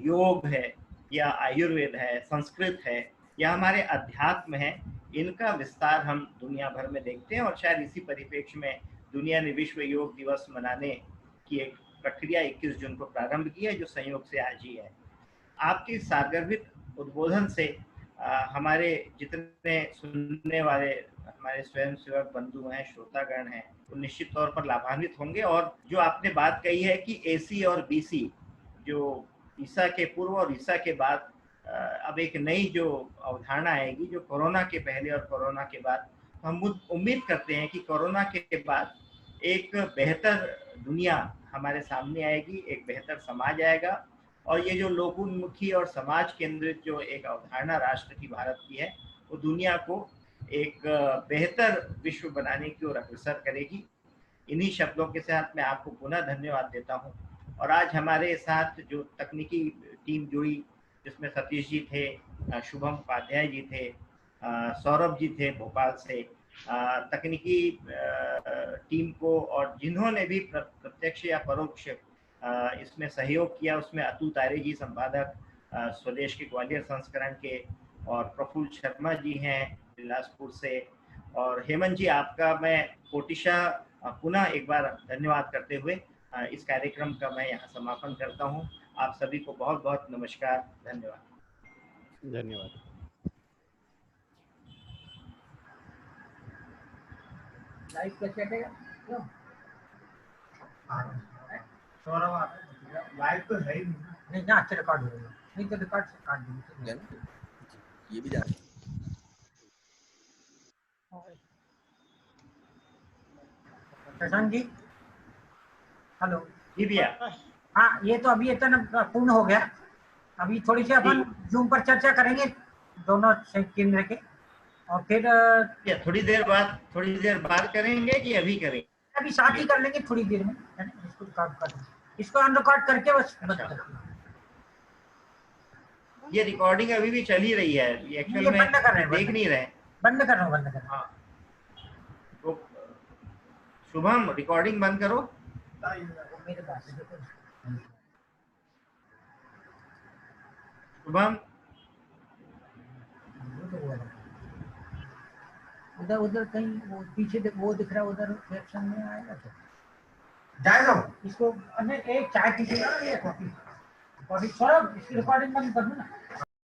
C: योग है या आयुर्वेद है, संस्कृत है या हमारे अध्यात्म है, इनका विस्तार हम दुनिया भर में देखते हैं। और शायद इसी परिप्रेक्ष्य में दुनिया ने विश्व योग दिवस मनाने की एक प्रक्रिया 21 जून को प्रारंभ की है, जो संयोग से आज ही है। आपके सारगर्भित उद्बोधन से हमारे जितने सुनने वाले हमारे स्वयंसेवक बंधु हैं, श्रोतागण हैं, वो निश्चित तौर पर लाभान्वित होंगे। और जो आपने बात कही है कि एसी और बीसी, जो ईसा के पूर्व और ईसा के बाद अब एक नई जो अवधारणा आएगी, जो कोरोना के पहले और कोरोना के बाद, हम उम्मीद करते हैं कि कोरोना के बाद एक बेहतर दुनिया हमारे सामने आएगी, एक बेहतर समाज आएगा। और ये जो लोकोन्मुखी और समाज केंद्रित जो एक अवधारणा राष्ट्र की, भारत की है, वो दुनिया को एक बेहतर विश्व बनाने की ओर अग्रसर करेगी। इन्हीं शब्दों के साथ मैं आपको पुनः धन्यवाद देता हूँ। और आज हमारे साथ जो तकनीकी टीम जुड़ी, जिसमें सतीश जी थे, शुभम उपाध्याय जी थे, सौरभ जी थे भोपाल से, तकनीकी टीम को, और जिन्होंने भी प्रत्यक्ष या परोक्ष इसमें सहयोग किया, उसमें अतुल तारे जी संपादक स्वदेश के ग्वालियर संस्करण के, और प्रफुल्ल शर्मा जी हैं बिलासपुर से, और हेमंत जी आपका मैं कोटिशा पुनः एक बार धन्यवाद करते हुए इस कार्यक्रम का मैं यहाँ समापन करता हूँ। आप सभी को बहुत बहुत नमस्कार, धन्यवाद।
E: धन्यवाद।
D: लाइव कैसे चलेगा? सौरभ लाइव तो है ही नहीं ना, अच्छा रिकॉर्ड हो रहा है, नहीं तो रिकॉर्ड से काट देंगे।
G: ये भी जा रहा है।
D: शशांक जी, हेलो
C: जी भैया।
D: हाँ, ये तो अभी इतना पूर्ण हो गया। अभी थोड़ी सी अपन जूम पर चर्चा करेंगे दोनों केंद्र के, और फिर
C: थोड़ी देर बाद करेंगे कि अभी करेंगे?
D: अभी साथ ही कर लेंगे थोड़ी देर में, है ना? इसको रिकॉर्ड कर, इसको अनरिकॉर्ड करके बस बंद कर देंगे।
C: ये रिकॉर्डिंग अभी भी चल ही रही है, एक्चुअल में देख नहीं रहे।
D: बंद कर रहा हूँ।
C: हाँ, तो शुभम रिकॉर्डिंग बंद करो।
D: मेरे पास
C: शुभम,
D: उधर कहीं वो पीछे वो दिख रहा है, उधर रिएक्शन में आएगा तो जाएगा इसको। एक चाय पीजिएगा, ये कॉफी, सौरभ इसकी रिकॉर्डिंग बंद कर दो ना।